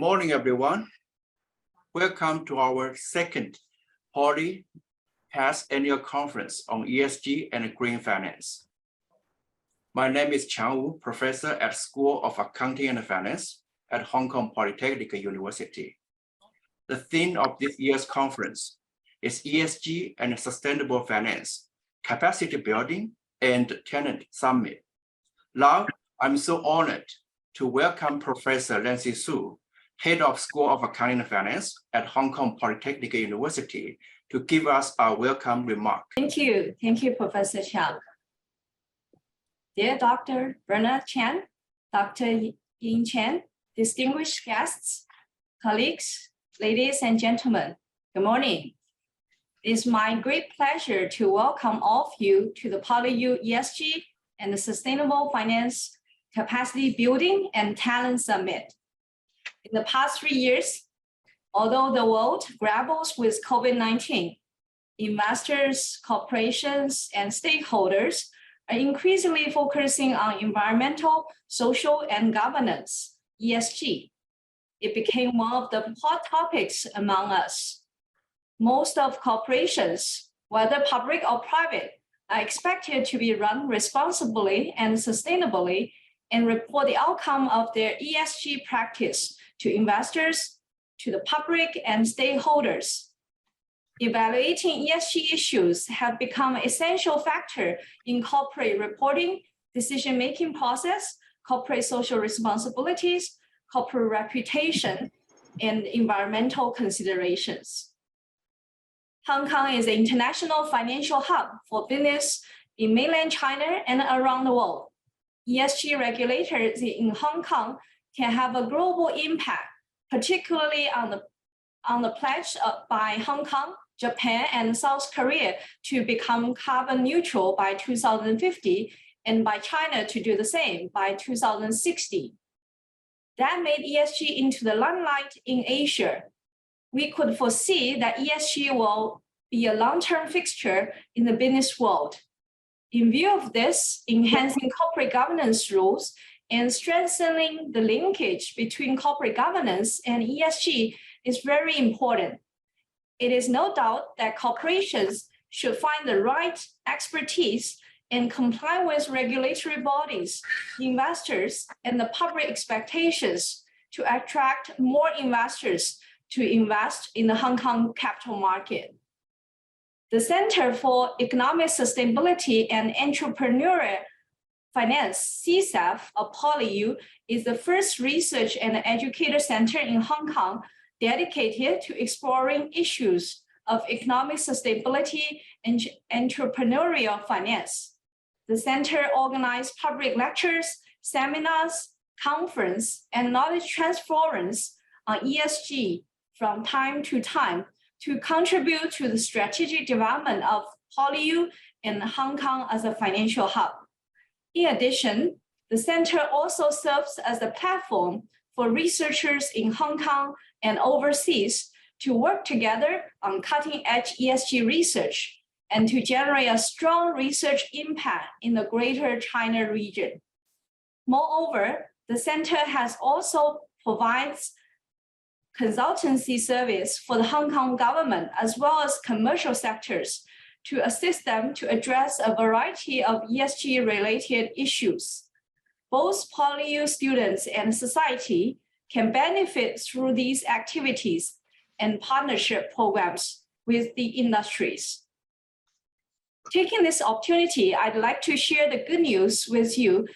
morning, everyone. Welcome to our second Poly past annual conference on ESG and Green Finance. My name is Chang Wu, professor at School of Accounting and Finance at Hong Kong Polytechnic University. The theme of this year's conference is ESG and Sustainable Finance, Capacity Building and Talent Summit. Now, I'm so honored to welcome Professor Nancy Su, Head of School of Accounting and Finance at Hong Kong Polytechnic University, to give us a welcome remark. Thank you, Professor Chang. Dear Dr. Bernard Chan, Dr. Yin Chen, distinguished guests, colleagues, ladies and gentlemen, good morning. It's my great pleasure to welcome all of you to the PolyU ESG and the Sustainable Finance Capacity Building and Talent Summit. In the past 3 years, although the world grapples with COVID-19, investors, corporations, and stakeholders are increasingly focusing on environmental, social, and governance, ESG. It became one of the hot topics among us. Most of corporations, whether public or private, are expected to be run responsibly and sustainably and report the outcome of their ESG practice to investors, to the public, and stakeholders. Evaluating ESG issues have become an essential factor in corporate reporting, decision-making process, corporate social responsibilities, corporate reputation, and environmental considerations. Hong Kong is an international financial hub for business in mainland China and around the world. ESG regulators in Hong Kong can have a global impact, particularly on the pledge by Hong Kong, Japan, and South Korea to become carbon neutral by 2050, and by China to do the same by 2060. That made ESG into the limelight in Asia. We could foresee that ESG will be a long-term fixture in the business world. In view of this, enhancing corporate governance rules and strengthening the linkage between corporate governance and ESG is very important. It is no doubt that corporations should find the right expertise and comply with regulatory bodies, investors, and the public expectations to attract more investors to invest in the Hong Kong capital market. The Center for Economic Sustainability and Entrepreneurial Finance, CSEF, of PolyU, is the first research and educator center in Hong Kong dedicated to exploring issues of economic sustainability and entrepreneurial finance. The center organized public lectures, seminars, conference, and knowledge transference on ESG from time to time to contribute to the strategic development of PolyU and Hong Kong as a financial hub. In addition, the center also serves as a platform for researchers in Hong Kong and overseas to work together on cutting-edge ESG research and to generate a strong research impact in the Greater China region. Moreover, the center has also provides consultancy service for the Hong Kong government as well as commercial sectors to assist them to address a variety of ESG-related issues. Both PolyU students and society can benefit through these activities and partnership programs with the industries. Taking this opportunity, I'd like to share the good news with you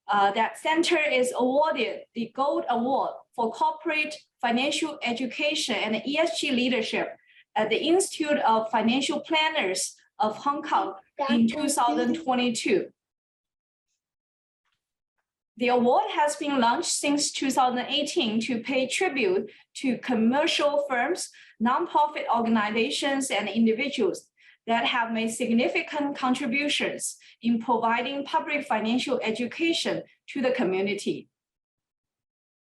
that Center is awarded the Gold Award for Corporate Financial Education and ESG Leadership at the Institute of Financial Planners of Hong Kong in 2022. The award has been launched since 2018 to pay tribute to commercial firms, nonprofit organizations, and individuals that have made significant contributions in providing public financial education to the community.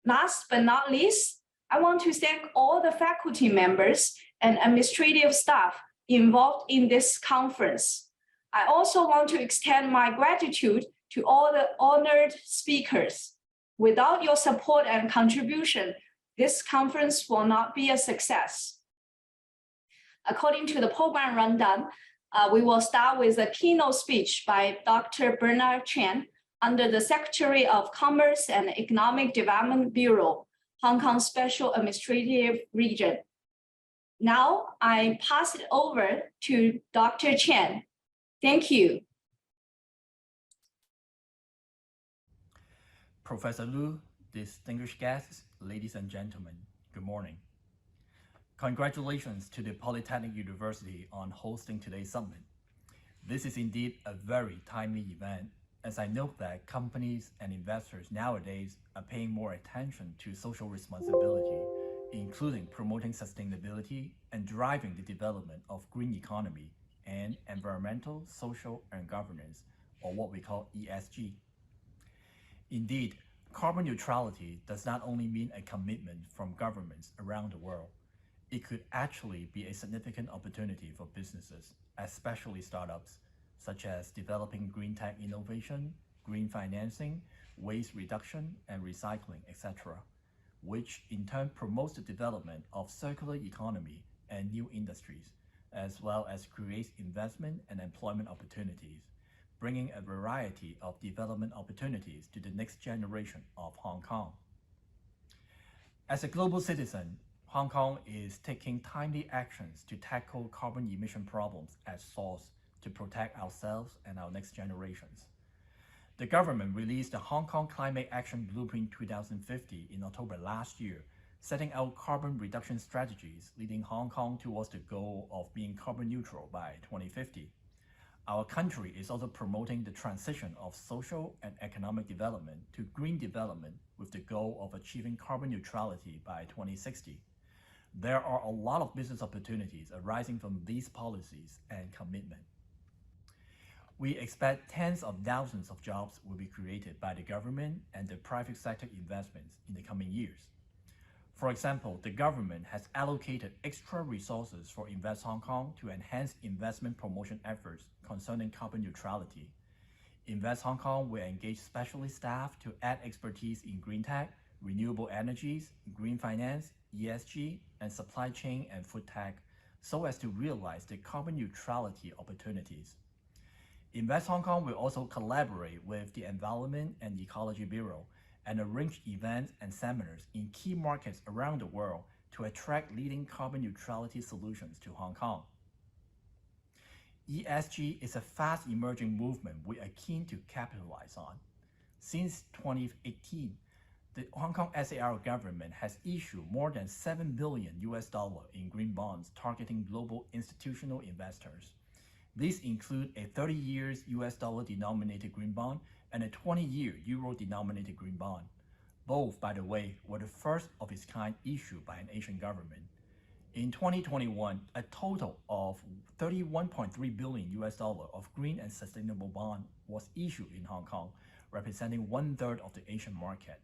Last but not least, I want to thank all the faculty members and administrative staff involved in this conference. I also want to extend my gratitude to all the honored speakers. Without your support and contribution, this conference will not be a success. According to the program rundown, we will start with a keynote speech by Dr. Bernard Chen under the Secretary of Commerce and Economic Development Bureau, Hong Kong Special Administrative Region. Now I pass it over to Dr. Chen. Thank you. Professor Lu, distinguished guests, ladies and gentlemen, good morning. Congratulations to the Polytechnic University on hosting today's summit. This is indeed a very timely event, as I note that companies and investors nowadays are paying more attention to social responsibility, including promoting sustainability and driving the development of green economy and environmental, social, and governance, or what we call ESG. Indeed, carbon neutrality does not only mean a commitment from governments around the world. It could actually be a significant opportunity for businesses, especially startups, such as developing green tech innovation, green financing, waste reduction and recycling, etc., which in turn promotes the development of circular economy and new industries, as well as creates investment and employment opportunities, bringing a variety of development opportunities to the next generation of Hong Kong. As a global citizen, Hong Kong is taking timely actions to tackle carbon emission problems at source to protect ourselves and our next generations. The government released the Hong Kong Climate Action Blueprint 2050 in October last year, setting out carbon reduction strategies leading Hong Kong towards the goal of being carbon neutral by 2050. Our country is also promoting the transition of social and economic development to green development with the goal of achieving carbon neutrality by 2060. There are a lot of business opportunities arising from these policies and commitment. We expect tens of thousands of jobs will be created by the government and the private sector investments in the coming years. For example, the government has allocated extra resources for Invest Hong Kong to enhance investment promotion efforts concerning carbon neutrality. Invest Hong Kong will engage specialist staff to add expertise in green tech, renewable energies, green finance, ESG, and supply chain and food tech, so as to realize the carbon neutrality opportunities. Invest Hong Kong will also collaborate with the Environment and Ecology Bureau and arrange events and seminars in key markets around the world to attract leading carbon neutrality solutions to Hong Kong. ESG is a fast emerging movement we are keen to capitalize on. Since 2018, the Hong Kong SAR government has issued more than $7 billion in green bonds targeting global institutional investors. These include a 30 years US dollar denominated green bond and a 20-year euro denominated green bond. Both, by the way, were the first of its kind issued by an Asian government. In 2021, a total of $31.3 billion of green and sustainable bond was issued in Hong Kong, representing 1/3 of the Asian market.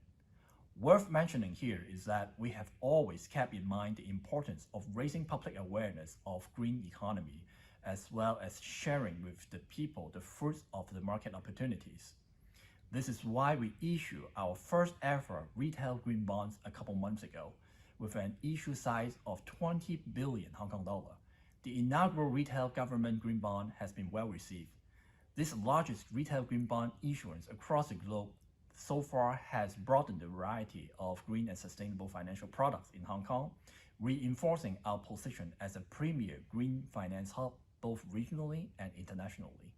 Worth mentioning here is that we have always kept in mind the importance of raising public awareness of green economy, as well as sharing with the people the fruits of the market opportunities. This is why we issued our first ever retail green bonds a couple months ago, with an issue size of 20 billion Hong Kong dollar. The inaugural retail government green bond has been well received. This largest retail green bond issuance across the globe so far has broadened the variety of green and sustainable financial products in Hong Kong, reinforcing our position as a premier green finance hub both regionally and internationally.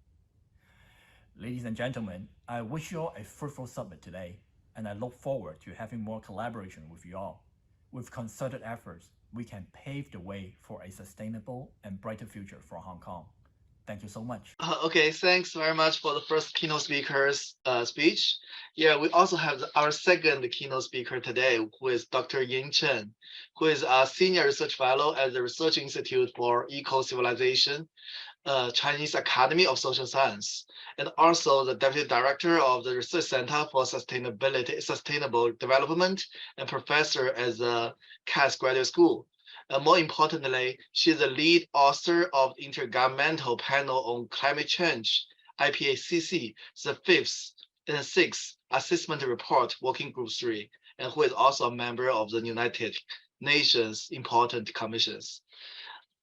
Ladies and gentlemen, I wish you all a fruitful summit today, and I look forward to having more collaboration with you all. With concerted efforts, we can pave the way for a sustainable and brighter future for Hong Kong. Thank you so much. Okay, thanks very much for the first keynote speaker's speech. Yeah, we also have our second keynote speaker today, who is Dr. Ying Chen, who is a senior research fellow at the Research Institute for Eco-Civilization, Chinese Academy of Social Science, and also the Deputy Director of the Research Center for Sustainable Development and professor at the CAS Graduate School. More importantly, she's the lead author of the Intergovernmental Panel on Climate Change, IPCC, the 5th and 6th Assessment Report Working Group 3, and who is also a member of the United Nations important commissions.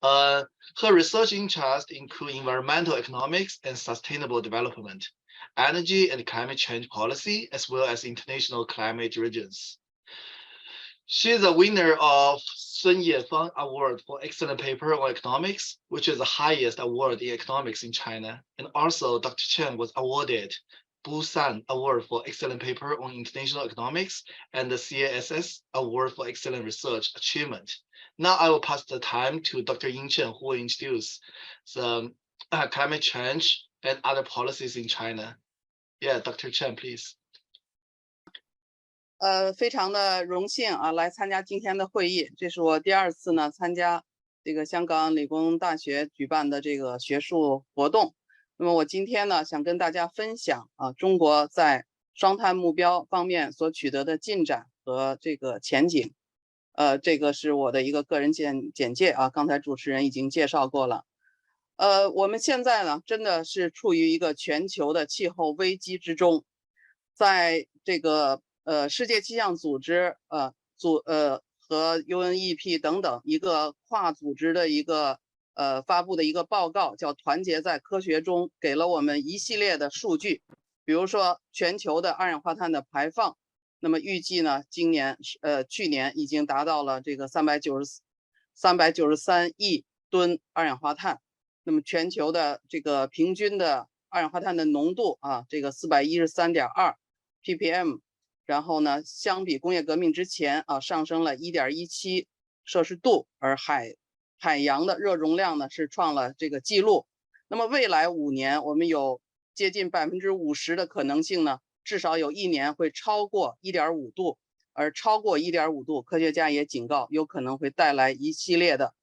Her research interests include environmental economics and sustainable development, energy and climate change policy, as well as international climate regions. She is a winner of Sun Yefang Award for Excellent Paper on Economics, which is the highest award in economics in China. And also, Dr. Chen was awarded Busan Award for Excellent Paper on International Economics and the CASS Award for Excellent Research Achievement. Now I will pass the time to Dr. Ying Chen, who will introduce the climate change and other policies in China. Yeah, Dr. Chen, please. 非常的荣幸啊，来参加今天的会议。这是我第2次呢参加这个香港理工大学举办的这个学术活动。那么我今天呢想跟大家分享啊，中国在双碳目标方面所取得的进展和这个前景。这个是我的一个个人简介啊，刚才主持人已经介绍过了。我们现在呢真的是处于一个全球的气候危机之中，在这个世界气象组织和 UNEP 等等一个跨组织的一个发布的一个报告，叫团结在科学中，给了我们一系列的数据，比如说全球的二氧化碳的排放，那么预计呢去年已经达到了这个393亿吨二氧化碳，那么全球的这个平均的二氧化碳的浓度啊，这个413.2 ppm。然后呢，相比工业革命之前啊，上升了1.17摄氏度，而海洋的热容量呢是创了这个记录。那么未来5年，我们有接近50%的可能性呢，至少有1年会超过1.5度，而超过1.5度，科学家也警告，有可能会带来一系列的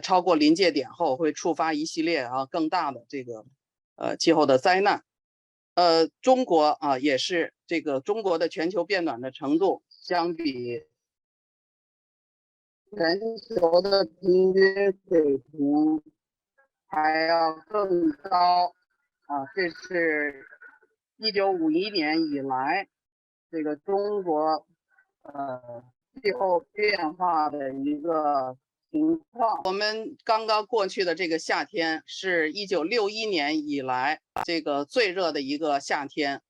超过临界点后会触发一系列啊更大的这个气候的灾难。中国啊也是这个中国的全球变暖的程度相比全球的平均水平还要更高啊，这是1951年以来这个中国气候变化的一个情况。我们刚刚过去的这个夏天是1961年以来这个最热的一个夏天，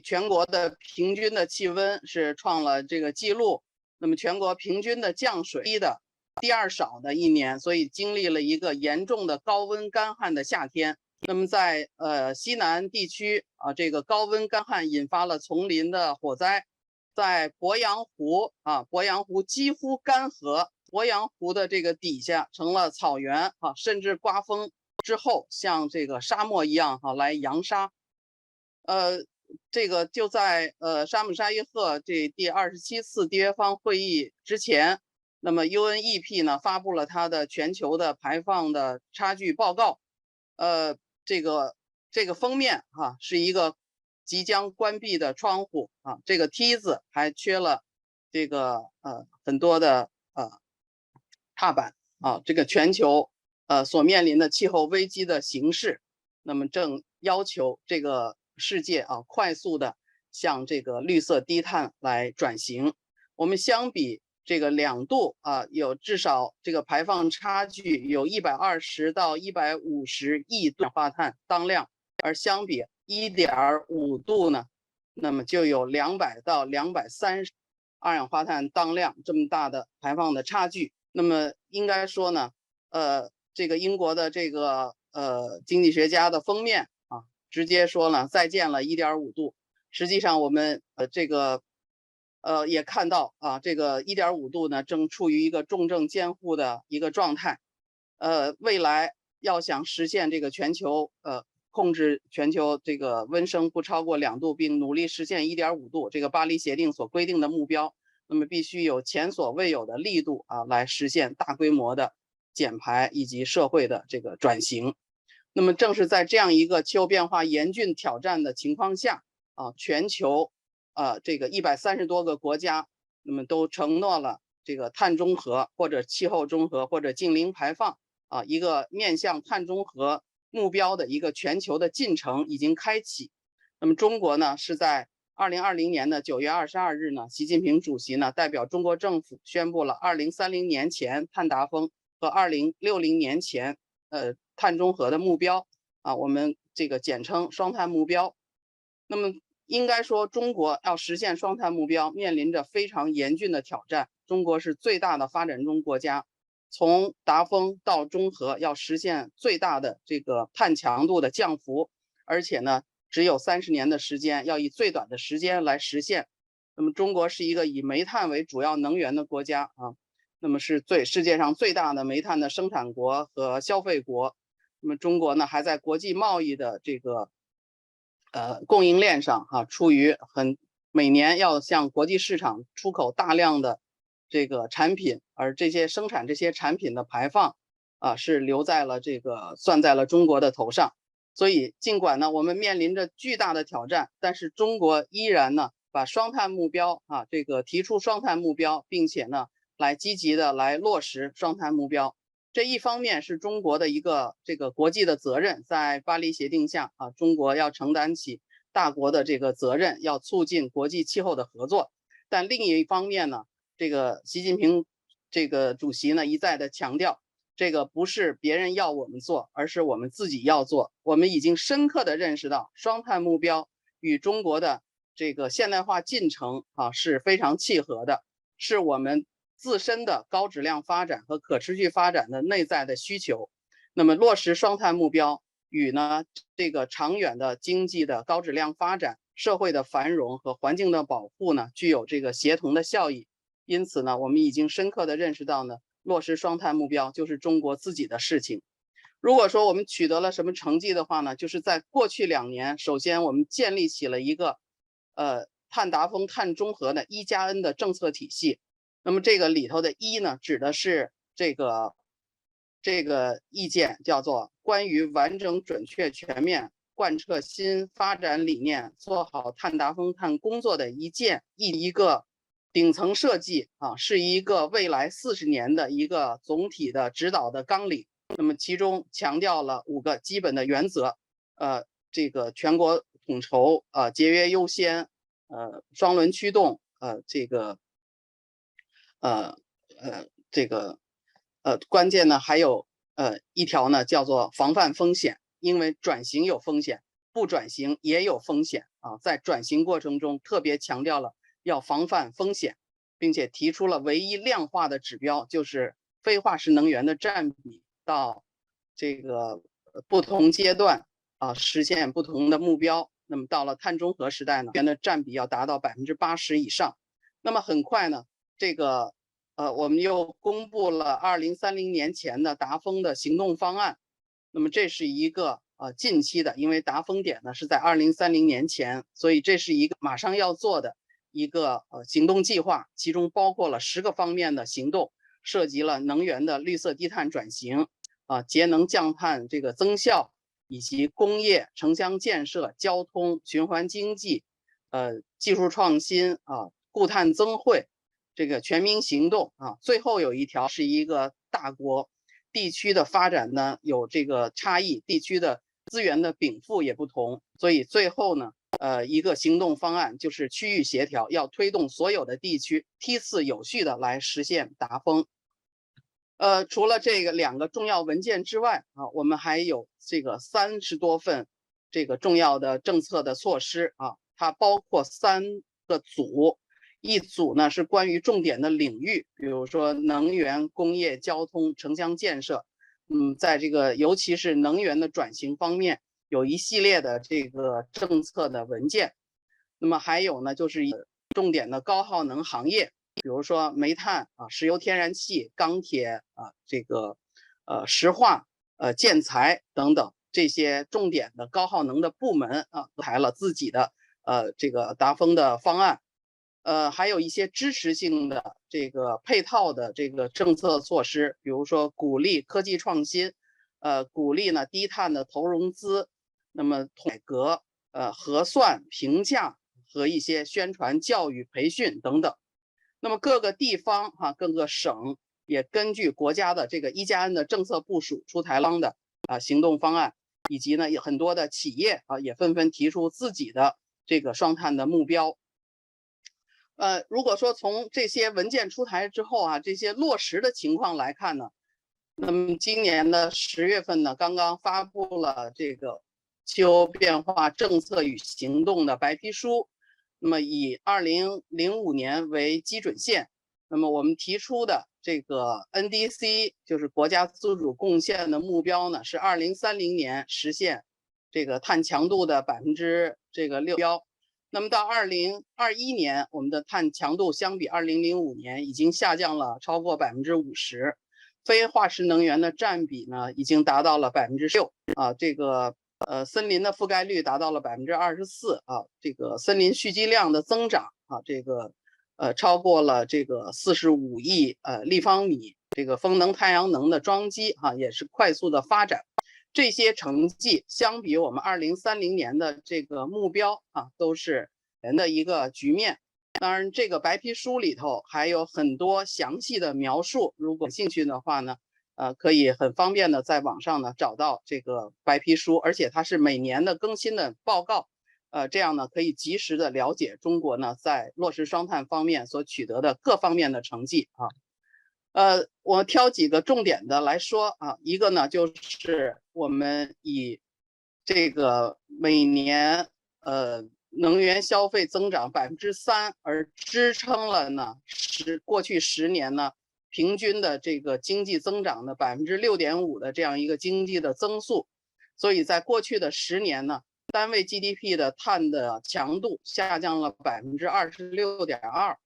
全国的平均的气温是创了这个记录，那么全国平均的降水低的第2少的一年，所以经历了一个严重的高温干旱的夏天。那么在西南地区啊，这个高温干旱引发了丛林的火灾，在鄱阳湖啊，鄱阳湖几乎干涸。鄱阳湖的这个底下成了草原啊，甚至刮风之后像这个沙漠一样哈来扬沙。这个就在沙姆沙伊赫这第27次缔约方会议之前，那么 UNEP 呢发布了它的全球的排放的差距报告。这个封面哈是一个即将关闭的窗户啊，这个梯子还缺了这个很多的踏板啊，这个全球所面临的气候危机的形势，那么正要求这个世界啊快速的向这个绿色低碳来转型。我们相比这个2度啊，有至少这个排放差距有120到150亿吨二氧化碳当量，而相比1.5度呢，那么就有200到230二氧化碳当量这么大的排放的差距。那么应该说呢，这个英国的这个经济学家的封面啊，直接说了再见了1.5度。实际上我们也看到啊，这个1.5度呢正处于一个重症监护的一个状态。未来要想实现这个全球控制全球这个温升不超过2度，并努力实现1.5度这个巴黎协定所规定的目标，那么必须有前所未有的力度啊，来实现大规模的减排以及社会的这个转型。那么正是在这样一个气候变化严峻挑战的情况下啊，全球这个130多个国家，那么都承诺了这个碳中和或者气候中和或者净零排放啊，一个面向碳中和目标的一个全球的进程已经开启。那么中国呢是在2020年的9月22日呢，习近平主席呢代表中国政府宣布了2030年前碳达峰和2060年前碳中和的目标啊，我们这个简称双碳目标。那么应该说，中国要实现双碳目标，面临着非常严峻的挑战。中国是最大的发展中国家，从达峰到中和要实现最大的这个碳强度的降幅，而且呢，只有30年的时间，要以最短的时间来实现。那么中国是一个以煤炭为主要能源的国家啊，那么是世界上最大的煤炭的生产国和消费国。那么中国呢，还在国际贸易的这个供应链上处于每年要向国际市场出口大量的这个产品，而这些生产这些产品的排放是算在了中国的头上。所以尽管呢我们面临着巨大的挑战，但是中国依然呢把双碳目标提出双碳目标，并且呢来积极的来落实双碳目标。这一方面是中国的一个这个国际的责任，在巴黎协定下中国要承担起大国的这个责任，要促进国际气候的合作。但另一方面呢，这个习近平这个主席呢一再的强调，这个不是别人要我们做，而是我们自己要做。我们已经深刻的认识到，双碳目标与中国的这个现代化进程是非常契合的，是我们自身的高质量发展和可持续发展的内在的需求。那么落实双碳目标与呢这个长远的经济的高质量发展、社会的繁荣和环境的保护呢，具有这个协同的效益。因此呢，我们已经深刻的认识到呢，落实双碳目标就是中国自己的事情。如果说我们取得了什么成绩的话呢，就是在过去2年，首先我们建立起了一个碳达峰、碳中和的1+N 的政策体系。那么这个里头的1呢，指的是这个意见，叫做关于完整、准确、全面贯彻新发展理念，做好碳达峰碳工作的一个顶层设计是一个未来40年的一个总体的指导的纲领。那么其中强调了5个基本的原则，这个全国统筹节约优先双轮驱动关键呢还有一条呢叫做防范风险，因为转型有风险，不转型也有风险在转型过程中特别强调了要防范风险，并且提出了唯一量化的指标，就是非化石能源的占比到这个不同阶段实现不同的目标。那么到了碳中和时代呢，的占比要达到80%以上。那么很快呢，这个我们又公布了2030年前的达峰的行动方案。那么这是一个近期的，因为达峰点呢是在2030年前，所以这是一个马上要做的一个行动计划，其中包括了10个方面的行动，涉及了能源的绿色低碳转型节能降碳这个增效，以及工业、城乡建设、交通、循环经济技术创新固碳增汇这个全民行动最后有一条是一个大国地区的发展呢有这个差异，地区的资源的禀赋也不同，所以最后呢一个行动方案就是区域协调，要推动所有的地区梯次有序的来实现达峰。除了这个2个重要文件之外我们还有这个30多份这个重要的政策的措施它包括3个组。一组呢是关于重点的领域，比如说能源、工业、交通、城乡建设。在这个尤其是能源的转型方面，有一系列的这个政策的文件。那么还有呢，就是重点的高耗能行业，比如说煤炭石油天然气、钢铁这个石化建材等等这些重点的高耗能的部门排了自己的这个达峰的方案。还有一些支持性的这个配套的这个政策措施，比如说鼓励科技创新，鼓励呢低碳的投融资，那么改革核算评价和一些宣传教育培训等等。那么各个地方各个省也根据国家的这个1+N 的政策部署出台了的行动方案，以及呢也很多的企业也纷纷提出自己的这个双碳的目标。如果说从这些文件出台之后这些落实的情况来看呢，那么今年的10月份呢，刚刚发布了这个气候变化政策与行动的白皮书。那么以2005年为基准线，那么我们提出的这个 NDC 就是国家自主贡献的目标呢，是2030年实现这个碳强度的6%。那么到2021年，我们的碳强度相比2005年已经下降了超过50%，非化石能源的占比呢已经达到了6%这个森林的覆盖率达到了24%这个森林蓄积量的增长这个超过了这个45亿立方米，这个风能、太阳能的装机也是快速的发展。这些成绩相比我们2030年的这个目标都是人的一个局面。当然，这个白皮书里头还有很多详细的描述，如果有兴趣的话呢，可以很方便的在网上呢找到这个白皮书，而且它是每年的更新的报告，这样呢可以及时的了解中国呢在落实双碳方面所取得的各方面的成绩我挑几个重点的来说一个呢就是我们以这个每年能源消费增长3%而支撑了呢过去10年呢平均的这个经济增长的6.5%的这样一个经济的增速，所以在过去的10年呢，单位 GDP 的碳的强度下降了26.2%。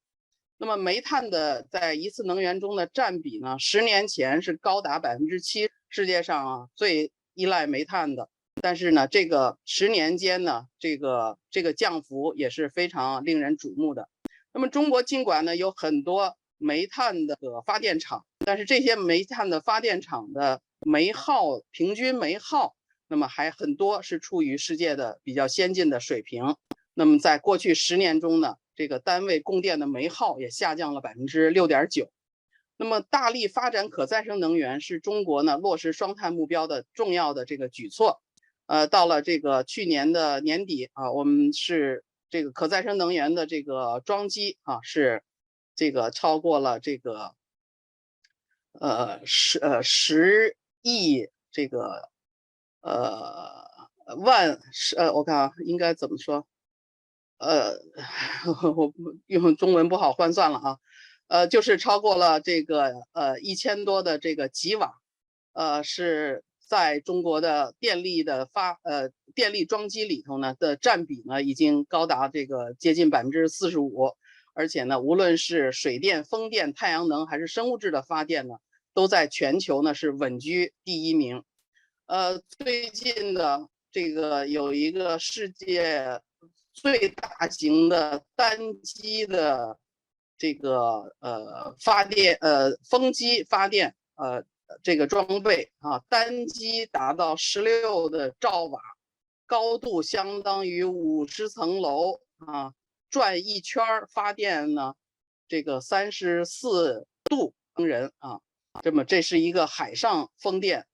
那么煤炭的在一次能源中的占比呢，10年前是高达7%，世界上最依赖煤炭的。但是呢，这个10年间呢，这个降幅也是非常令人瞩目的。那么中国尽管呢有很多煤炭的发电厂，但是这些煤炭的发电厂的平均煤耗，那么还很多是处于世界的比较先进的水平。那么在过去10年中呢，这个单位供电的煤耗也下降了6.9%。那么大力发展可再生能源是中国呢落实双碳目标的重要的这个举措。到了这个去年的年底我们是这个可再生能源的这个装机是这个超过了这个10亿这个我看应该怎么说我用中文不好换算了就是超过了这个1000多的这个吉瓦是在中国的电力装机里头呢的占比呢已经高达这个接近45%，而且呢无论是水电、风电、太阳能还是生物质的发电呢，都在全球呢是稳居第1名。最近的这个有一个世界最大型的单机的这个风机发电这个装备单机达到16的兆瓦，高度相当于50层楼转一圈发电呢这个34度人这么这是一个海上风电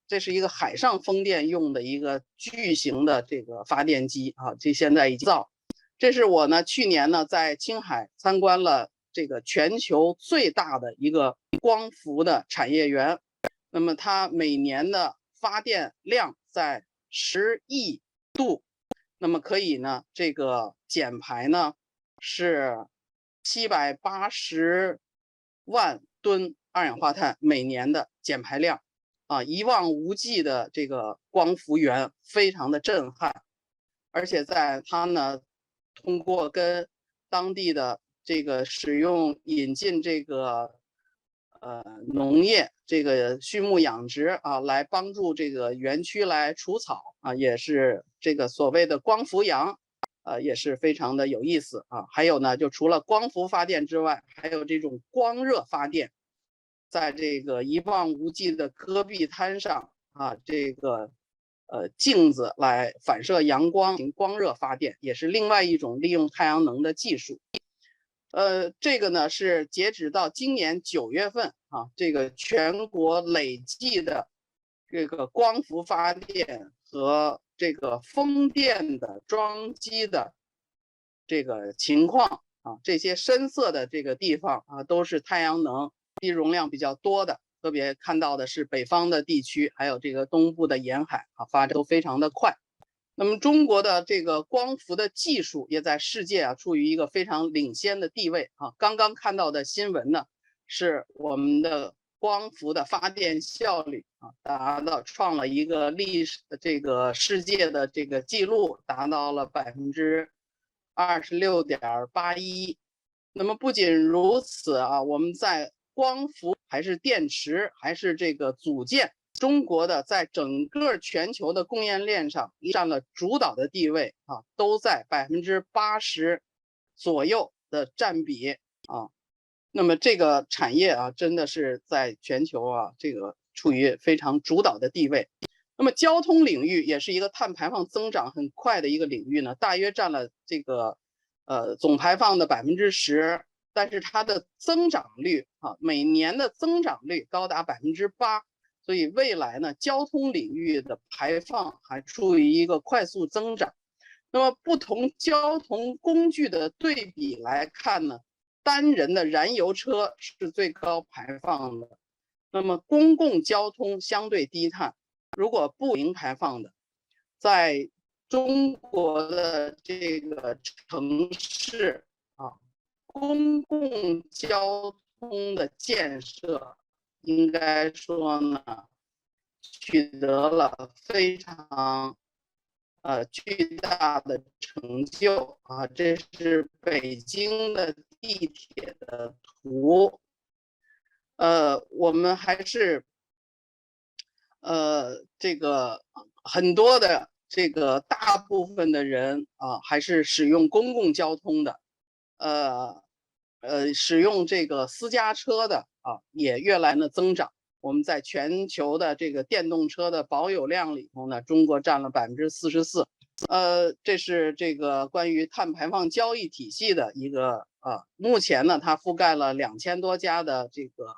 这是一个海上风电用的一个巨型的这个发电机这现在已经造。这是我呢去年呢在青海参观了这个全球最大的一个光伏的产业园，那么它每年的发电量在10亿度，那么可以呢这个减排呢是780万吨二氧化碳每年的减排量一望无际的这个光伏园非常的震撼。而且在它呢通过跟当地的这个引进这个农业这个畜牧养殖来帮助这个园区来除草也是这个所谓的光伏羊也是非常的有意思还有呢就除了光伏发电之外，还有这种光热发电，在这个一望无际的戈壁滩上这个镜子来反射阳光光热发电，也是另外一种利用太阳能的技术。这个呢是截止到今年9月份这个全国累计的这个光伏发电和这个风电的装机的这个情况啊，这些深色的这个地方啊，都是太阳能低容量比较多的，特别看到的是北方的地区，还有这个东部的沿海啊，发展都非常的快。那么中国的这个光伏的技术也在世界啊处于一个非常领先的地位啊。刚刚看到的新闻呢，是我们的光伏的发电效率啊创了一个这个世界的这个记录，达到了26.81%。那么不仅如此啊，我们在光伏还是电池还是这个组件，中国的在整个全球的供应链上占了主导的地位啊，都在80%左右的占比啊。那么这个产业啊，真的是在全球啊，这个处于非常主导的地位。那么交通领域也是一个碳排放增长很快的一个领域呢，大约占了这个总排放的10%，但是它的增长率啊，每年的增长率高达8%，所以未来呢，交通领域的排放还处于一个快速增长。那么不同交通工具的对比来看呢，单人的燃油车是最高排放的，那么公共交通相对低碳。如果不零排放的，在中国的这个城市啊，公共交通的建设应该说呢，取得了非常巨大的成就啊。这是北京的地铁的图，我们还是这个很多的这个大部分的人啊，还是使用公共交通的，使用这个私家车的啊，也越来的增长。我们在全球的这个电动车的保有量里头呢，中国占了44%。这是这个关于碳排放交易体系的一个目前呢，它覆盖了2000多家的这个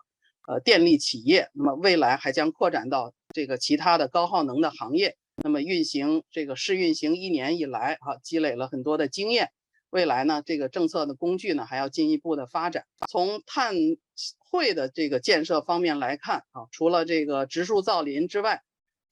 电力企业，那么未来还将扩展到这个其他的高耗能的行业。那么试运行1年以来积累了很多的经验。未来呢，这个政策的工具呢还要进一步的发展。从碳汇的这个建设方面来看除了这个植树造林之外，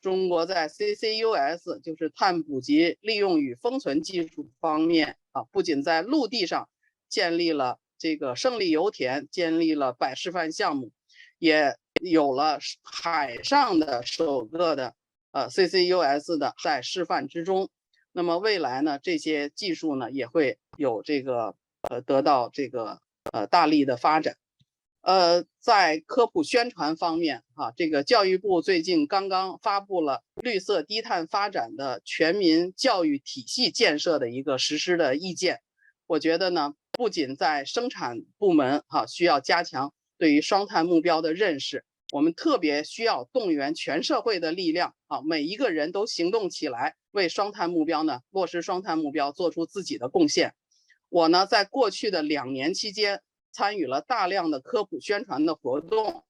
中国在 CCUS 就是碳捕集利用与封存技术方面不仅在陆地上建立了这个胜利油田，建立了示范项目，也有了海上的首个的CCUS 的在示范之中。那么未来呢，这些技术呢也会有这个得到这个大力的发展。在科普宣传方面这个教育部最近刚刚发布了绿色低碳发展的全民教育体系建设的一个实施的意见。我觉得呢，不仅在生产部门需要加强对于双碳目标的认识，我们特别需要动员全社会的力量每一个人都行动起来，为双碳目标呢落实双碳目标做出自己的贡献。我呢，在过去的2年期间，参与了大量的科普宣传的活动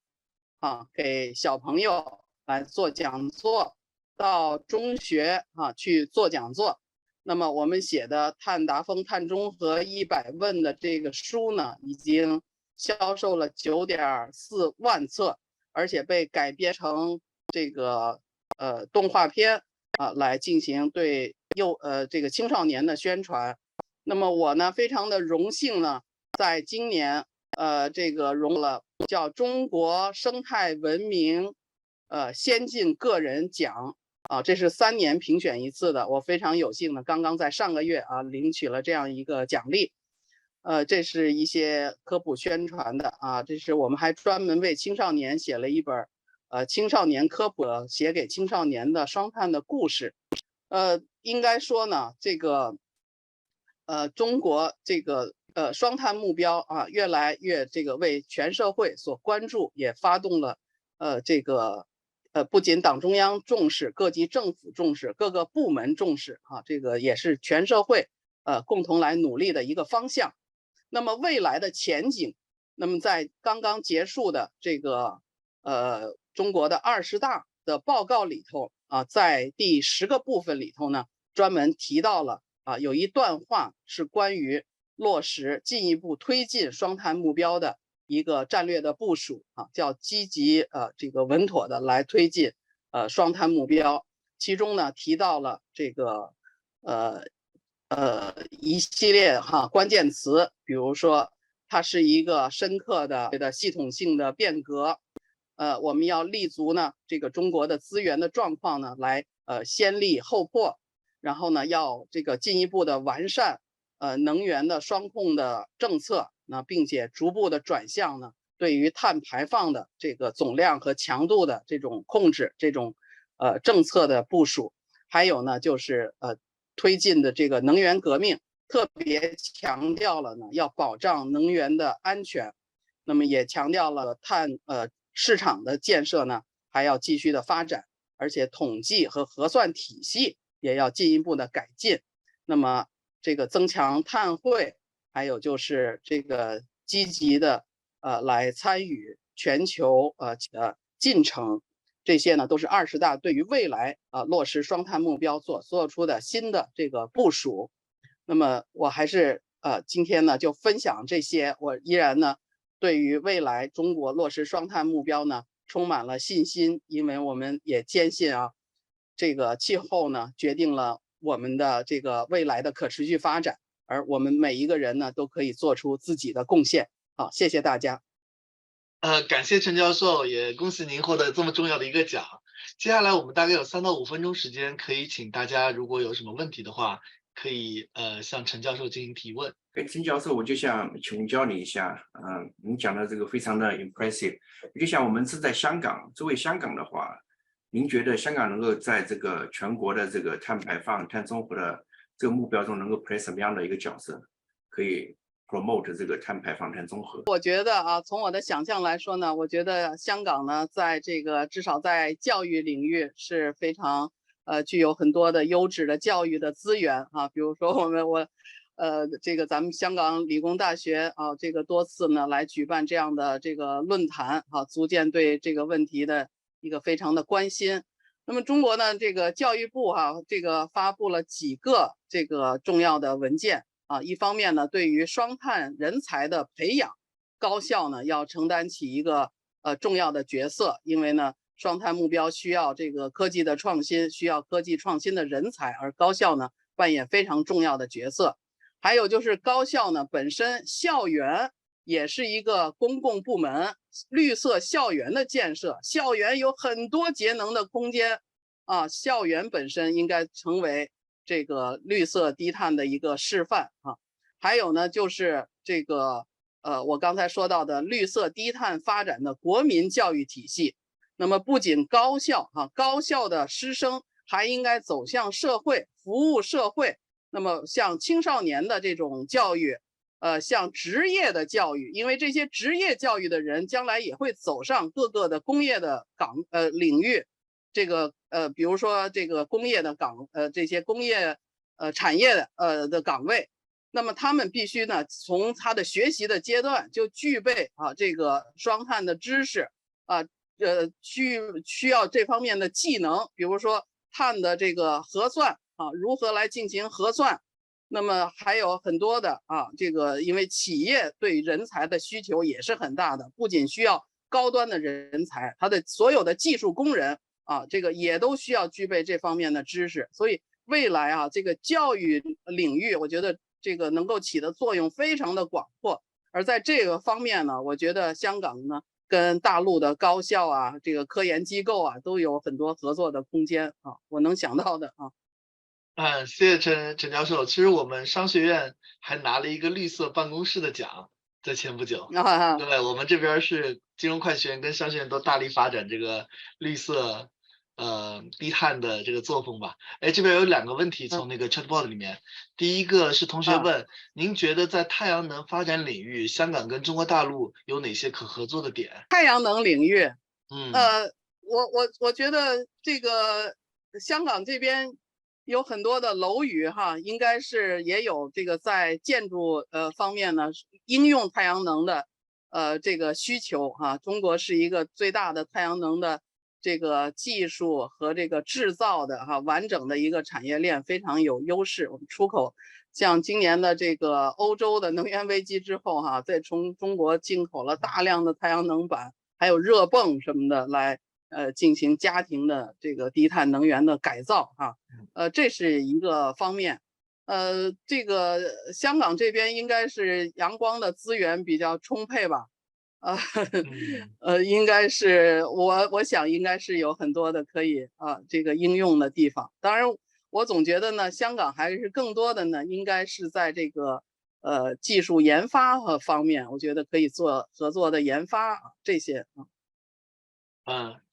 给小朋友来做讲座，到中学去做讲座。那么我们写的碳达峰、碳中和100问的这个书呢，已经销售了9.4万册，而且被改编成这个动画片来进行对这个青少年的宣传。那么我呢，非常的荣幸呢，在今年这个荣了叫中国生态文明先进个人奖这是3年评选一次的。我非常有幸呢，刚刚在上个月领取了这样一个奖励。这是一些科普宣传的这是我们还专门为青少年写了一本青少年科普写给青少年的双碳的故事。应该说呢，这个中国这个双碳目标越来越这个为全社会所关注，也发动了这个不仅党中央重视，各级政府重视，各个部门重视这个也是全社会共同来努力的一个方向。那么未来的前景，那么在刚刚结束的这个中国的20大的报告里头在第10个部分里头呢，专门提到了有一段话是关于落实进一步推进双碳目标的一个战略的部署叫积极这个稳妥的来推进双碳目标。其中呢提到了这个一系列关键词，比如说它是一个深刻的系统性的变革。我们要立足呢这个中国的资源的状况呢，来先立后破，然后呢要这个进一步的完善能源的双控的政策，并且逐步的转向呢对于碳排放的这个总量和强度的这种控制，这种政策的部署。还有呢就是推进的这个能源革命，特别强调了呢要保障能源的安全，那么也强调了碳市场的建设呢还要继续的发展，而且统计和核算体系也要进一步的改进。那么这个增强碳汇，还有就是这个积极的来参与全球进程，这些呢都是20大对于未来落实双碳目标做出的新的这个部署。那么我还是今天呢就分享这些，我依然呢对于未来中国落实双碳目标呢充满了信心，因为我们也坚信这个气候呢决定了我们的这个未来的可持续发展，而我们每一个人呢都可以做出自己的贡献。好，谢谢大家。感谢陈教授，也恭喜您获得这么重要的一个奖。接下来我们大概有3到5分钟时间，可以请大家如果有什么问题的话，可以向陈教授进行提问。陈教授，我就想请教你一下，您讲的这个非常的 impressive。我就想我们是在香港，作为香港的话，您觉得香港能够在这个全国的这个碳排放、碳中和的这个目标中能够 play 什么样的一个角色，可以 promote 这个碳排放、碳中和？我觉得从我的想象来说呢，我觉得香港呢，在这个至少在教育领域是非常具有很多的优质的教育的资源比如说这个咱们香港理工大学这个多次呢来举办这样的这个论坛足见对这个问题的一个非常的关心。那么中国呢这个教育部这个发布了几个这个重要的文件一方面呢对于双碳人才的培养，高校呢要承担起一个重要的角色，因为呢双碳目标需要这个科技的创新，需要科技创新的人才，而高校呢扮演非常重要的角色。还有就是高校呢本身校园也是一个公共部门，绿色校园的建设，校园有很多节能的空间校园本身应该成为这个绿色低碳的一个示范还有呢就是这个我刚才说到的绿色低碳发展的国民教育体系。那么不仅高校高校的师生还应该走向社会，服务社会。那么像青少年的这种教育像职业的教育，因为这些职业教育的人将来也会走上各个的工业的领域，这个比如说这个工业的这些工业产业的岗位，那么他们必须呢从他的学习的阶段就具备这个双碳的知识需要这方面的技能，比如说碳的这个核算如何来进行核算。那么还有很多的这个因为企业对人才的需求也是很大的，不仅需要高端的人才，他的所有的技术工人这个也都需要具备这方面的知识。所以未来这个教育领域我觉得这个能够起的作用非常的广阔。而在这个方面呢，我觉得香港呢跟大陆的高校这个科研机构都有很多合作的空间我能想到的谢谢陈教授。其实我们商学院还拿了一个绿色办公室的奖，在前不久。对，我们这边是金融会计学院跟商学院都大力发展这个绿色低碳的这个作风吧。这边有2个问题从那个 chatbot 里面。第一个是同学问，您觉得在太阳能发展领域，香港跟中国大陆有哪些可合作的点？太阳能领域我觉得这个香港这边有很多的楼宇应该是也有这个在建筑方面呢应用太阳能的这个需求中国是一个最大的太阳能的这个技术和这个制造的完整的一个产业链非常有优势。我们出口像今年的这个欧洲的能源危机之后再从中国进口了大量的太阳能板，还有热泵什么的来进行家庭的这个低碳能源的改造这是一个方面。这个香港这边应该是阳光的资源比较充沛吧。应该是我想应该是有很多的可以这个应用的地方。当然，我总觉得呢，香港还是更多的呢，应该是在这个技术研发方面，我觉得可以做合作的研发这些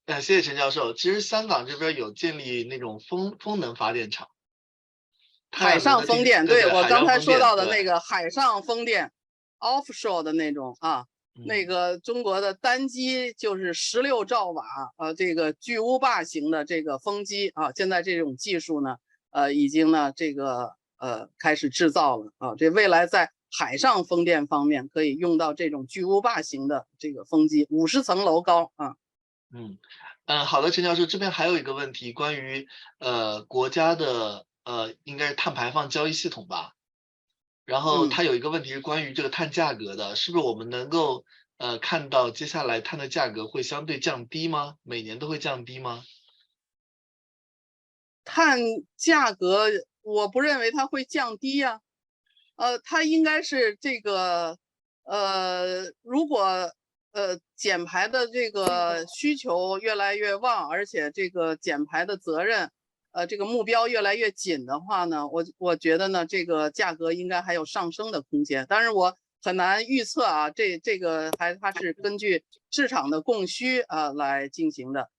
谢谢陈教授。其实香港这边有建立那种风能发电厂，海上风电，对我刚才说到的那个个海上风电 ，offshore 的那种那个中国的单机就是16兆瓦这个巨无霸型的这个风机现在这种技术呢已经呢这个开始制造了这未来在海上风电方面可以用到这种巨无霸型的这个风机，50层楼高好的，陈教授，这边还有一个问题，关于国家的应该是碳排放交易系统吧。然后它有一个问题是关于这个碳价格的，是不是我们能够看到接下来碳的价格会相对降低吗？每年都会降低吗？碳价格我不认为它会降低呀，它应该是这个如果减排的这个需求越来越旺，而且这个减排的责任这个目标越来越紧的话呢，我觉得呢，这个价格应该还有上升的空间。当然我很难预测这个它是根据市场的供需来进行的。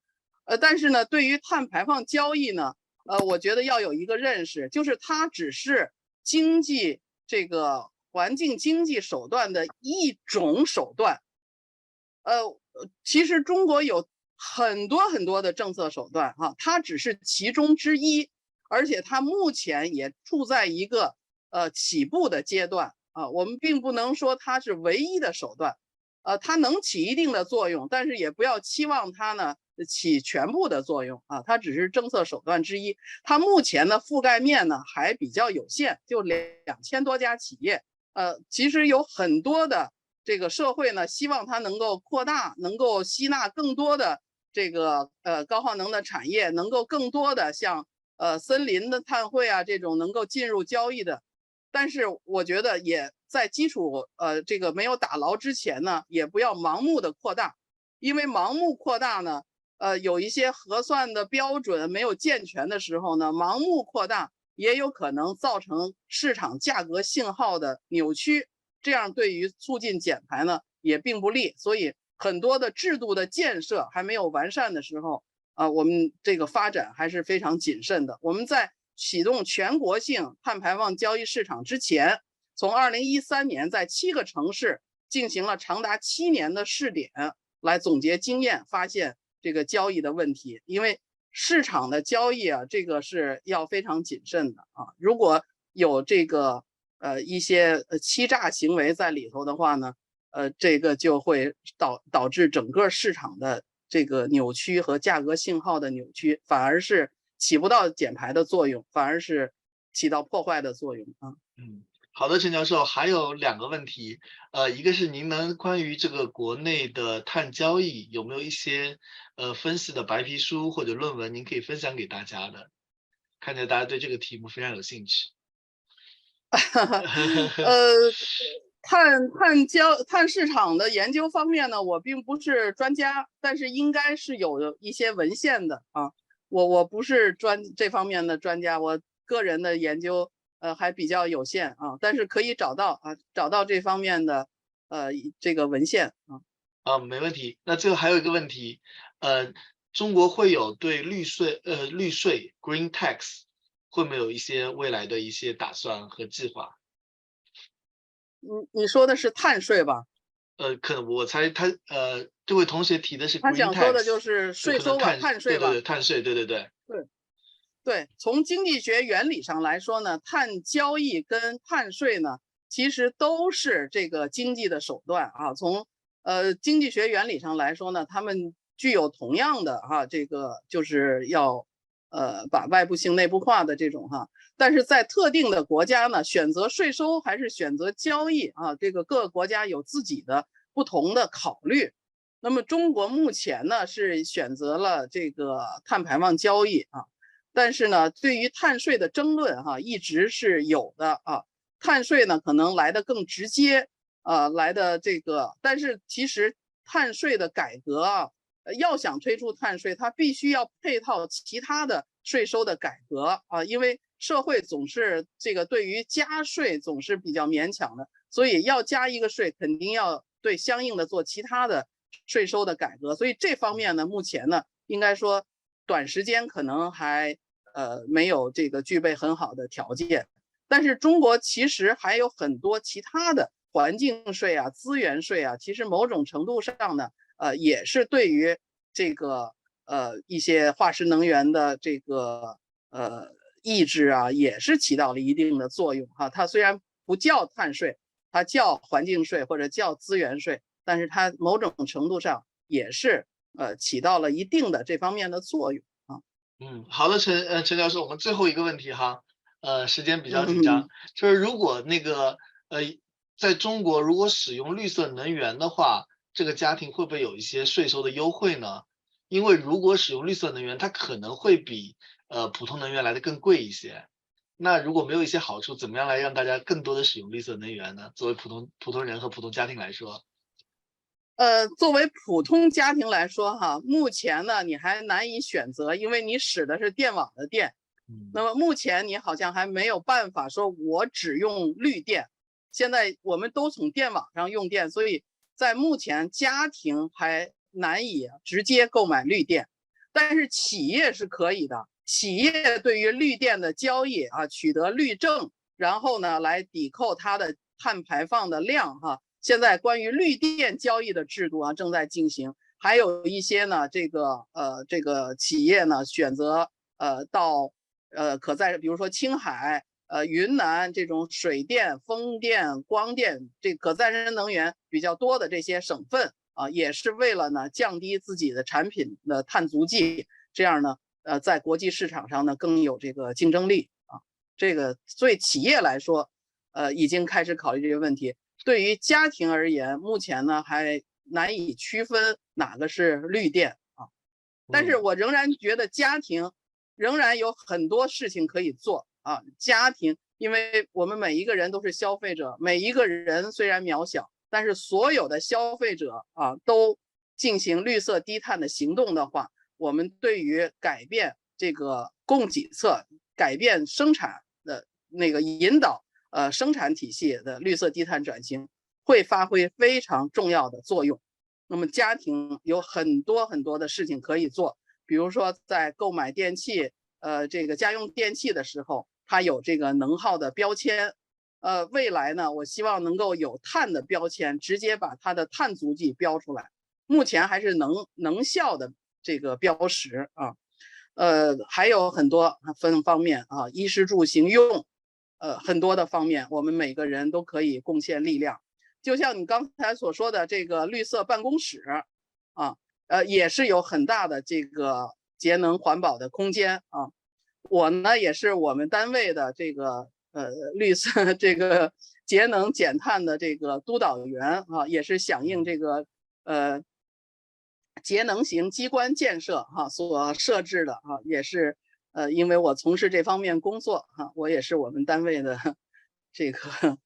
但是呢，对于碳排放交易呢，我觉得要有一个认识，就是它只是经济这个环境经济手段的一种手段。其实中国有很多的政策手段它只是其中之一，而且它目前也处在一个起步的阶段我们并不能说它是唯一的手段，它能起一定的作用，但是也不要期望它呢起全部的作用它只是政策手段之一，它目前的覆盖面呢还比较有限，就2000多家企业，其实有很多的这个社会呢希望它能够扩大，能够吸纳更多的这个高耗能的产业，能够更多的像森林的碳汇这种能够进入交易的。但是我觉得也在基础这个没有打牢之前呢，也不要盲目的扩大，因为盲目扩大呢有一些核算的标准没有健全的时候呢，盲目扩大也有可能造成市场价格信号的扭曲，这样对于促进减排呢也并不利。所以很多的制度的建设还没有完善的时候我们这个发展还是非常谨慎的。我们在启动全国性碳排放交易市场之前，从2013年在7个城市进行了长达7年的试点，来总结经验，发现这个交易的问题。因为市场的交易这个是要非常谨慎的如果有这个一些欺诈行为在里头的话呢这个就会导致整个市场的这个扭曲和价格信号的扭曲，反而是起不到减排的作用，反而是起到破坏的作用好的，陈教授，还有2个问题，一个是您能关于这个国内的碳交易有没有一些分析的白皮书或者论文，您可以分享给大家的？看起来大家对这个题目非常有兴趣。碳市场的研究方面呢，我并不是专家，但是应该是有一些文献的我不是这方面的专家，我个人的研究还比较有限但是可以找到这方面的这个文献没问题。那最后还有一个问题，中国会有对绿税 Green Tax 会不会有一些未来的一些打算和计划？你说的是碳税吧？可能我猜他这位同学提的是 Green Tax， 他想说的就是税收吧，碳税吧？对，碳税，对，从经济学原理上来说呢，碳交易跟碳税呢，其实都是这个经济的手段从经济学原理上来说呢，他们具有同样的这个就是要把外部性内部化的这种但是在特定的国家呢，选择税收还是选择交易这个各个国家有自己的不同的考虑。那么中国目前呢是选择了这个碳排放交易但是呢，对于碳税的争论一直是有的碳税呢可能来得更直接来的这个，但是其实碳税的改革要想推出碳税，它必须要配套其他的税收的改革因为社会总是这个对于加税总是比较勉强的，所以要加一个税，肯定要对相应的做其他的税收的改革。所以这方面呢，目前呢，应该说短时间可能还没有这个具备很好的条件。但是中国其实还有很多其他的环境税资源税其实某种程度上呢，也是对于这个一些化石能源的这个抑制也是起到了一定的作用它虽然不叫碳税，它叫环境税或者叫资源税，但是它某种程度上也是起到了一定的这方面的作用好的，陈教授，我们最后一个问题时间比较紧张，就是如果那个在中国如果使用绿色能源的话，这个家庭会不会有一些税收的优惠呢？因为如果使用绿色能源，它可能会比普通能源来的更贵一些。那如果没有一些好处，怎么样来让大家更多的使用绿色能源呢？作为普通人和普通家庭来说。作为普通家庭来说目前呢你还难以选择，因为你使的是电网的电。那么目前你好像还没有办法说我只用绿电，现在我们都从电网上用电，所以在目前家庭还难以直接购买绿电，但是企业是可以的。企业对于绿电的交易取得绿证，然后呢来抵扣它的碳排放的量现在关于绿电交易的制度正在进行，还有一些呢这个企业呢选择到可再比如说青海云南这种水电、风电、光电这可再生能源比较多的这些省份也是为了呢降低自己的产品的碳足迹，这样呢在国际市场上呢更有这个竞争力这个对企业来说已经开始考虑这个问题。对于家庭而言，目前呢还难以区分哪个是绿电但是我仍然觉得家庭仍然有很多事情可以做家庭，因为我们每一个人都是消费者，每一个人虽然渺小，但是所有的消费者都进行绿色低碳的行动的话，我们对于改变这个供给侧，改变生产的那个引导生产体系的绿色低碳转型会发挥非常重要的作用。那么家庭有很多很多的事情可以做，比如说在购买电器这个家用电器的时候，它有这个能耗的标签未来呢我希望能够有碳的标签，直接把它的碳足迹标出来。目前还是能效的这个标识还有很多方面衣食住行用很多的方面，我们每个人都可以贡献力量。就像你刚才所说的这个绿色办公室也是有很大的这个节能环保的空间我呢也是我们单位的这个绿色这个节能减碳的这个督导员也是响应这个节能型机关建设所设置的也是因为我从事这方面工作我也是我们单位的这个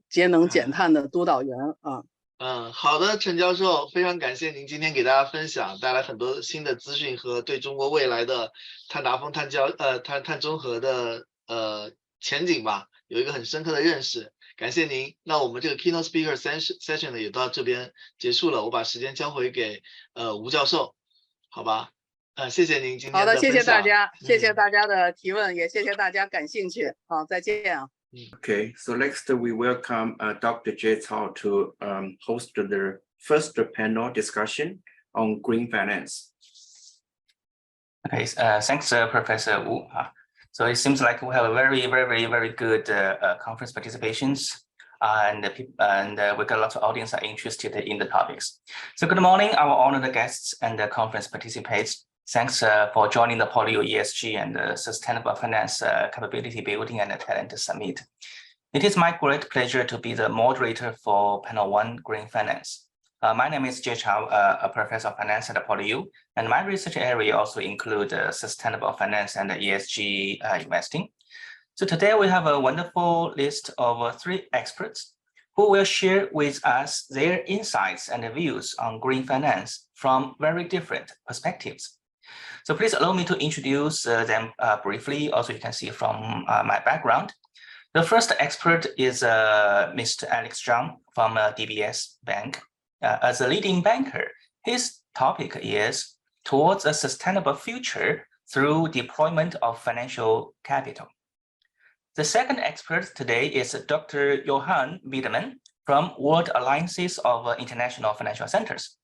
节能减碳的督导员好的，陈教授，非常感谢您今天给大家分享，带来很多新的资讯和对中国未来的碳达峰、碳中和的前景吧，有一个很深刻的认识。感谢您。那我们这个 Keynote Speaker Session 呢也到这边结束了，我把时间交回给吴教授，好吧？谢谢您今天的分享。好的，谢谢大家，谢谢大家的提问，也谢谢大家感兴趣。好，再见啊。Okay, so next we welcome Dr. Jay Cao to host the first panel discussion on green finance. Okay, thanks, Professor Wu. So it seems like we have a very good conference participations. and we got a lot of audience are interested in the topics. So good morning, our honored guests and the conference participants. Thanks for joining the Poly ESG and Sustainable Finance Capability Building and Talent Summit. It is my great pleasure to be the moderator for Panel 1 Green Finance. My name is Jie Chao, a professor of finance at PolyU, and my research area also includes sustainable finance and ESG investing. So today we have a wonderful list of 3 experts who will share with us their insights and views on green finance from very different perspectives. So please allow me to introduce them briefly. Also, you can see from my background. The first expert is Mr. Alex Zhang from DBS Bank. As a leading banker, his topic is towards a sustainable future through deployment of financial capital. The second expert today is Dr. Johan Wiedemann from World Alliances of International Financial Centers.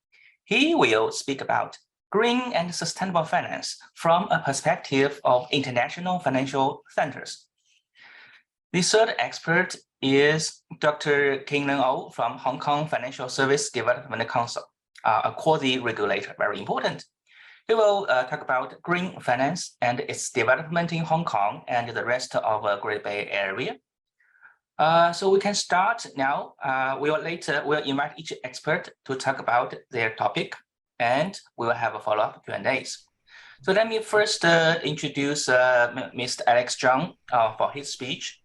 He will speak about green and sustainable finance from a perspective of international financial centers. The third expert is Dr. Kinglan Oh from Hong Kong Financial Service Development Council, a quasi-regulator, very important. He will talk about green finance and its development in Hong Kong and the rest of the Great Bay Area. So we can start now. We'll invite each expert to talk about their topic, and we will have a follow-up Q&As. So let me first introduce Mr. Alex Zhang for his speech.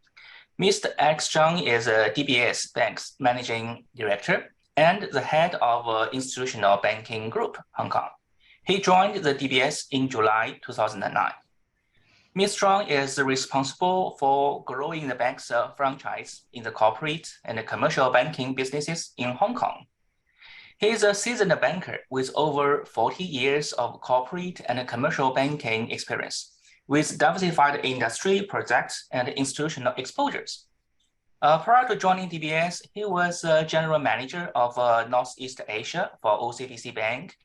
Mr. Alex Zhang is DBS Bank's Managing Director and the head of Institutional Banking Group, Hong Kong. He joined the DBS in July 2009. Ms. Zhang is responsible for growing the bank's franchise in the corporate and commercial banking businesses in Hong Kong. He is a seasoned banker with over 40 years of corporate and commercial banking experience, with diversified industry projects and institutional exposures. Prior to joining DBS, he was general manager of Northeast Asia for OCBC Bank.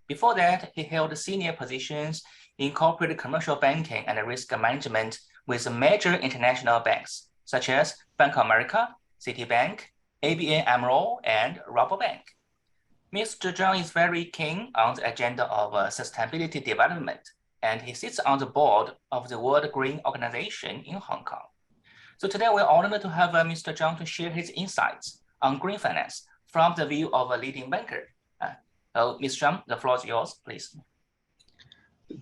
Before that, he held senior positions in corporate commercial banking and risk management with major international banks, such as Bank of America, Citibank, ABN AMRO, and Rabobank. Mr. Zhang is very keen on the agenda of sustainability development, and he sits on the board of the World Green Organization in Hong Kong. So today we're honored to have Mr. Zhang to share his insights on green finance from the view of a leading banker. So Mr. Zhang, the floor is yours, please.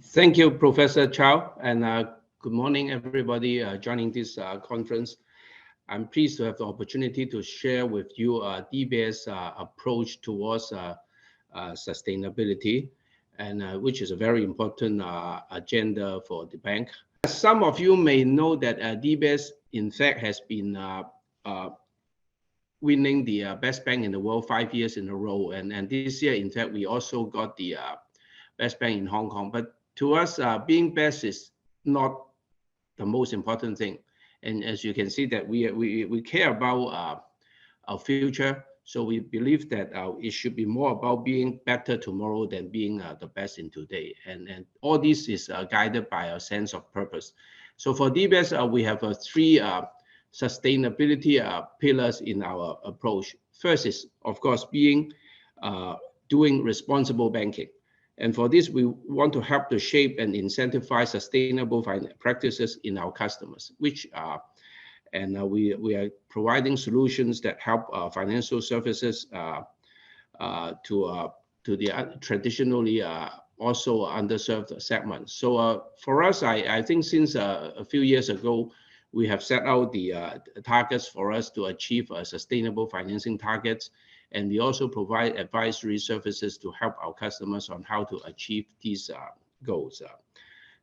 Thank you, Professor Chow, and good morning, everybody joining this conference. I'm pleased to have the opportunity to share with you DBS approach towards sustainability, and which is a very important agenda for the bank. Some of you may know that DBS, in fact, has been winning the best bank in the world 5 years in a row. And this year, in fact, we also got the best bank in Hong Kong. But to us, being best is not the most important thing. And as you can see that we care about our future. So we believe that it should be more about being better tomorrow than being the best in today. And all this is guided by a sense of purpose. So for DBS, we have 3 sustainability pillars in our approach. First is, of course, doing responsible banking. And for this, we want to help to shape and incentivize sustainable finance practices in our customers, which we are providing solutions that help financial services to the traditionally also underserved segments. So for us, I think since a few years ago, we have set out the targets for us to achieve sustainable financing targets. And we also provide advisory services to help our customers on how to achieve these goals.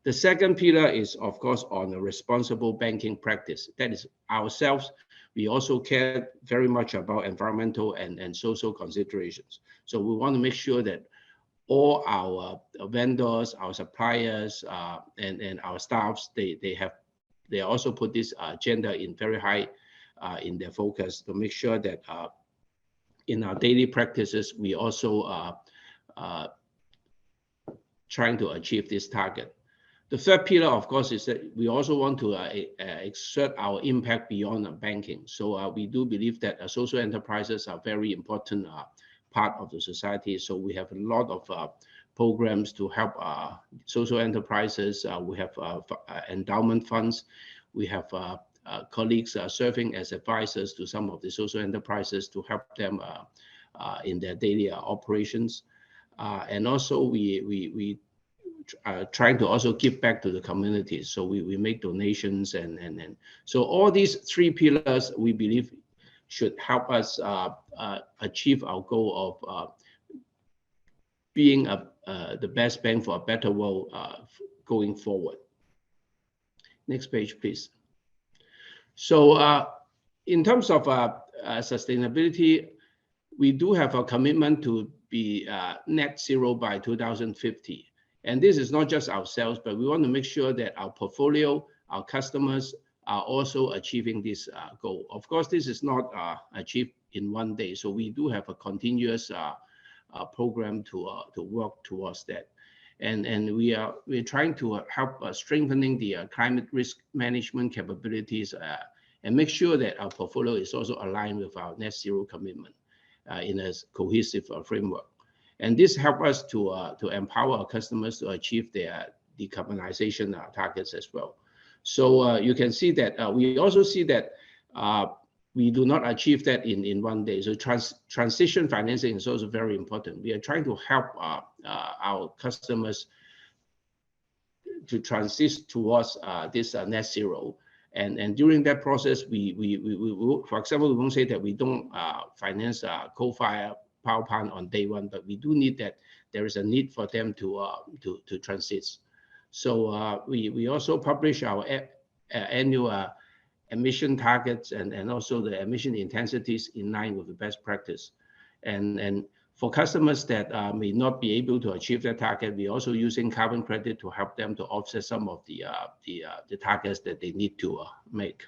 The second pillar is, of course, on a responsible banking practice. That is ourselves. We also care very much about environmental and social considerations. So we want to make sure that all our vendors, our suppliers, and our staffs, they also put this agenda in very high in their focus to make sure that in our daily practices, we also trying to achieve this target. The third pillar, of course, is that we also want to exert our impact beyond banking. So we do believe that social enterprises are very important part of the society. So we have a lot of programs to help social enterprises. We have endowment funds. We have colleagues serving as advisors to some of the social enterprises to help them in their daily operations. And also we trying to also give back to the community. So we make donations and so all these three pillars we believe should help us achieve our goal of being the best bank for a better world going forward. Next page, please. So in terms of sustainability, we do have a commitment to be net zero by 2050. And this is not just ourselves, but we want to make sure that our portfolio, our customers are also achieving this goal. Of course, this is not achieved in one day. So we do have a continuous program to work towards that. And we're trying to help strengthening the climate risk management capabilities and make sure that our portfolio is also aligned with our net zero commitment in a cohesive framework. And this helps us to empower our customers to achieve their decarbonization targets as well. So you can see that we also see that we do not achieve that in one day. So transition financing is also very important. We are trying to help our customers to transit towards this net zero. And during that process, we for example, we won't say that we don't finance coal-fired power plant on day one, but we do need that there is a need for them to transit. So we also publish our annual emission targets and also the emission intensities in line with the best practice. And for customers that may not be able to achieve that target, we're also using carbon credit to help them to offset some of the targets that they need to make.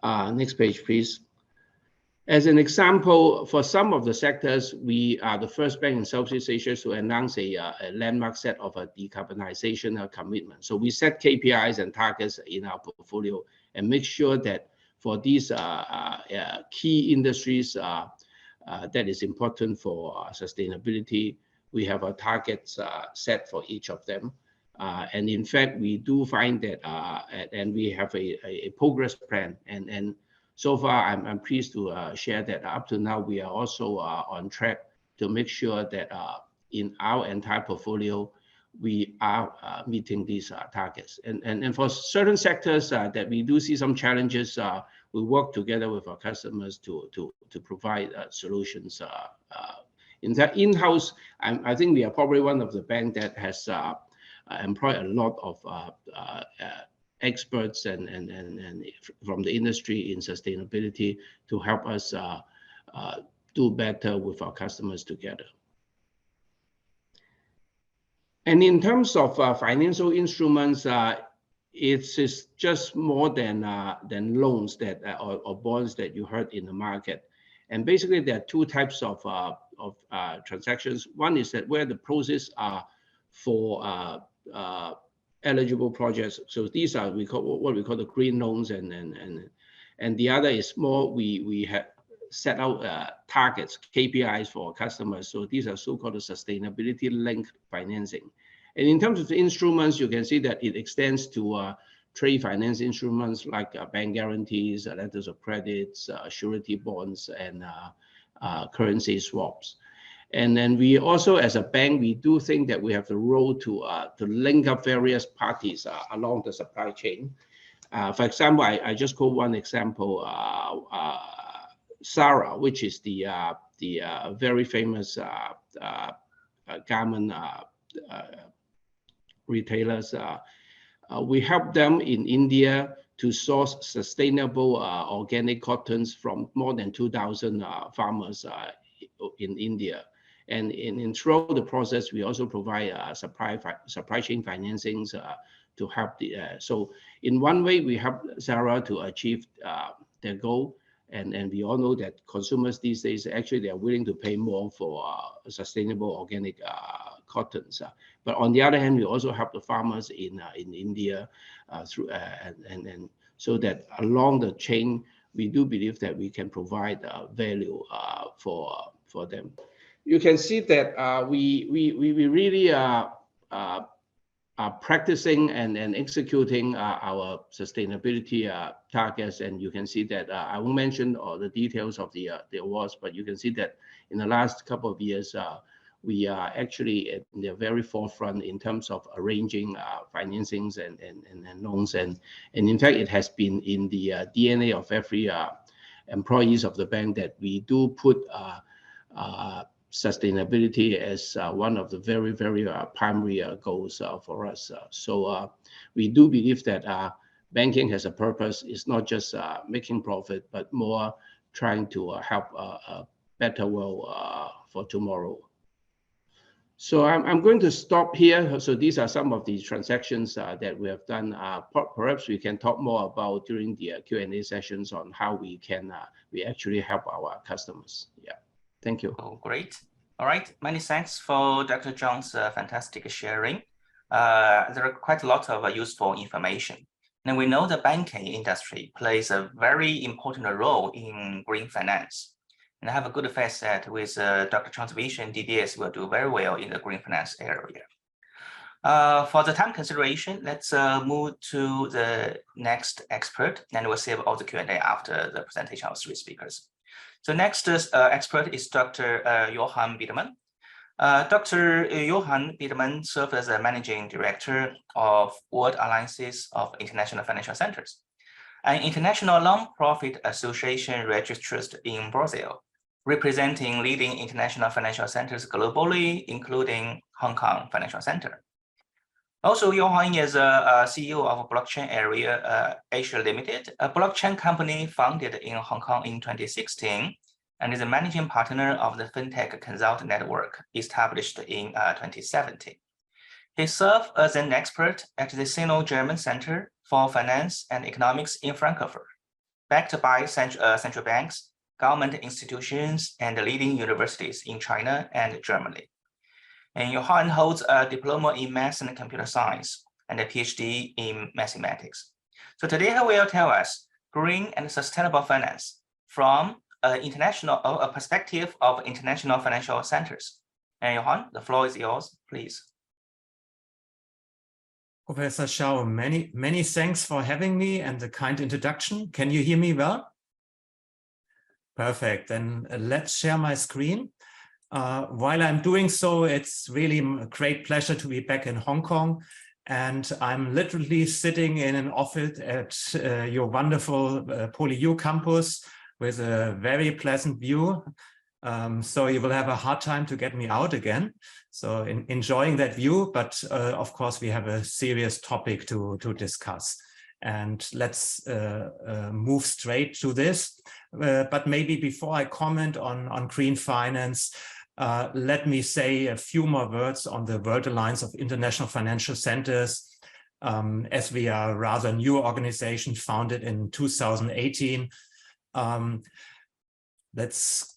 Next page, please. As an example, for some of the sectors, we are the first bank in Southeast Asia to announce a landmark set of a decarbonization commitment. So we set KPIs and targets in our portfolio and make sure that for these key industries that is important for sustainability, we have a targets set for each of them. And in fact, we do find that, and we have a progress plan. And so far, I'm pleased to share that up to now, we are also on track to make sure that in our entire portfolio, we are meeting these targets. And for certain sectors that we do see some challenges, we work together with our customers to provide solutions. In that in-house, I think we are probably one of the banks that has employed a lot of experts and from the industry in sustainability to help us do better with our customers together. And in terms of financial instruments, it is just more than loans that or bonds that you heard in the market. And basically, there are two types of transactions. One is that where the proceeds are for eligible projects. So these are what we call the green loans, and the other is more we have set out targets, KPIs for customers. So these are so-called sustainability linked financing. And in terms of the instruments, you can see that it extends to trade finance instruments like bank guarantees, letters of credits, surety bonds, and currency swaps. And then we also, as a bank, we do think that we have the role to link up various parties along the supply chain. For example, I just quote one example, Zara, which is the very famous garment retailers. We help them in India to source sustainable organic cottons from more than 2,000 farmers in India. And throughout the process, we also provide supply chain financings to help so in one way, we help Zara to achieve their goal. And we all know that consumers these days, actually, they are willing to pay more for sustainable organic cottons. But on the other hand, we also help the farmers in India through and so that along the chain, we do believe that we can provide value for them. You can see that we really are practicing and executing our sustainability targets, and you can see that I won't mention all the details of the awards, but you can see that in the last couple of years, we are actually at the very forefront in terms of arranging financings and loans, and in fact, it has been in the DNA of every employees of the bank that we do put sustainability as one of the very primary goals for us. So we do believe that banking has a purpose. It's not just making profit, but more trying to help a better world for tomorrow. So I'm going to stop here. So these are some of the transactions that we have done. Perhaps we can talk more about during the Q&A sessions on how we can we actually help our customers. Yeah, thank you. Oh, great. All right, many thanks for Dr. Zhang's fantastic sharing. There are quite a lot of useful information. And we know the banking industry plays a very important role in green finance. And I have a good faith that with Dr. Zhang's vision, DBS will do very well in the green finance area. For the time consideration, let's move to the next expert, and we'll save all the Q&A after the presentation of 3 speakers. So next expert is Dr. Johann Biedermann. Dr. Johann Biedermann serves as the Managing Director of World Alliances of International Financial Centers, an international non-profit association registered in Brazil, representing leading international financial centers globally, including Hong Kong Financial Center. Also, Johann is a CEO of Blockchain Area Asia Limited, a blockchain company founded in Hong Kong in 2016, and is a managing partner of the FinTech Consult Network established in 2017. He served as an expert at the Sino-German Center for Finance and Economics in Frankfurt, backed by central banks, government institutions, and leading universities in China and Germany. And Johann holds a diploma in math and computer science and a PhD in mathematics. So today he will tell us green and sustainable finance from a perspective of international financial centers. And Johann, the floor is yours, please. Professor Xiao, many thanks for having me and the kind introduction. Can you hear me well? Perfect, then let's share my screen. While I'm doing so, it's really a great pleasure to be back in Hong Kong. And I'm literally sitting in an office at your wonderful PolyU campus with a very pleasant view. So you will have a hard time to get me out again. So enjoying that view, but of course we have a serious topic to discuss. And let's move straight to this. But maybe before I comment on green finance, let me say a few more words on the World Alliance of International Financial Centers, as we are a rather new organization founded in 2018. Let's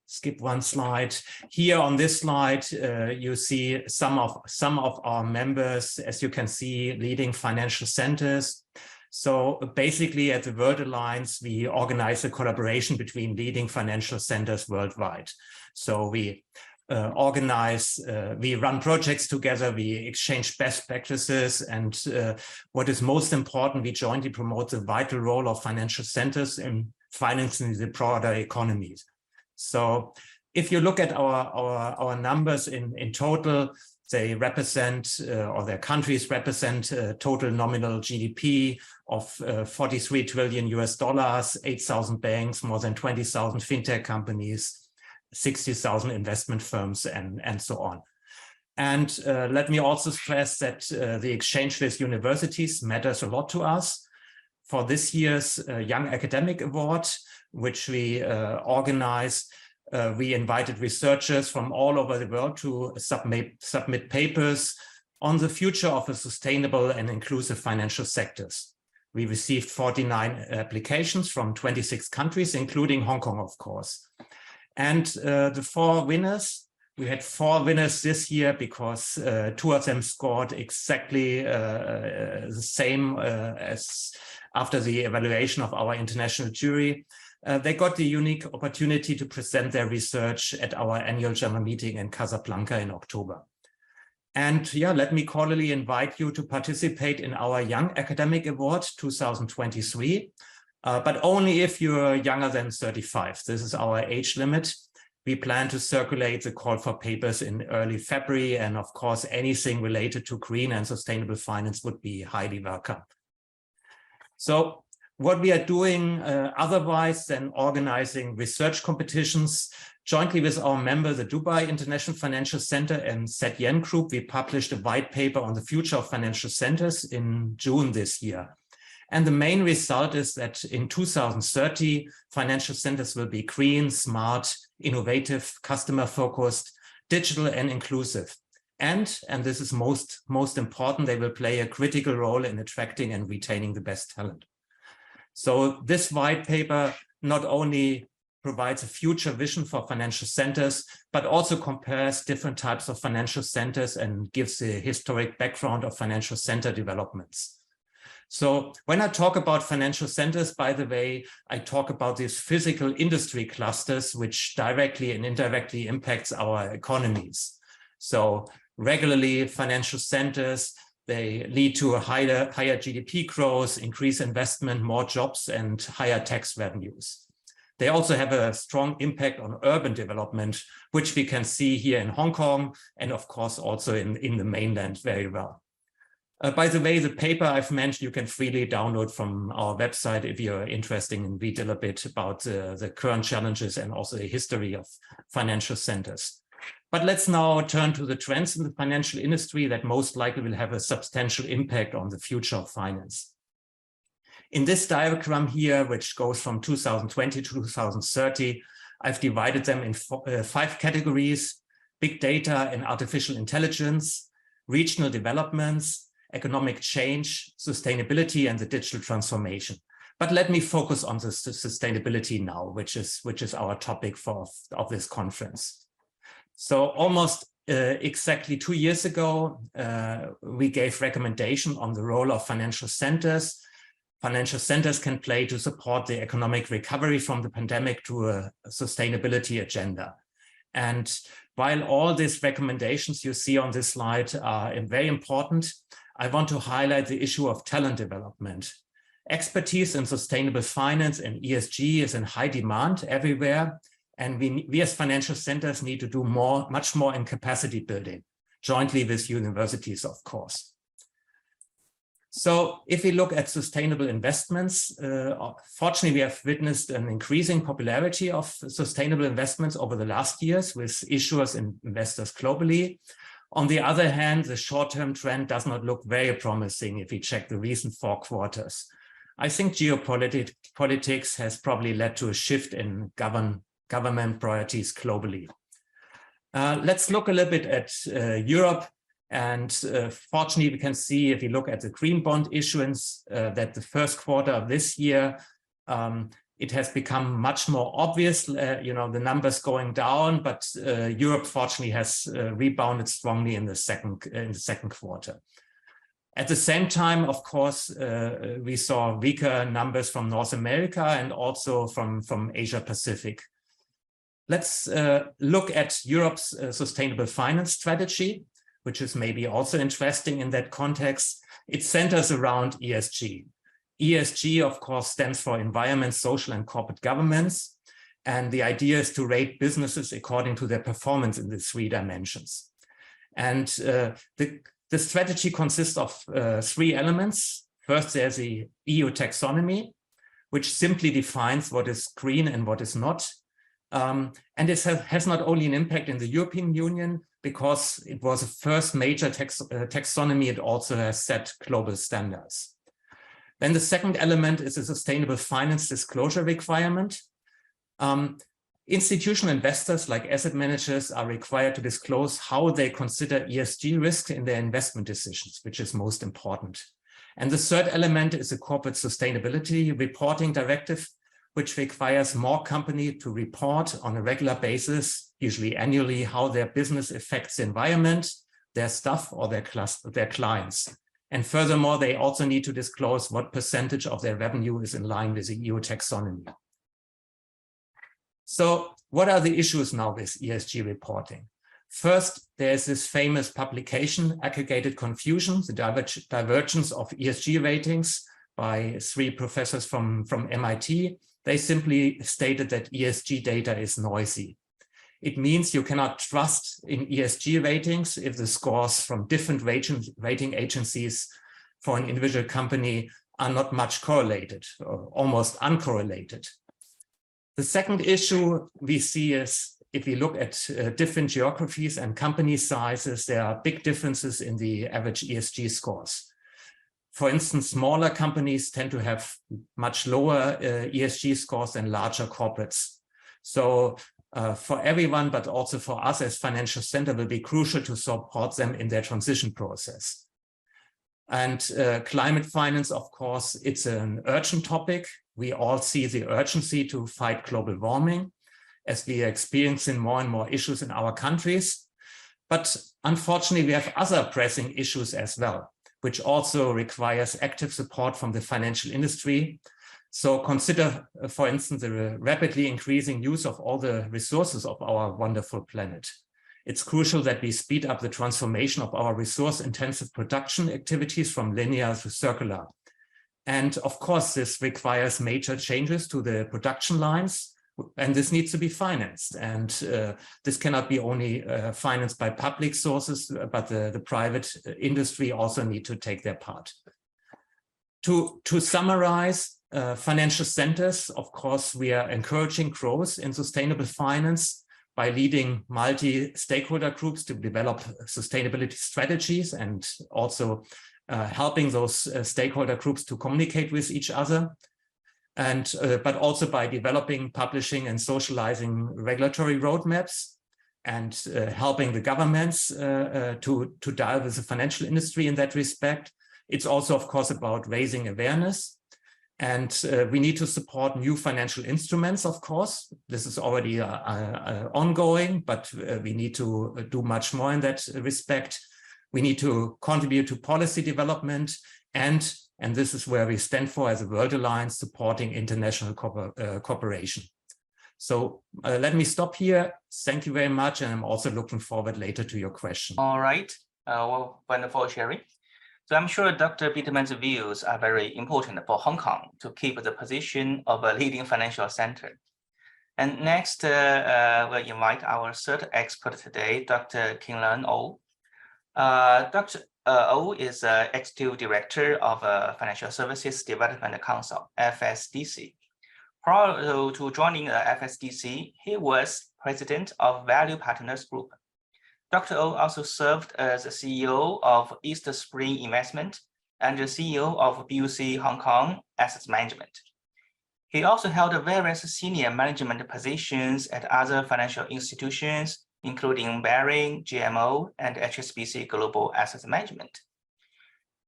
skip one slide. Here on this slide, you see some of our members, as you can see, leading financial centers. So basically at the World Alliance, we organize a collaboration between leading financial centers worldwide. So we we run projects together, we exchange best practices, and what is most important, we jointly promote the vital role of financial centers in financing the broader economies. So if you look at our numbers in total, they represent, or their countries represent total nominal GDP of $43 trillion, 8,000 banks, more than 20,000 fintech companies, 60,000 investment firms, and so on. And let me also stress that the exchange with universities matters a lot to us. For this year's Young Academic Award, which we organized, we invited researchers from all over the world to submit papers on the future of a sustainable and inclusive financial sectors. We received 49 applications from 26 countries, including Hong Kong, of course. And the 4 winners We had 4 winners this year because 2 of them scored exactly the same as after the evaluation of our international jury. They got the unique opportunity to present their research at our annual general meeting in Casablanca in October. And yeah, let me cordially invite you to participate in our Young Academic Award 2023, but only if you're younger than 35. This is our age limit. We plan to circulate the call for papers in early February, and of course, anything related to green and sustainable finance would be highly welcome. So what we are doing otherwise than organizing research competitions, jointly with our member, the Dubai International Financial Center and Set Yen Group, we published a white paper on the future of financial centers in June this year. And the main result is that in 2030, financial centers will be green, smart, innovative, customer-focused, digital, and inclusive. And this is most important, they will play a critical role in attracting and retaining the best talent. So this white paper not only provides a future vision for financial centers, but also compares different types of financial centers and gives the historic background of financial center developments. So when I talk about financial centers, by the way, I talk about these physical industry clusters, which directly and indirectly impacts our economies. So regularly financial centers, they lead to a higher GDP growth, increased investment, more jobs, and higher tax revenues. They also have a strong impact on urban development, which we can see here in Hong Kong, and of course also in the mainland very well. By the way, the paper I've mentioned, you can freely download from our website if you're interested in read a little bit about the current challenges and also the history of financial centers. But let's now turn to the trends in the financial industry that most likely will have a substantial impact on the future of finance. In this diagram here, which goes from 2020 to 2030, I've divided them in 5 categories: big data and artificial intelligence, regional developments, economic change, sustainability, and the digital transformation. But let me focus on the sustainability now, which is our topic of this conference. So almost exactly 2 years ago, we gave recommendation on the role of financial centers. Financial centers can play to support the economic recovery from the pandemic to a sustainability agenda. And while all these recommendations you see on this slide are very important, I want to highlight the issue of talent development. Expertise in sustainable finance and ESG is in high demand everywhere, and we as financial centers need to do much more in capacity building, jointly with universities, of course. So if we look at sustainable investments, fortunately, we have witnessed an increasing popularity of sustainable investments over the last years with issuers and investors globally. On the other hand, the short-term trend does not look very promising if we check the recent 4 quarters. I think geopolitics has probably led to a shift in government priorities globally. Let's look a little bit at Europe. And fortunately, we can see if you look at the green bond issuance that the first quarter of this year, it has become much more obvious, the numbers going down, but Europe fortunately has rebounded strongly in the second quarter. At the same time, of course, we saw weaker numbers from North America and also from Asia Pacific. Let's look at Europe's sustainable finance strategy, which is maybe also interesting in that context. It centers around ESG. ESG, of course, stands for environment, social, and corporate governance. And the idea is to rate businesses according to their performance in the 3 dimensions. And the strategy consists of 3 elements. First, there's the EU taxonomy, which simply defines what is green and what is not. And this has not only an impact in the European Union, because it was the first major taxonomy, it also has set global standards. Then the second element is a sustainable finance disclosure requirement. Institutional investors like asset managers are required to disclose how they consider ESG risks in their investment decisions, which is most important. And the third element is a corporate sustainability reporting directive, which requires more companies to report on a regular basis usually annually, how their business affects the environment, their staff, or their clients. And furthermore, they also need to disclose what percentage of their revenue is in line with the EU taxonomy. So what are the issues now with ESG reporting? First, there's this famous publication, Aggregated Confusion, the divergence of ESG ratings by 3 professors from MIT. They simply stated that ESG data is noisy. It means you cannot trust in ESG ratings if the scores from different rating agencies for an individual company are not much correlated, or almost uncorrelated. The second issue we see is, if we look at different geographies and company sizes, there are big differences in the average ESG scores. For instance, smaller companies tend to have much lower ESG scores than larger corporates. So for everyone, but also for us as financial center, will be crucial to support them in their transition process. And climate finance, of course, it's an urgent topic. We all see the urgency to fight global warming, as we are experiencing more and more issues in our countries. But unfortunately, we have other pressing issues as well, which also requires active support from the financial industry. So consider, for instance, the rapidly increasing use of all the resources of our wonderful planet. It's crucial that we speed up the transformation of our resource-intensive production activities from linear to circular. And of course, this requires major changes to the production lines, and this needs to be financed. And this cannot be only financed by public sources, but the private industry also need to take their part. To summarize, financial centers, of course, we are encouraging growth in sustainable finance by leading multi-stakeholder groups to develop sustainability strategies, and also helping those stakeholder groups to communicate with each other. And but also by developing, publishing, and socializing regulatory roadmaps, and helping the governments to dial with the financial industry in that respect. It's also, of course, about raising awareness. And we need to support new financial instruments, of course. This is already ongoing, but we need to do much more in that respect. We need to contribute to policy development, and this is where we stand for as a World Alliance, supporting international cooperation. So let me stop here. Thank you very much. And I'm also looking forward later to your questions. All right. Well, wonderful sharing. So I'm sure Dr. Peterman's views are very important for Hong Kong to keep the position of a leading financial center. And next, we'll invite our third expert today, Dr. Kinglan Oh. Dr. Oh is Executive Director of Financial Services Development Council, FSDC. Prior to joining FSDC, he was President of Value Partners Group. Dr. Oh also served as the CEO of East Spring Investment and the CEO of BUC Hong Kong Asset Management. He also held various senior management positions at other financial institutions, including Baring, GMO, and HSBC Global Asset Management.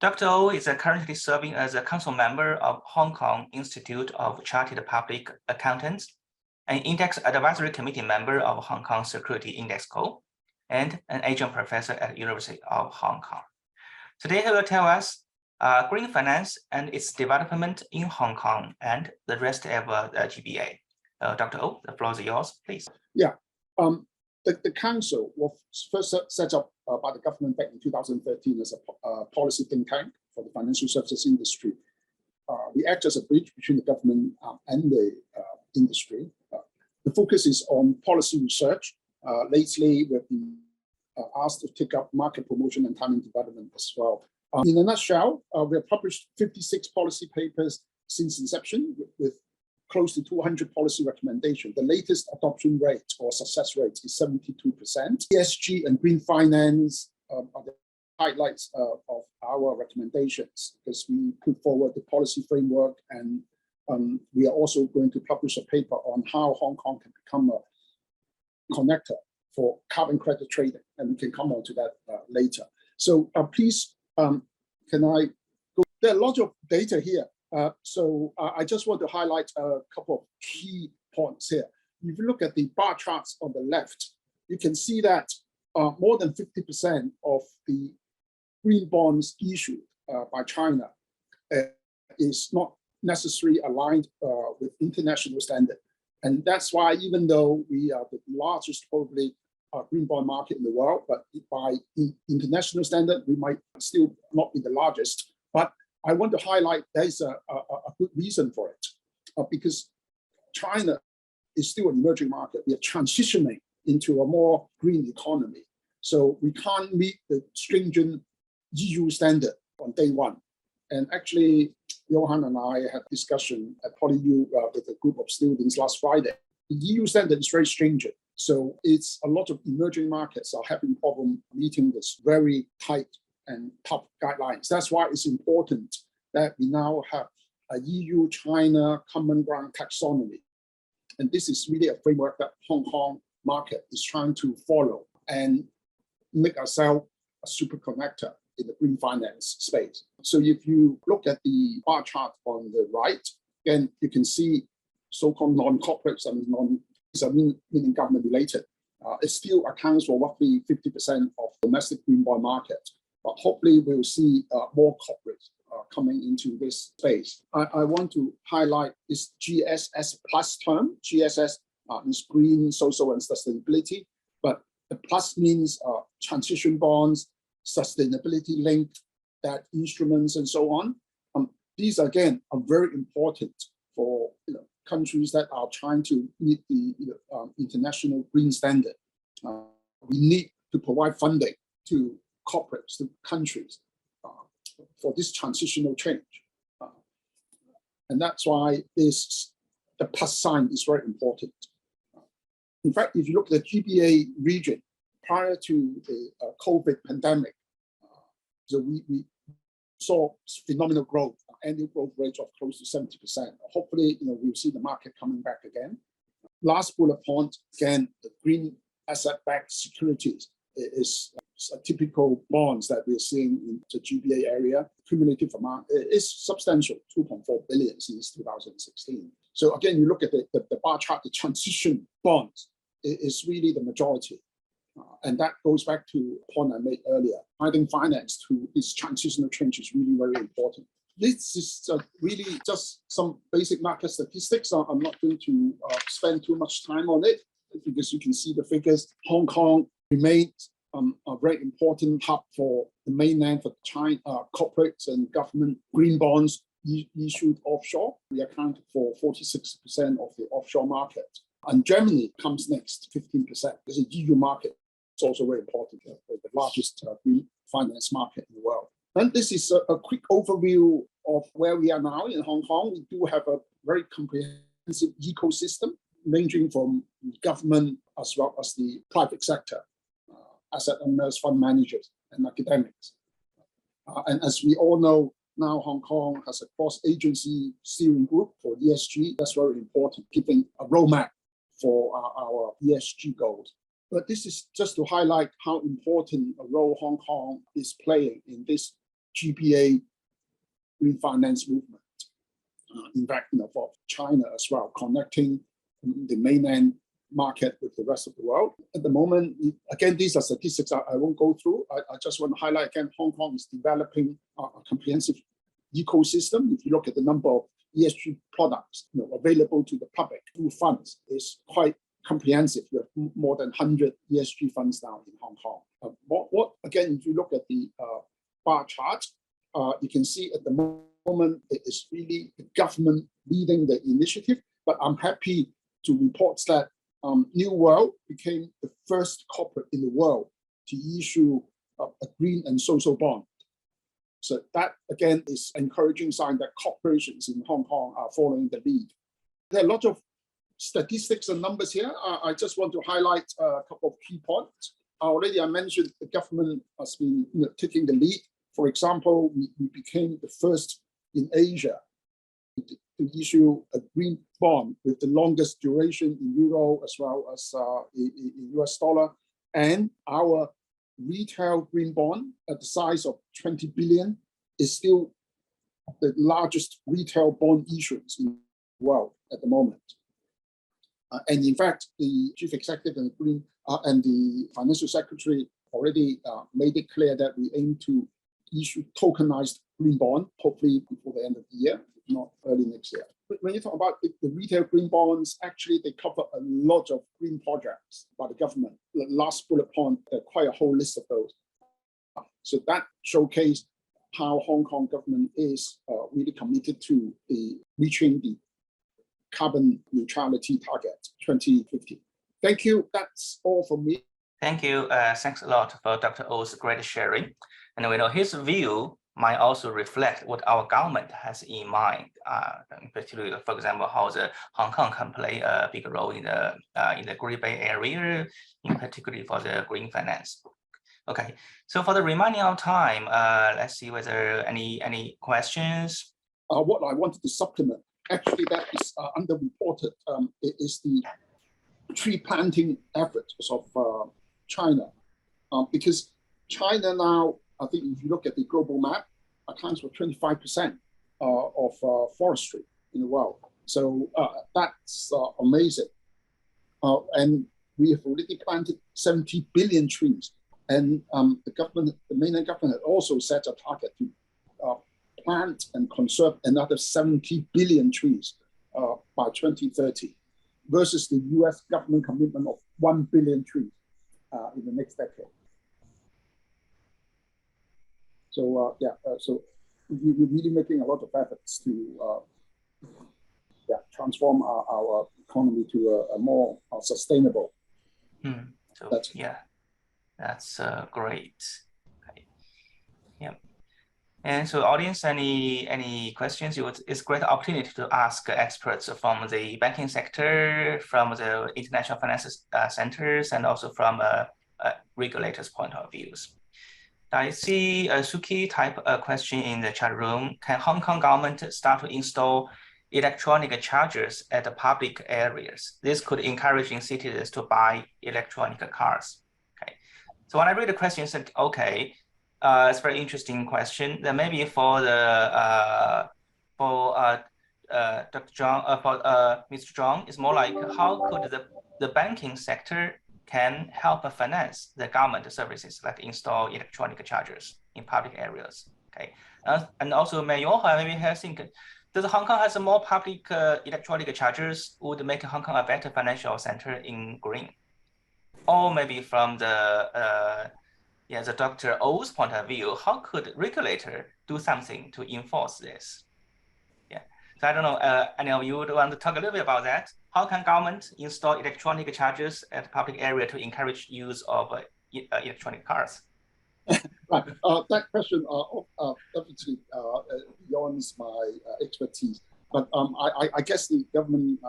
Dr. Oh is currently serving as a council member of Hong Kong Institute of Chartered Public Accountants, an Index Advisory Committee member of Hong Kong Security Index Co., and an adjunct professor at the University of Hong Kong. Today he will tell us green finance and its development in Hong Kong and the rest of the GBA. Dr. Oh, the floor is yours, please. Yeah. The council was first set up by the government back in 2013 as a policy think tank for the financial services industry. We act as a bridge between the government and the industry. The focus is on policy research. Lately, we've been asked to take up market promotion and talent development as well. In a nutshell, we have published 56 policy papers since inception, with close to 200 policy recommendations. The latest adoption rate or success rate is 72%. ESG and green finance are the highlights of our recommendations, because we put forward the policy framework, and we are also going to publish a paper on how Hong Kong can become a connector for carbon credit trading, and we can come on to that later. So please, can I go? There are a lot of data here. So I just want to highlight a couple of key points here. If you look at the bar charts on the left, you can see that more than 50% of the green bonds issued by China is not necessarily aligned with international standard. And that's why, even though we are the largest probably green bond market in the world, but by international standard, we might still not be the largest. But I want to highlight there's a good reason for it, because China is still an emerging market. We are transitioning into a more green economy. So we can't meet the stringent EU standard on day one. And actually, Johan and I had a discussion at PolyU with a group of students last Friday. The EU standard is very stringent. So it's a lot of emerging markets are having problem meeting this very tight and tough guidelines. That's why it's important that we now have a EU-China common ground taxonomy. And this is really a framework that Hong Kong market is trying to follow and make ourselves a super connector in the green finance space. So if you look at the bar chart on the right, then you can see so-called non-corporates and meaning government related. It still accounts for roughly 50% of domestic green bond market. But hopefully we'll see more corporates coming into this space. I want to highlight this GSS plus term. GSS is green, social, and sustainability. But the plus means transition bonds, sustainability linked debt instruments, and so on. These again are very important for countries that are trying to meet the international green standard. We need to provide funding to corporates, to countries for this transitional change. And that's why the plus sign is very important. In fact, if you look at the GBA region, prior to the COVID pandemic, so we saw phenomenal growth, annual growth rate of close to 70%. Hopefully, we'll see the market coming back again. Last bullet point, again, the green asset-backed securities is a typical bonds that we're seeing in the GBA area. Cumulative amount is substantial, 2.4 billion since 2016. So again, you look at the bar chart, the transition bonds is really the majority. And that goes back to a point I made earlier. Adding finance to this transitional change is really very important. This is really just some basic market statistics. I'm not going to spend too much time on it because you can see the figures. Hong Kong remains a very important hub for the mainland for China corporates and government green bonds issued offshore. We account for 46% of the offshore market. And Germany comes next, 15%. There's a EU market. It's also very important, the largest green finance market in the world. And this is a quick overview of where we are now in Hong Kong. We do have a very comprehensive ecosystem, ranging from government as well as the private sector, asset owners, fund managers, and academics. And as we all know, now Hong Kong has a cross-agency steering group for ESG. That's very important, giving a roadmap for our ESG goals. But this is just to highlight how important a role Hong Kong is playing in this GBA green finance movement. In fact, for China as well, connecting the mainland market with the rest of the world. At the moment, again, these are statistics I won't go through. I just want to highlight again, Hong Kong is developing a comprehensive ecosystem. If you look at the number of ESG products available to the public through funds, is quite comprehensive. We have more than 100 ESG funds now in Hong Kong. Again, if you look at the bar chart, you can see at the moment it is really the government leading the initiative. But I'm happy to report that New World became the first corporate in the world to issue a green and social bond. So that, again, is an encouraging sign that corporations in Hong Kong are following the lead. There are a lot of statistics and numbers here. I just want to highlight a couple of key points. Already I mentioned the government has been taking the lead. For example, we became the first in Asia to issue a green bond with the longest duration in euro as well as in US dollar. And our retail green bond at the size of 20 billion is still the largest retail bond issuance in the world at the moment. And in fact, the chief executive and the financial secretary already made it clear that we aim to issue tokenized green bond, hopefully before the end of the year, if not early next year. But when you talk about the retail green bonds, actually they cover a lot of green projects by the government. The last bullet point, quite a whole list of those. So that showcased how Hong Kong government is really committed to reaching the carbon neutrality target 2050. Thank you. That's all from me. Thank you. Thanks a lot for Dr. Oh's great sharing. And we know his view might also reflect what our government has in mind, particularly, for example, how the Hong Kong can play a big role in the Great Bay Area, in particular for the green finance. Okay, so for the remaining of time, let's see whether any questions. What I wanted to supplement, actually, that is underreported. It is the tree planting efforts of China, because China now, I think if you look at the global map, accounts for 25% of forestry in the world. So that's amazing. And we have already planted 70 billion trees. And the mainland government had also set a target to plant and conserve another 70 billion trees by 2030, versus the US government commitment of 1 billion trees in the next decade. So so we're really making a lot of efforts to transform our economy to a more sustainable. So that's great. Okay. Yeah. And so, audience, any questions? It's a great opportunity to ask experts from the banking sector, from the international finance centers, and also from regulators' point of views. I see Suki type a question in the chat room. Can Hong Kong government start to install electronic chargers at the public areas? This could encourage citizens to buy electronic cars. Okay. So when I read the question, I said, okay, it's a very interesting question. Then maybe for the Dr. Zhang, for Mr. Zhang, it's more like how could the banking sector can help finance the government services, like install electronic chargers in public areas. Okay, and also maybe think, does Hong Kong has more public electronic chargers would make Hong Kong a better financial center in green? Or maybe from the Dr. Oh's point of view, how could regulator do something to enforce this? Yeah, so I don't know, any of you would want to talk a little bit about that? How can government install electronic chargers at public area to encourage use of electronic cars? Right, that question definitely beyond my expertise. But I guess the government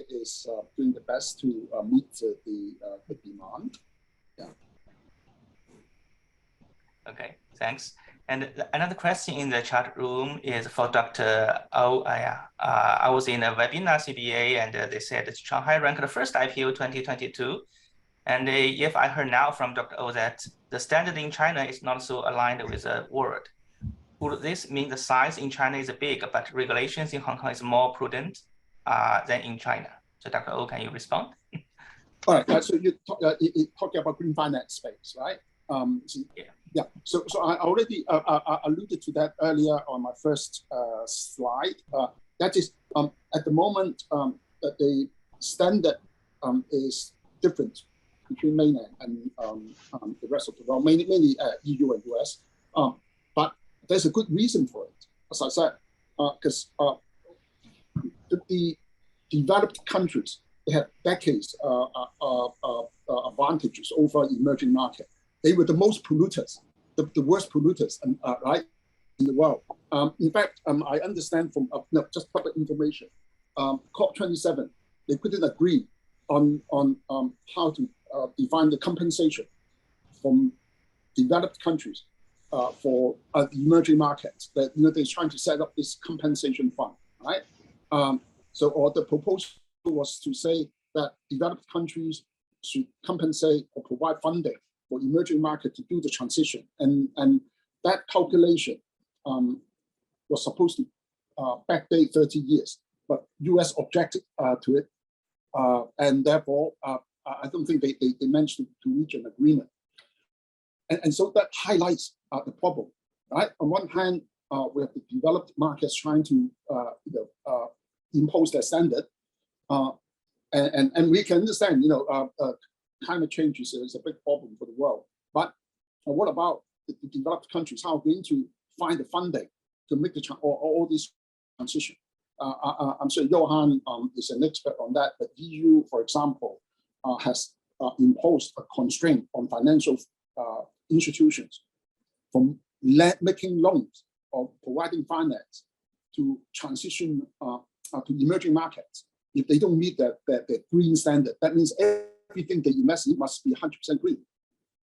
is doing the best to meet the demand. Yeah. Okay, thanks. And another question in the chat room is for Dr. Oh. I was in a webinar CBA, and they said that Shanghai ranked the first IPO 2022. And if I heard now from Dr. Oh that the standard in China is not so aligned with the world, would this mean the size in China is big, but regulations in Hong Kong is more prudent than in China? So Dr. Oh, can you respond? All right, so you're talking about green finance space, right? Yeah. So I already alluded to that earlier on my first slide. That is, at the moment, the standard is different between mainland and the rest of the world, mainly EU and US. But there's a good reason for it, as I said, because the developed countries, they have decades advantages over emerging market. They were the most polluters, the worst polluters, right, in the world. In fact, I understand from just public information, COP27, they couldn't agree on how to define the compensation from developed countries for the emerging markets. That they're trying to set up this compensation fund, right? So the proposal was to say that developed countries should compensate or provide funding for emerging market to do the transition, and that calculation was supposed to backdate 30 years, but US objected to it and therefore I don't think they managed to reach an agreement. And so that highlights the problem, right? On one hand, we have the developed markets trying to impose their standard, and we can understand, climate change is a big problem for the world. But what about the developed countries? How are we going to find the funding to make all this transition? I'm sure Johan is an expert on that, but EU, for example, has imposed a constraint on financial institutions from making loans or providing finance to transition to emerging markets. If they don't meet the green standard, that means everything they invest in must be 100% green,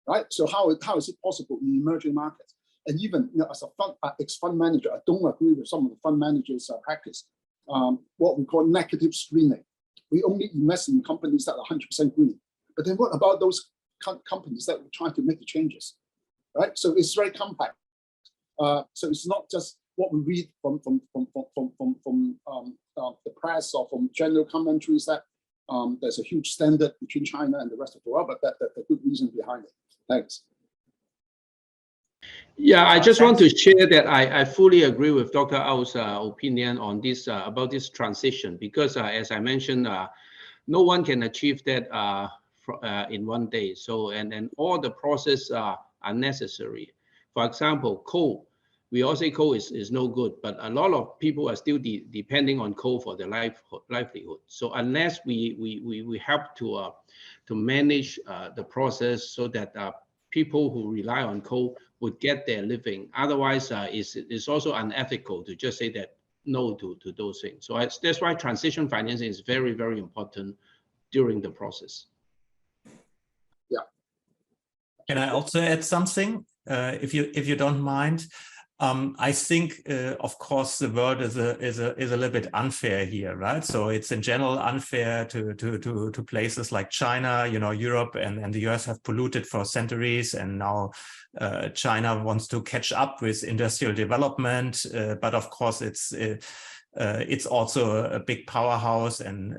right? So how is it possible in emerging markets? And even as a ex-fund manager, I don't agree with some of the fund managers' practice, what we call negative screening. We only invest in companies that are 100% green. But then what about those companies that were trying to make the changes, right? So it's very complex. So it's not just what we read from the press or from general commentaries that there's a huge standard between China and the rest of the world, but that's the good reason behind it. Thanks. Yeah, I just want to share that I fully agree with Dr. Au's opinion on this about this transition, because as I mentioned, no one can achieve that in one day. So and all the process are necessary. For example, coal. We all say coal is no good, but a lot of people are still depending on coal for their livelihood. So unless we help to manage the process so that people who rely on coal would get their living. Otherwise, it's also unethical to just say that no to those things. So that's why transition financing is very, very important during the process. Yeah. Can I also add something, if you don't mind? I think, of course, the world is a little bit unfair here, right? So it's in general unfair to places like China. Europe and the US have polluted for centuries, and now China wants to catch up with industrial development. But of course, it's also a big powerhouse, and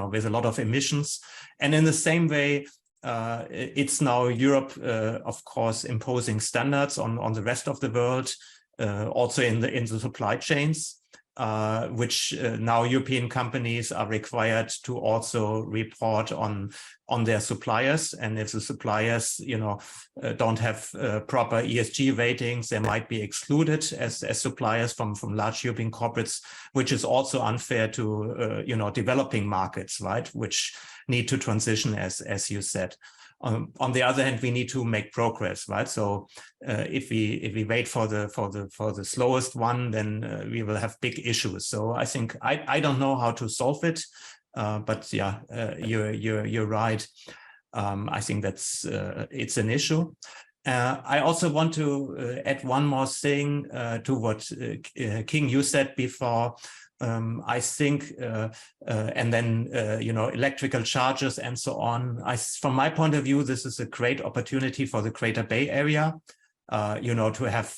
with a lot of emissions. And in the same way, it's now Europe, of course, imposing standards on the rest of the world, also in the supply chains, which now European companies are required to also report on their suppliers. And if the suppliers, don't have proper ESG ratings, they might be excluded as suppliers from large European corporates, which is also unfair to developing markets, right? Which need to transition, as you said. On the other hand, we need to make progress, right? So if we wait for the slowest one, then we will have big issues. So I think I don't know how to solve it, but yeah, you're right. I think that's it's an issue. I also want to add one more thing to what King, you said before. I think, and then, electrical chargers and so on. From my point of view, this is a great opportunity for the Greater Bay Area, to have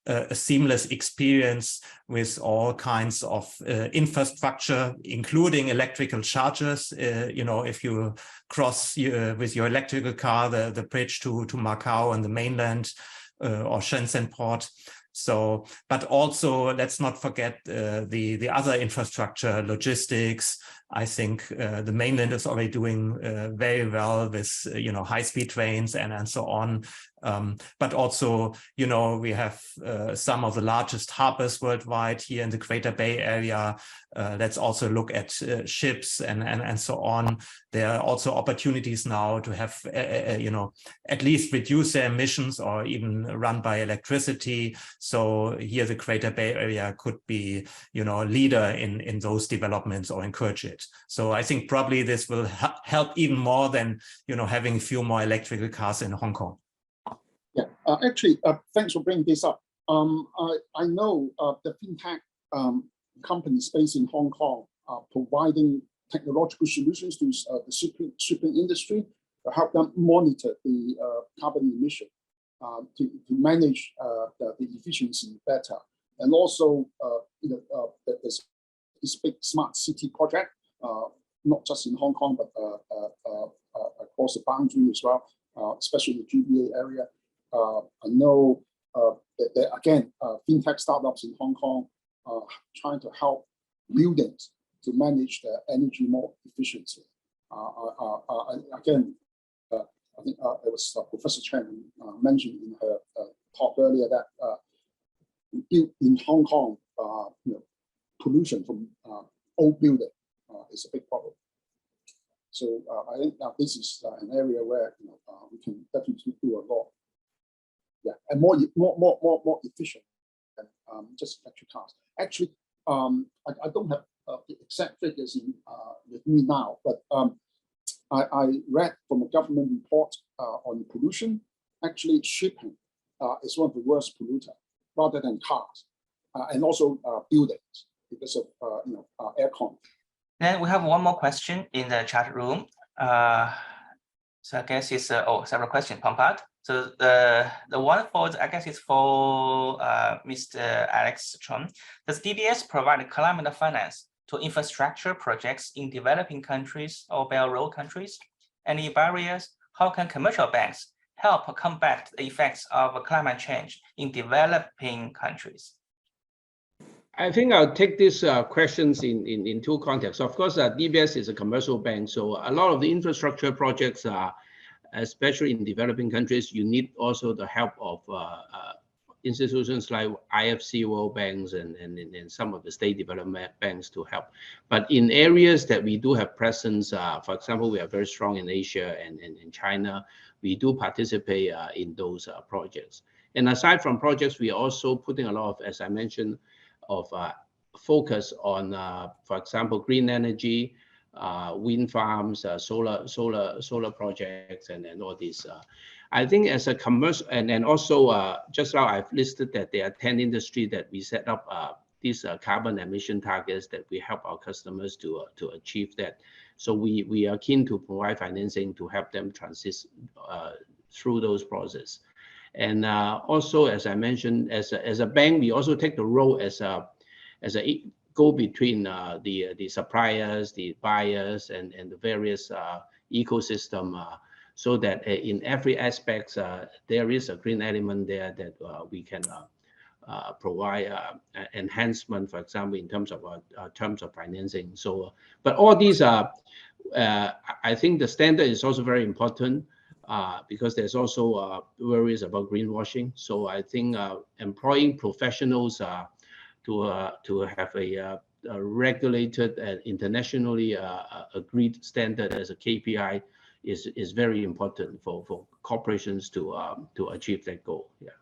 a seamless experience with all kinds of infrastructure, including electrical chargers. If you cross with your electrical car, the bridge to Macau and the mainland, or Shenzhen port. So, but also let's not forget the other infrastructure, logistics. I think the mainland is already doing very well with high-speed trains and so on. But also, we have some of the largest harbors worldwide here in the Greater Bay Area. Let's also look at ships and so on. There are also opportunities now to have, at least reduce their emissions or even run by electricity. So here the Greater Bay Area could be, a leader in those developments or encourage it. So I think probably this will help even more than, having a few more electrical cars in Hong Kong. Yeah, actually, thanks for bringing this up. I know the fintech companies based in Hong Kong are providing technological solutions to the shipping industry to help them monitor the carbon emission, to manage the efficiency better. And also, this big smart city project, not just in Hong Kong, but across the boundary as well, especially the GBA area. I know that again, fintech startups in Hong Kong are trying to help buildings to manage their energy more efficiently. Again, I think it was Professor Chen mentioned in her talk earlier that in Hong Kong, pollution from old building is a big problem. So I think this is an area where we can definitely do a lot. Yeah, and more efficient than just electric cars. Actually, I don't have the exact figures with me now, but I read from a government report on pollution. Actually, shipping is one of the worst polluter, rather than cars, and also buildings because of aircon. Then we have one more question in the chat room. So I guess it's several questions, Pampat. So the one for I guess is for Mr. Alex Chong. Does DBS provide climate finance to infrastructure projects in developing countries or Belt and Road countries? Any barriers? How can commercial banks help combat the effects of climate change in developing countries? I think I'll take these questions in two contexts. Of course, DBS is a commercial bank, so a lot of the infrastructure projects, especially in developing countries, you need also the help of institutions like IFC, World Banks, and some of the state development banks to help. But in areas that we do have presence, for example, we are very strong in Asia and in China, we do participate in those projects. And aside from projects, we are also putting a lot of, as I mentioned, of focus on, for example, green energy, wind farms, solar projects, and all these. I think as a commercial, and also just now I've listed that there are 10 industries that we set up these carbon emission targets that we help our customers to achieve that. So we are keen to provide financing to help them transit through those processes. And also, as I mentioned, as a bank, we also take the role as a go between the suppliers, the buyers, and the various ecosystem, so that in every aspect there is a green element there that we can provide enhancement, for example, in terms of financing. So, but all these are, I think the standard is also very important. Because there's also worries about greenwashing. So I think employing professionals to have a regulated and internationally agreed standard as a KPI is very important for corporations to achieve that goal. Yeah.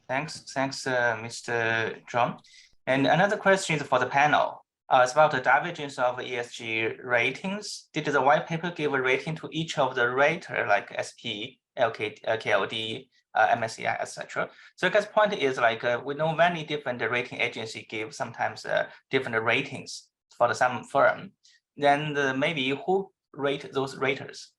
Thanks, Mr. John. And another question is for the panel. It's about the divergence of ESG ratings. Did the white paper give a rating to each of the rater like SP, KLD, MSCI, etc.? So I guess point is like we know many different rating agencies give sometimes different ratings for the some firm. Then maybe who rate those raters?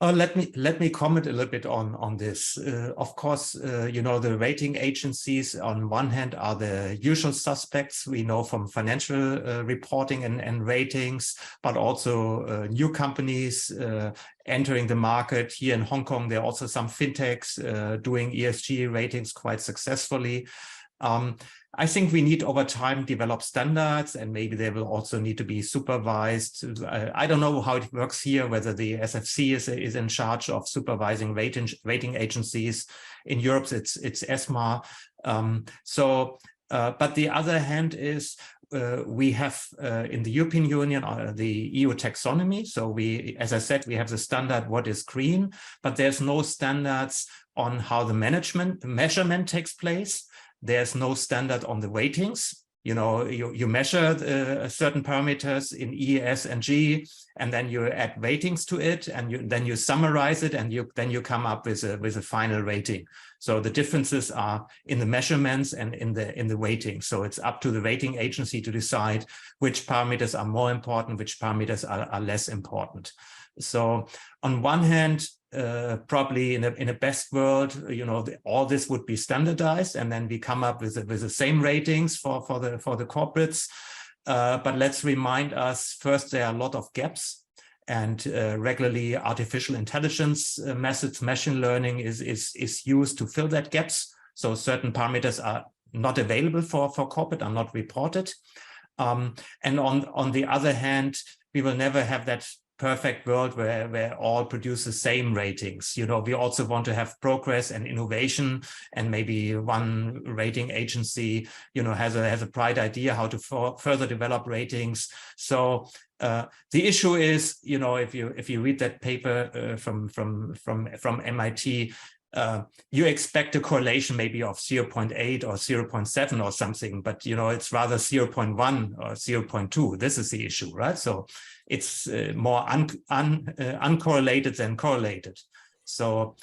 Let me comment a little bit on this. Of course, the rating agencies on one hand are the usual suspects we know from financial reporting and ratings, but also new companies entering the market. Here in Hong Kong, there are also some fintechs doing ESG ratings quite successfully. I think we need over time develop standards, and maybe they will also need to be supervised. I don't know how it works here, whether the SFC is in charge of supervising rating agencies. In Europe, it's ESMA. But the other hand is we have in the European Union the EU taxonomy. So we, as I said, we have the standard what is green, but there's no standards on how the measurement takes place. There's no standard on the weightings. You measure certain parameters in E, S, and G, and then you add weightings to it, and then you summarize it, and then you come up with a final rating. So the differences are in the measurements and in the weighting. So it's up to the rating agency to decide which parameters are more important, which parameters are less important. So on one hand, probably in a best world, all this would be standardized, and then we come up with the same ratings for the corporates. but let's remind us first, there are a lot of gaps, and regularly artificial intelligence methods, machine learning is used to fill that gaps. So certain parameters are not available for corporate, are not reported. And on the other hand, we will never have that perfect world where all produce the same ratings. You know, we also want to have progress and innovation, and maybe one rating agency, you know, has a bright idea how to further develop ratings. So the issue is, you know, if you read that paper from MIT, you expect a correlation maybe of 0.8 or 0.7 or something, but you know, it's rather 0.1 or 0.2. This is the issue, right? So it's more uncorrelated than correlated. So,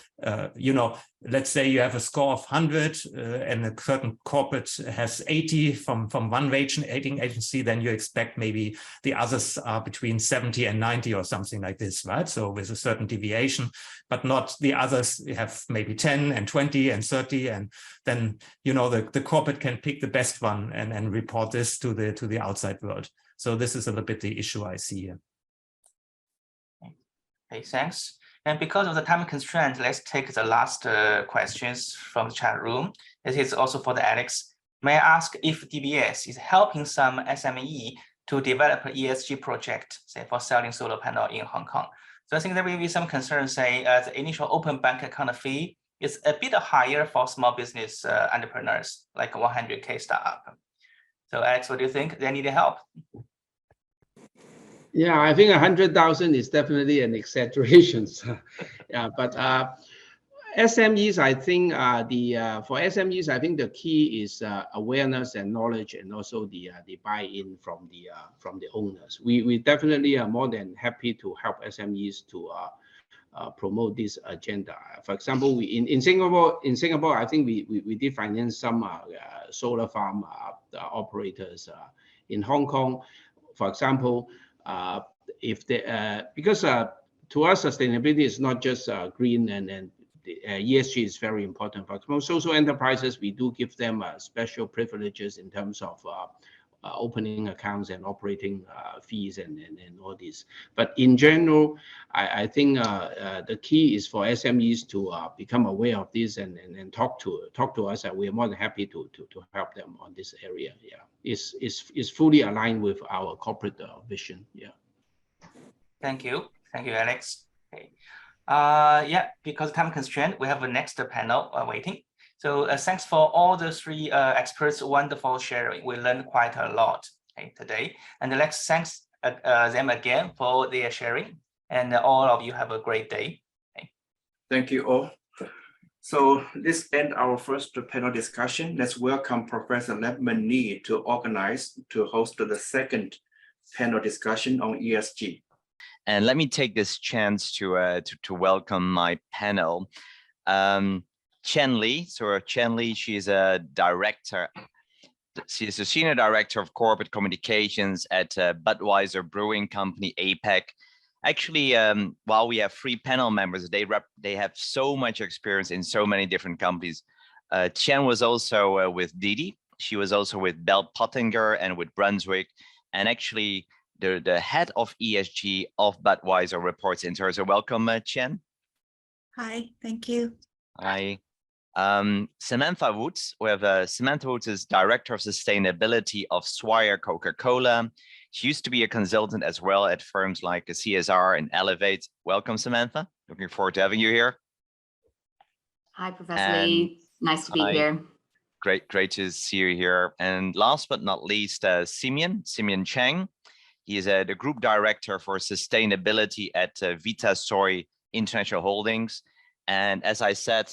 you know, let's say you have a score of 100 and a certain corporate has 80 from one rating agency, then you expect maybe the others are between 70 and 90 or something like this, right? So with a certain deviation, but not the others have maybe 10 and 20 and 30. And then, you know, the corporate can pick the best one and report this to the outside world. So this is a little bit the issue I see here. Okay, thanks. And because of the time constraint, let's take the last questions from the chat room. This is also for the Alex. May I ask if DBS is helping some SME to develop an ESG project, say for selling solar panel in Hong Kong? So I think there will be some concern, say the initial open bank account fee is a bit higher for small business entrepreneurs, like 100K startup. So Alex, what do you think? They need help? Yeah, I think 100,000 is definitely an exaggeration. Yeah, but SMEs, I think for SMEs, I think the key is awareness and knowledge, and also the buy-in from the owners. We definitely are more than happy to help SMEs to promote this agenda. For example, in Singapore, I think we did finance some solar farm operators. In Hong Kong, for example, because to us, sustainability is not just green, and ESG is very important. For example, social enterprises, we do give them special privileges in terms of opening accounts and operating fees and all this. But in general, I think the key is for SMEs to become aware of this and talk to us, and we are more than happy to help them on this area. Yeah, it's fully aligned with our corporate vision. Yeah. Thank you, Alex. Okay. Yeah, because time constraint, we have a next panel waiting. So thanks for all the three experts, wonderful sharing. We learned quite a lot today. And let's thanks them again for their sharing. And all of you have a great day. Okay. Thank you all. So this ends our first panel discussion. Let's welcome Professor Lepman Nee to host the second panel discussion on ESG. And let me take this chance to welcome my panel. Chen Li. So Chen Li, she's a director. She's a senior director of corporate communications at Budweiser Brewing Company, APAC. Actually, while we have 3 panel members, they have so much experience in so many different companies. Chen was also with Didi. She was also with Bell Pottinger and with Brunswick. And actually, the head of ESG of Budweiser reports into her. So welcome, Chen. Hi, thank you. Hi. Samantha Woods. We have Samantha Woods is Director of Sustainability of Swire Coca-Cola. She used to be a consultant as well at firms like CSR and Elevate. Welcome, Samantha. Looking forward to having you here. Hi, Professor Lee. Nice to be here. Great to see you here. And last but not least, Simeon Cheng. He is the Group Director for Sustainability at Vita Soy International Holdings. And as I said,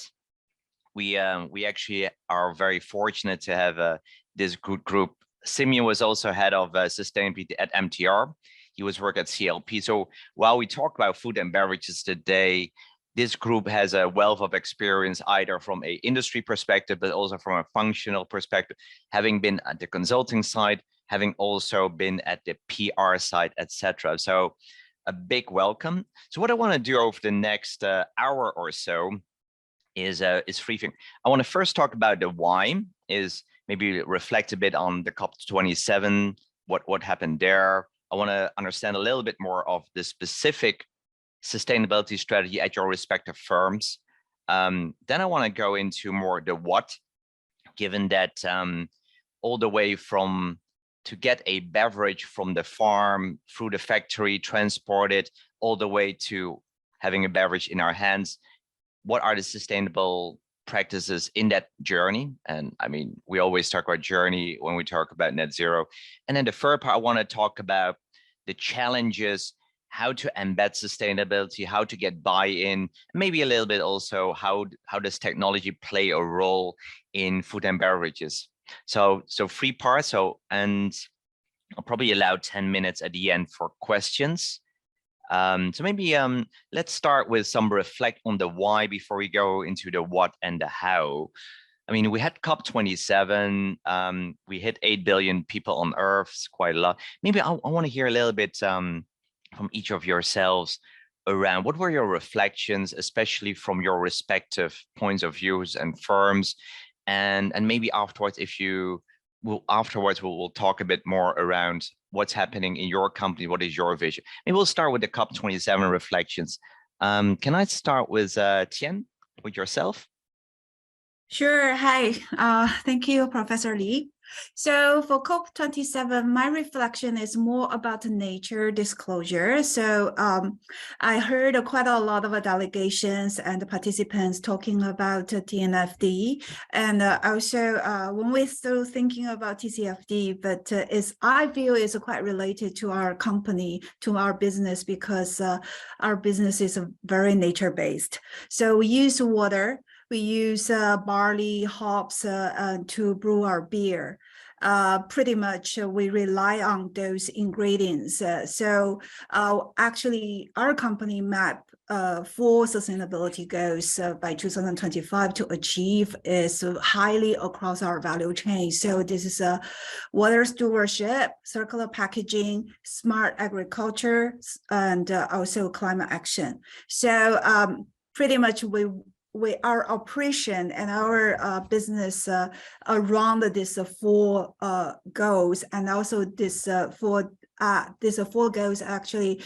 we actually are very fortunate to have this good group. Simeon was also head of sustainability at MTR. He was working at CLP. So while we talk about food and beverages today, this group has a wealth of experience, either from an industry perspective, but also from a functional perspective, having been at the consulting side, having also been at the PR side, etc. So a big welcome. So what I want to do over the next hour or so is 3 things. I want to first talk about the why, is maybe reflect a bit on the COP27 what happened there. I want to understand a little bit more of the specific sustainability strategy at your respective firms. Then I want to go into more the what, given that all the way from to get a beverage from the farm through the factory, transport it all the way to having a beverage in our hands. What are the sustainable practices in that journey? And I mean, we always talk about journey when we talk about net zero. And then the third part, I want to talk about the challenges, how to embed sustainability, how to get buy-in, maybe a little bit also how does technology play a role in food and beverages. So 3 parts. And I'll probably allow 10 minutes at the end for questions. So maybe let's start with some reflect on the why before we go into the what and the how. I mean, we had COP27, we hit 8 billion people on Earth, it's quite a lot. Maybe I want to hear a little bit from each of yourselves around what were your reflections, especially from your respective points of views and firms. And maybe afterwards, if you will, we'll talk a bit more around what's happening in your company. What is your vision? Maybe we'll start with the COP27 reflections. Can I start with Tian, with yourself? Sure. Hi. Thank you, Professor Lee. So for COP27, my reflection is more about nature disclosure. So I heard quite a lot of delegations and participants talking about TNFD. And also when we're still thinking about TCFD, but I feel it's quite related to our company, to our business, because our business is very nature-based. So we use water. We use barley, hops to brew our beer. Pretty much we rely on those ingredients. So actually our company mapped 4 sustainability goals by 2025 to achieve is highly across our value chain. So this is water stewardship, circular packaging, smart agriculture, and also climate action. So pretty much our operation and our business around this 4 goals, and also this 4 goals actually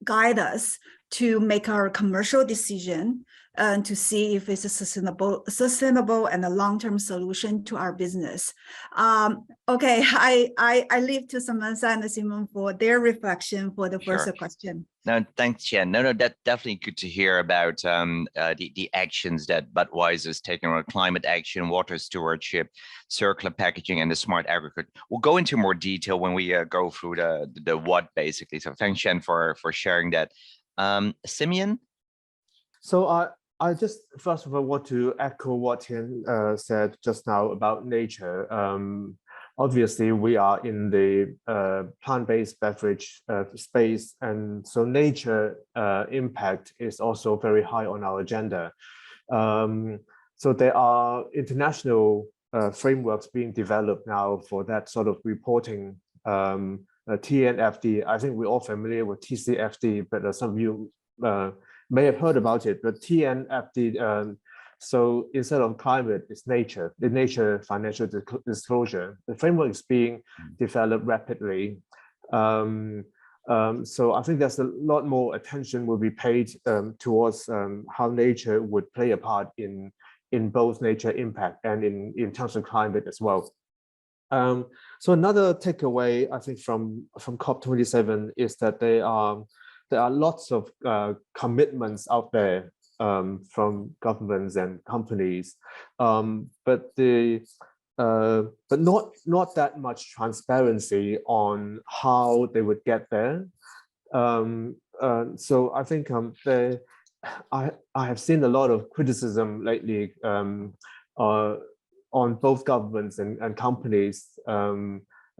guide us to make our commercial decision and to see if it's a sustainable and a long-term solution to our business. Okay, I leave to Samantha and Simon for their reflection for the first question. No, thanks, Chen. No, that's definitely good to hear about the actions that Budweiser is taking on climate action, water stewardship, circular packaging, and the smart agriculture. We'll go into more detail when we go through the what, basically. So thanks, Chen, for sharing that. Simeon? So I just first of all want to echo what Tian said just now about nature. Obviously, we are in the plant-based beverage space, and so nature impact is also very high on our agenda. So there are international frameworks being developed now for that sort of reporting. TNFD, I think we're all familiar with TCFD, but some of you may have heard about it. But TNFD, so instead of climate, it's nature, the nature financial disclosure. The framework is being developed rapidly. So I think there's a lot more attention will be paid towards how nature would play a part in both nature impact and in terms of climate as well. So another takeaway, I think, from COP27 is that there are lots of commitments out there from governments and companies, but not that much transparency on how they would get there. So I think I have seen a lot of criticism lately on both governments and companies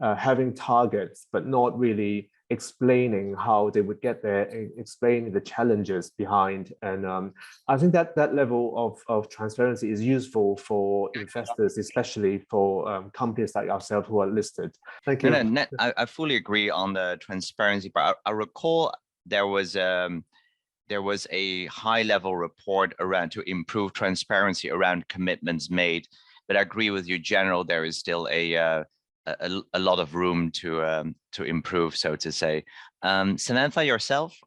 having targets, but not really explaining how they would get there, explaining the challenges behind. And I think that level of transparency is useful for investors, especially for companies like ourselves who are listed. Thank you. No, I fully agree on the transparency, but I recall there was a high-level report around to improve transparency around commitments made. But I agree with you, General, there is still a a lot of room to improve, so to say. Samantha, yourself?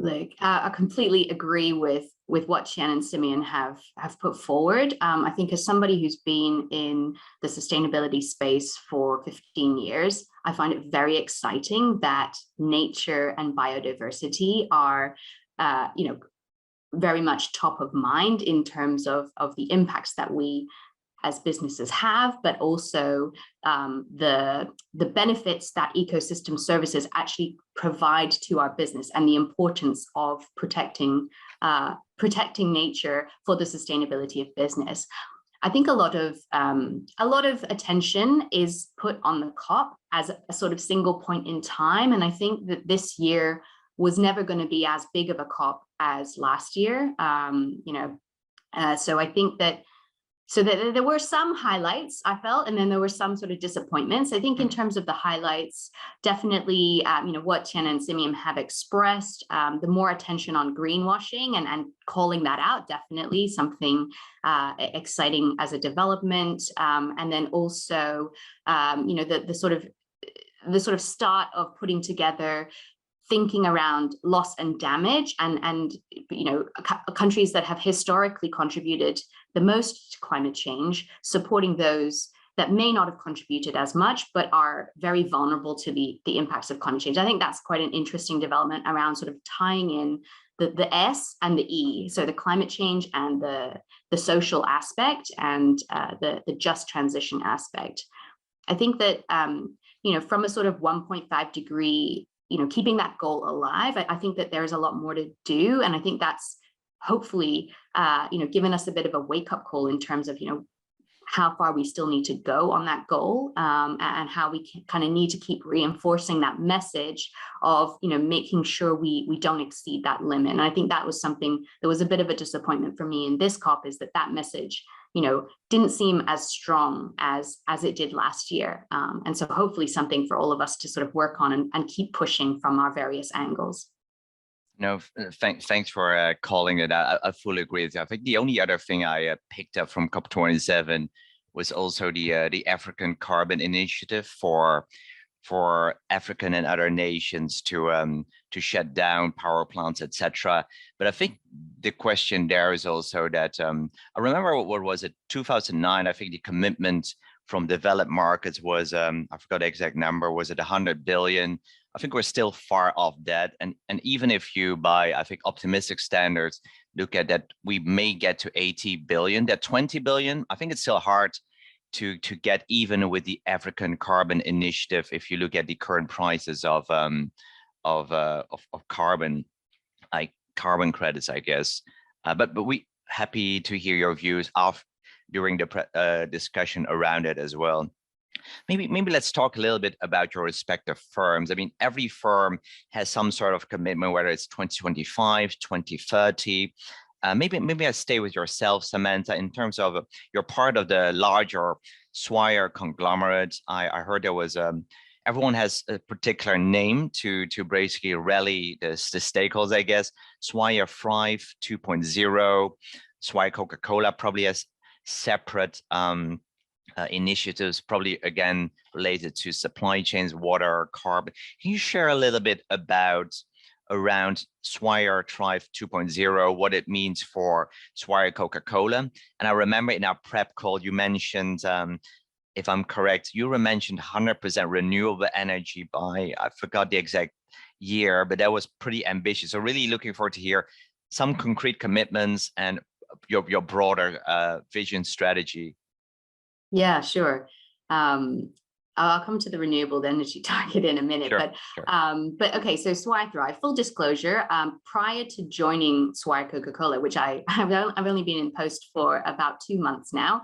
Look, I completely agree with what Qian and Simeon have put forward. I think as somebody who's been in the sustainability space for 15 years, I find it very exciting that nature and biodiversity are, very much top of mind in terms of the impacts that we as businesses have, but also the benefits that ecosystem services actually provide to our business and the importance of protecting nature for the sustainability of business. I think a lot of attention is put on the COP as a sort of single point in time, and I think that this year was never going to be as big of a COP as last year. So I think that there were some highlights, I felt, and then there were some sort of disappointments. I think in terms of the highlights, definitely, what Qian and Simeon have expressed, the more attention on greenwashing and calling that out, definitely something exciting as a development. And then also, the sort of start of putting together thinking around loss and damage and countries that have historically contributed the most to climate change, supporting those that may not have contributed as much, but are very vulnerable to the impacts of climate change. I think that's quite an interesting development around sort of tying in the S and the E, so the climate change and the social aspect and the just transition aspect. I think that, from a sort of 1.5 degree, keeping that goal alive, I think that there's a lot more to do. And I think that's hopefully, given us a bit of a wake-up call in terms of, how far we still need to go on that goal, and how we kind of need to keep reinforcing that message of, making sure we don't exceed that limit. And I think that was something that was a bit of a disappointment for me in this COP, is that message, didn't seem as strong as it did last year. And so hopefully something for all of us to sort of work on and keep pushing from our various angles. No, thanks for calling it out. I fully agree with you. I think the only other thing I picked up from COP27 was also the African Carbon Initiative for African and other nations to shut down power plants, etc. But I think the question there is also that I remember what was it, 2009? I think the commitment from developed markets was I forgot the exact number. Was it 100 billion? I think we're still far off that. And even if you, by I think optimistic standards, look at that, we may get to 80 billion. That 20 billion, I think it's still hard to get even with the African Carbon Initiative if you look at the current prices of carbon, like carbon credits, I guess. But we happy to hear your views during the discussion around it as well. Maybe let's talk a little bit about your respective firms. I mean, every firm has some sort of commitment, whether it's 2025, 2030. Maybe I stay with yourself, Samantha, in terms of you're part of the larger Swire conglomerate. I heard there was everyone has a particular name to basically rally the stakeholders, I guess. Swire Thrive 2.0, Swire Coca-Cola probably has separate initiatives, probably again related to supply chains, water, carbon. Can you share a little bit around Swire Thrive 2.0, what it means for Swire Coca-Cola? And I remember in our prep call, you mentioned, if I'm correct, you mentioned 100% renewable energy by, I forgot the exact year, but that was pretty ambitious. So really looking forward to hear some concrete commitments and your broader vision strategy. Yeah, sure. I'll come to the renewable energy target in a minute, sure, but okay. So Swire Thrive, full disclosure, prior to joining Swire Coca-Cola, which I've only been in post for about 2 months now.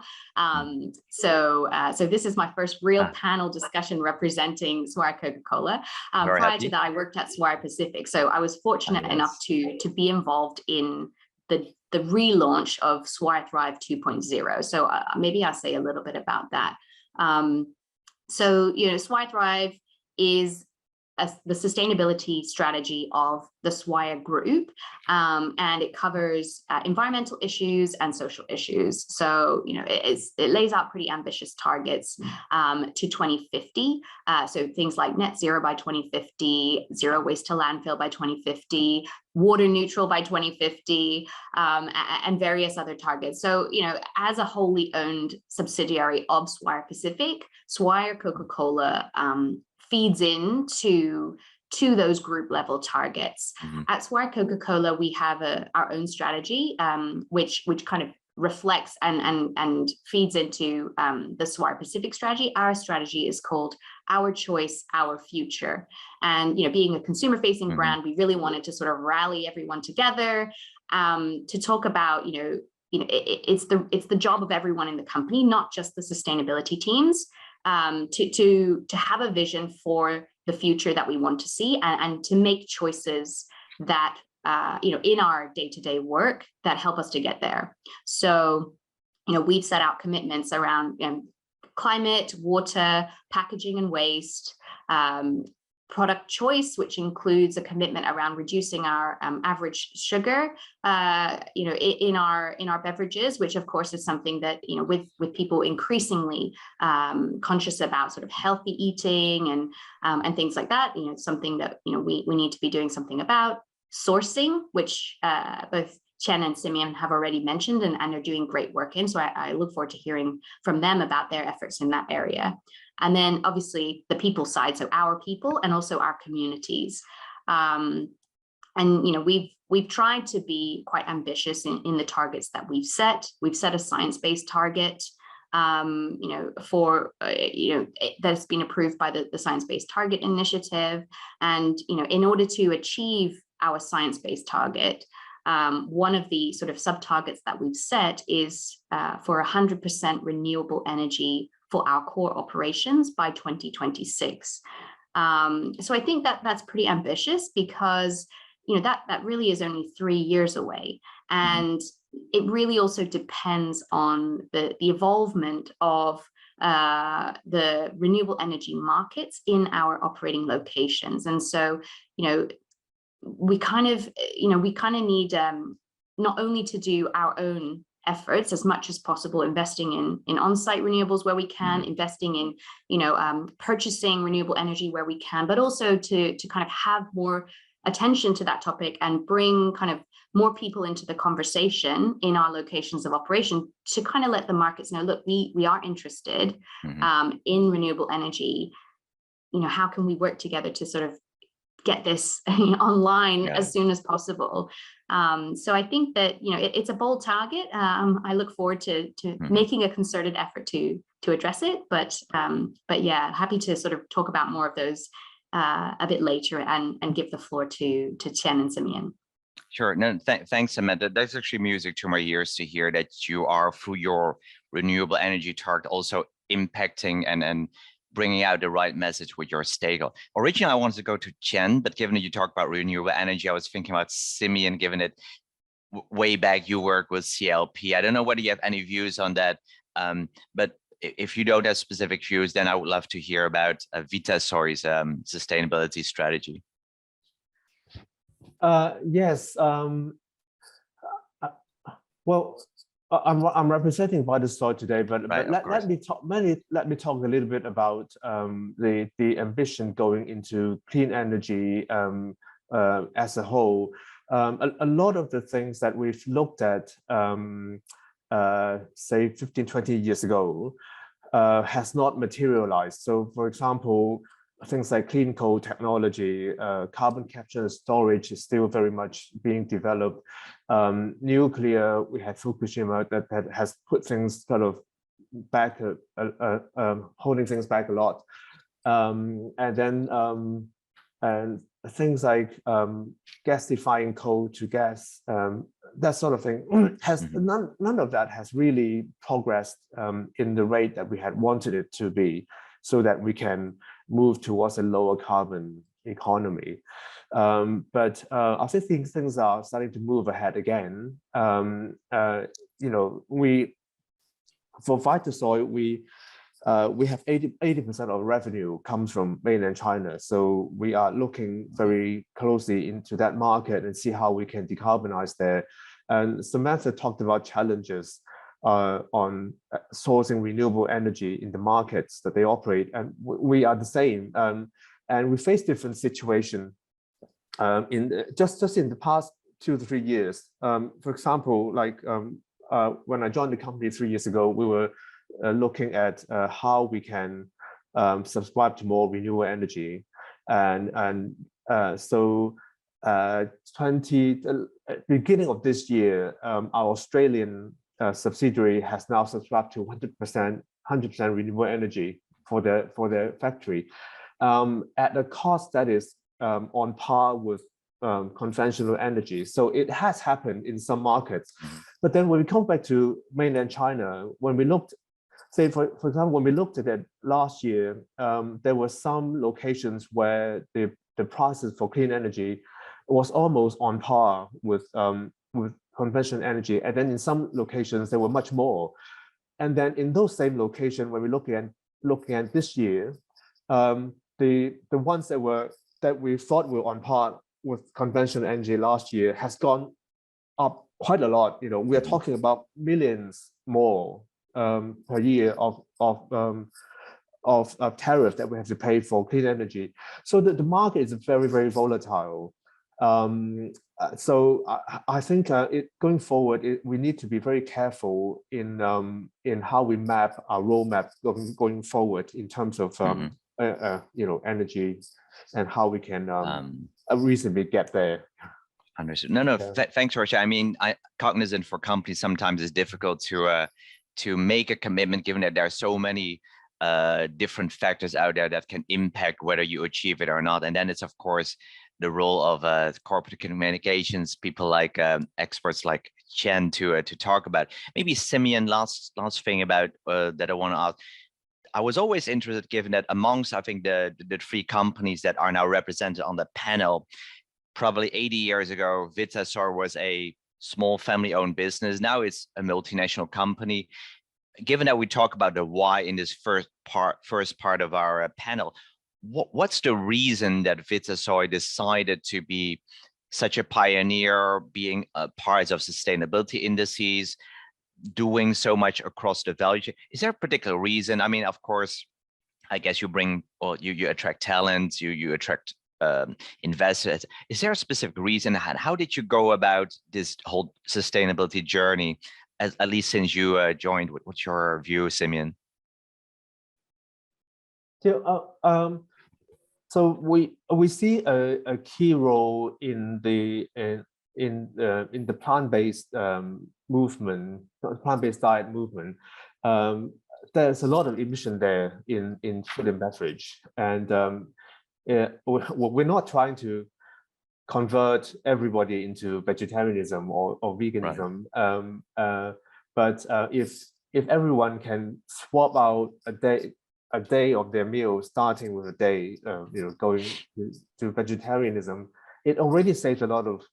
So this is my first real panel discussion representing Swire Coca-Cola. Prior to that, I worked at Swire Pacific. So I was fortunate enough to be involved in the relaunch of Swire Thrive 2.0. So maybe I'll say a little bit about that. So, Swire Thrive is the sustainability strategy of the Swire Group, and it covers environmental issues and social issues. So, it lays out pretty ambitious targets to 2050. So things like net zero by 2050, zero waste to landfill by 2050, water neutral by 2050, and various other targets. So, as a wholly owned subsidiary of Swire Pacific, Swire Coca-Cola feeds into those group level targets. At Swire Coca-Cola, we have our own strategy, which kind of reflects and feeds into the Swire Pacific strategy. Our strategy is called Our Choice, Our Future. And being a consumer-facing brand, we really wanted to sort of rally everyone together to talk about, it's the job of everyone in the company, not just the sustainability teams, to have a vision for the future that we want to see, and to make choices that in our day-to-day work that help us to get there. So we've set out commitments around climate, water, packaging and waste, product choice, which includes a commitment around reducing our average sugar in our beverages, which of course is something that with people increasingly conscious about sort of healthy eating and things like that, something that we need to be doing something about. Sourcing, which both Chen and Simeon have already mentioned and are doing great work in. So I look forward to hearing from them about their efforts in that area. And then obviously the people side, so our people and also our communities. And we've tried to be quite ambitious in the targets that we've set. We've set a science-based target, that's been approved by the Science-Based Target Initiative. And in order to achieve our science-based target, one of the sort of sub-targets that we've set is for 100% renewable energy for our core operations by 2026. So I think that's pretty ambitious, because that really is only 3 years away, and it really also depends on the evolvement of the renewable energy markets in our operating locations. And so we kind of need not only to do our own efforts as much as possible, investing in on-site renewables where we can, investing in purchasing renewable energy where we can, but also to kind of have more attention to that topic and bring kind of more people into the conversation in our locations of operation to kind of let the markets know, look, we are interested in renewable energy. How can we work together to sort of get this online as soon as possible? So I think that it's a bold target. I look forward to making a concerted effort to address it. But yeah, happy to sort of talk about more of those a bit later and give the floor to Chen and Simeon. Sure. No, thanks, Samantha. That's actually music to my ears to hear that you are, through your renewable energy target, also impacting and bringing out the right message with your stakeholder. Originally, I wanted to go to Chen, but given that you talked about renewable energy, I was thinking about Simeon, given that way back you worked with CLP. I don't know whether you have any views on that, but if you don't have specific views, then I would love to hear about Vitasoy's sustainability strategy. Yes. Well, I'm representing Vitasoy today, but let me talk a little bit about the ambition going into clean energy as a whole. A lot of the things that we've looked at, say 15, 20 years ago, has not materialized. So, for example, things like clean coal technology, carbon capture and storage is still very much being developed. Nuclear, we had Fukushima that has put things sort of back, holding things back a lot. And then things like gasifying coal to gas, that sort of thing, has none of that has really progressed in the rate that we had wanted it to be, so that we can move towards a lower carbon economy. But I think things are starting to move ahead again. For Vitasoy, we have 80% of revenue comes from mainland China. So we are looking very closely into that market and see how we can decarbonize there. And Samantha talked about challenges on sourcing renewable energy in the markets that they operate. And we are the same. And we face different situations just in the past 2 to 3 years. For example, like when I joined the company 3 years ago, we were looking at how we can subscribe to more renewable energy, so beginning of this year, our Australian subsidiary has now subscribed to 100% renewable energy for their factory at a cost that is on par with conventional energy. So it has happened in some markets. But then when we come back to mainland China, when we looked, say for example, when we looked at it last year, there were some locations where the prices for clean energy was almost on par with conventional energy, and then in some locations there were much more. And then in those same locations, when we're looking at this year, the ones that we thought were on par with conventional energy last year has gone up quite a lot. You know, we are talking about millions more per year of tariff that we have to pay for clean energy. So the market is very, very volatile. So I think going forward, we need to be very careful in how we map our roadmap going forward in terms of energy and how we can reasonably get there. Understood. No, thanks, Rocha. I mean, cognizant for companies sometimes it's difficult to make a commitment, given that there are so many different factors out there that can impact whether you achieve it or not. And then it's of course the role of corporate communications, people like experts like Chen to talk about. Maybe Simeon, last thing about that I want to ask. I was always interested, given that amongst, I think, the 3 companies that are now represented on the panel, probably 80 years ago, Vitasor was a small family-owned business. Now it's a multinational company. Given that we talk about the why in this first part of our panel, what's the reason that Vitasor decided to be such a pioneer, being a part of sustainability indices, doing so much across the value chain? Is there a particular reason? I mean, of course, I guess you attract talents, you attract investors. Is there a specific reason? How did you go about this whole sustainability journey, at least since you joined? What's your view, Simeon? So we see a key role in the plant-based movement, plant-based diet movement. There's a lot of emission there in food and beverage, and we're not trying to convert everybody into vegetarianism or veganism, right. But if everyone can swap out a day of their meal, starting with a day, going to vegetarianism, it already saves a lot of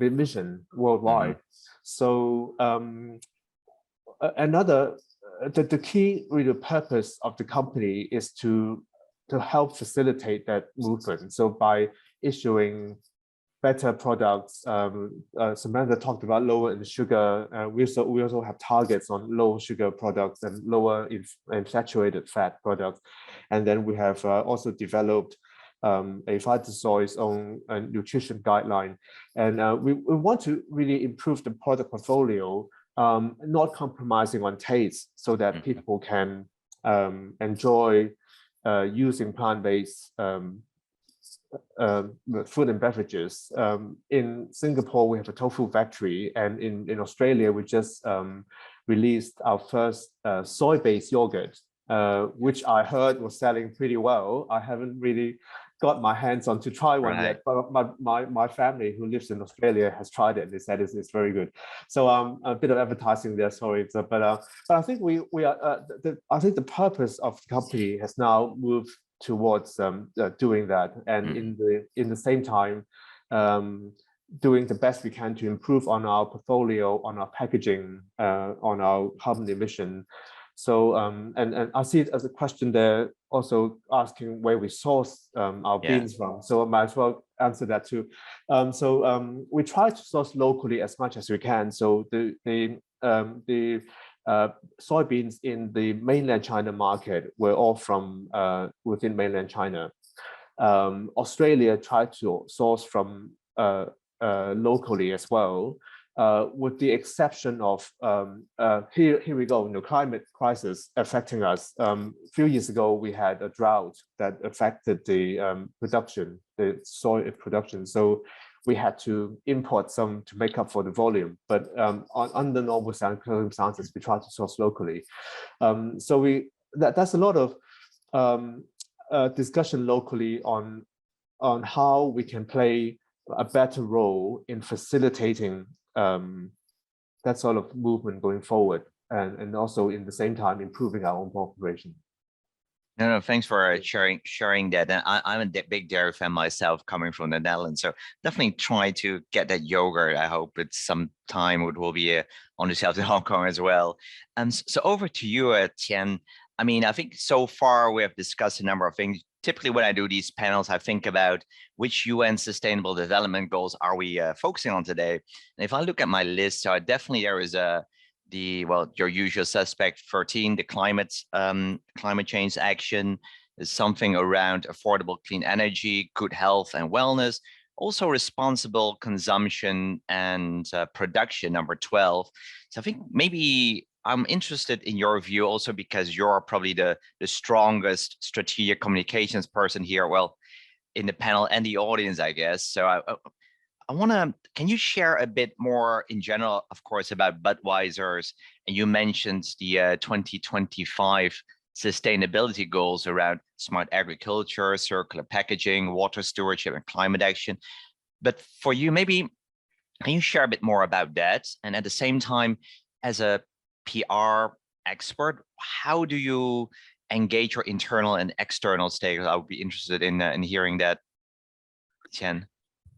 emission worldwide. So the key really purpose of the company is to help facilitate that movement. So by issuing better products, Samantha talked about lower in sugar. We also have targets on low sugar products and lower in saturated fat products. And then we have also developed a Vitasor's own nutrition guideline. And we want to really improve the product portfolio, not compromising on taste, so that people can enjoy using plant-based food and beverages. In Singapore, we have a tofu factory, and in Australia, we just released our first soy-based yogurt, which I heard was selling pretty well. I haven't really got my hands on to try one yet, but my family who lives in Australia has tried it, and they said it's very good. So a bit of advertising there, sorry. So, but I think I think the purpose of the company has now moved towards doing that, and in the same time doing the best we can to improve on our portfolio, on our packaging, on our carbon emission. So and I see it as a question there, also asking where we source our beans from. So I might as well answer that too. We try to source locally as much as we can. So the soybeans in the mainland China market were all from within mainland China. Australia tried to source from locally as well, with the exception of here we go, climate crisis affecting us. A few years ago, we had a drought that affected the production, the soy production. So we had to import some to make up for the volume. But under normal circumstances, we try to source locally. That's a lot of discussion locally on how we can play a better role in facilitating that sort of movement going forward, and also in the same time improving our own operation. No, thanks for sharing that. And I'm a big dairy fan myself, coming from the Netherlands. So definitely try to get that yogurt. I hope it's some time it will be on the shelves in Hong Kong as well. And so over to you, Tian. I mean, I think so far we have discussed a number of things. Typically, when I do these panels, I think about which UN Sustainable Development Goals are we focusing on today. And if I look at my list, so definitely there is your usual suspect 13, the climate change action, is something around affordable clean energy, good health and wellness, also responsible consumption and production, number 12. So I think maybe I'm interested in your view also, because you're probably the strongest strategic communications person here, well, in the panel and the audience, I guess. So I want to, can you share a bit more in general, of course, about Budweiser's, and you mentioned the 2025 sustainability goals around smart agriculture, circular packaging, water stewardship, and climate action. But for you, maybe, can you share a bit more about that? And at the same time, as a PR expert, how do you engage your internal and external stakeholders? I would be interested in hearing that, Tian.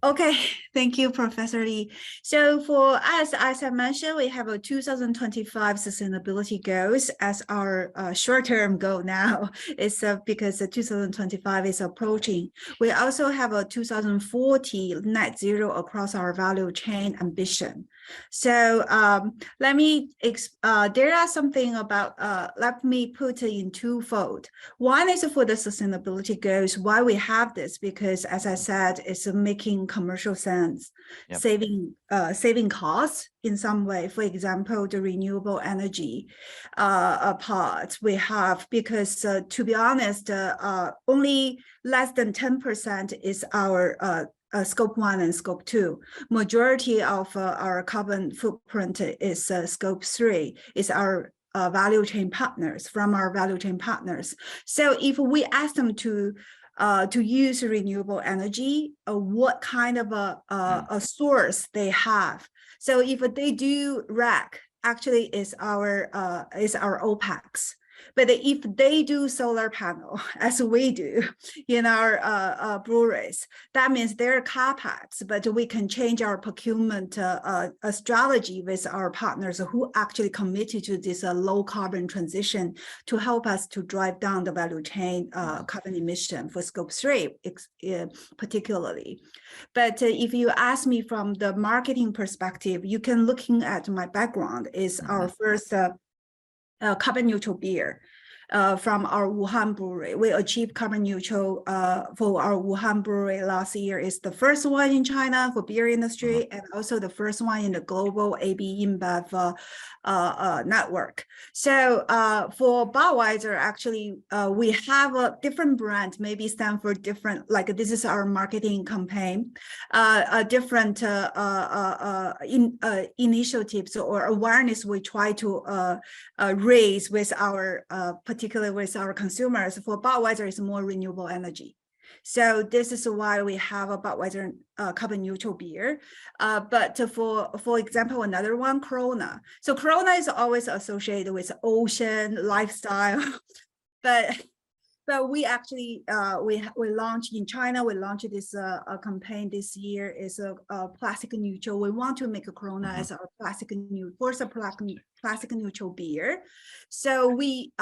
Okay, thank you, Professor Lee. So for us, as I mentioned, we have a 2025 sustainability goals as our short-term goal now. It's because the 2025 is approaching. We also have a 2040 net zero across our value chain ambition. So let me, there are something about, let me put it in twofold. One is for the sustainability goals. Why we have this? Because as I said, it's making commercial sense, yep. saving costs in some way. For example, the renewable energy part we have, because to be honest, only less than 10% is our Scope 1 and Scope 2. Majority of our carbon footprint is Scope 3, is our value chain partners, from our value chain partners. So if we ask them to use renewable energy, what kind of a source they have. So if they do rack, actually is our OPEX. But if they do solar panel, as we do in our breweries, that means their CapEx, but we can change our procurement strategy with our partners who actually committed to this low carbon transition to help us to drive down the value chain carbon emission for Scope 3 particularly. But if you ask me from the marketing perspective, you can looking at my background is our first carbon neutral beer from our Wuhan brewery. We achieved carbon neutral for our Wuhan brewery last year. Is the first one in China for beer industry, and also the first one in the global AB InBev network. So for Budweiser, actually, we have a different brand, maybe stand for different, like this is our marketing campaign, different initiatives or awareness we try to raise with our, particularly with our consumers. For Budweiser, is more renewable energy. So this is why we have a Budweiser carbon neutral beer. But for example, another one, Corona. So Corona is always associated with ocean lifestyle, but But we actually we launched in China. We launched this campaign this year is a plastic neutral. We want to make a Corona as our plastic neutral beer. So we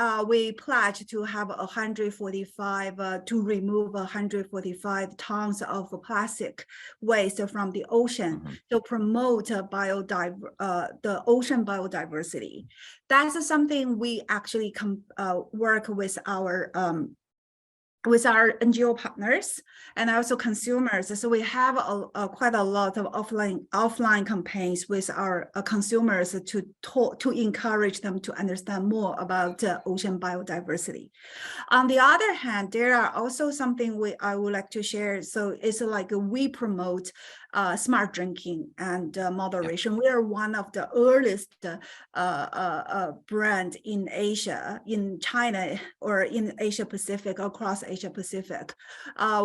pledge to have 145 to remove 145 tons of plastic waste from the ocean to promote the ocean biodiversity. That's something we actually work with our NGO partners and also consumers. So we have quite a lot of offline campaigns with our consumers to encourage them to understand more about ocean biodiversity. On the other hand, there are also something I would like to share. So it's like we promote smart drinking and moderation. We are one of the earliest brand in Asia, in China, or in Asia Pacific, across Asia Pacific.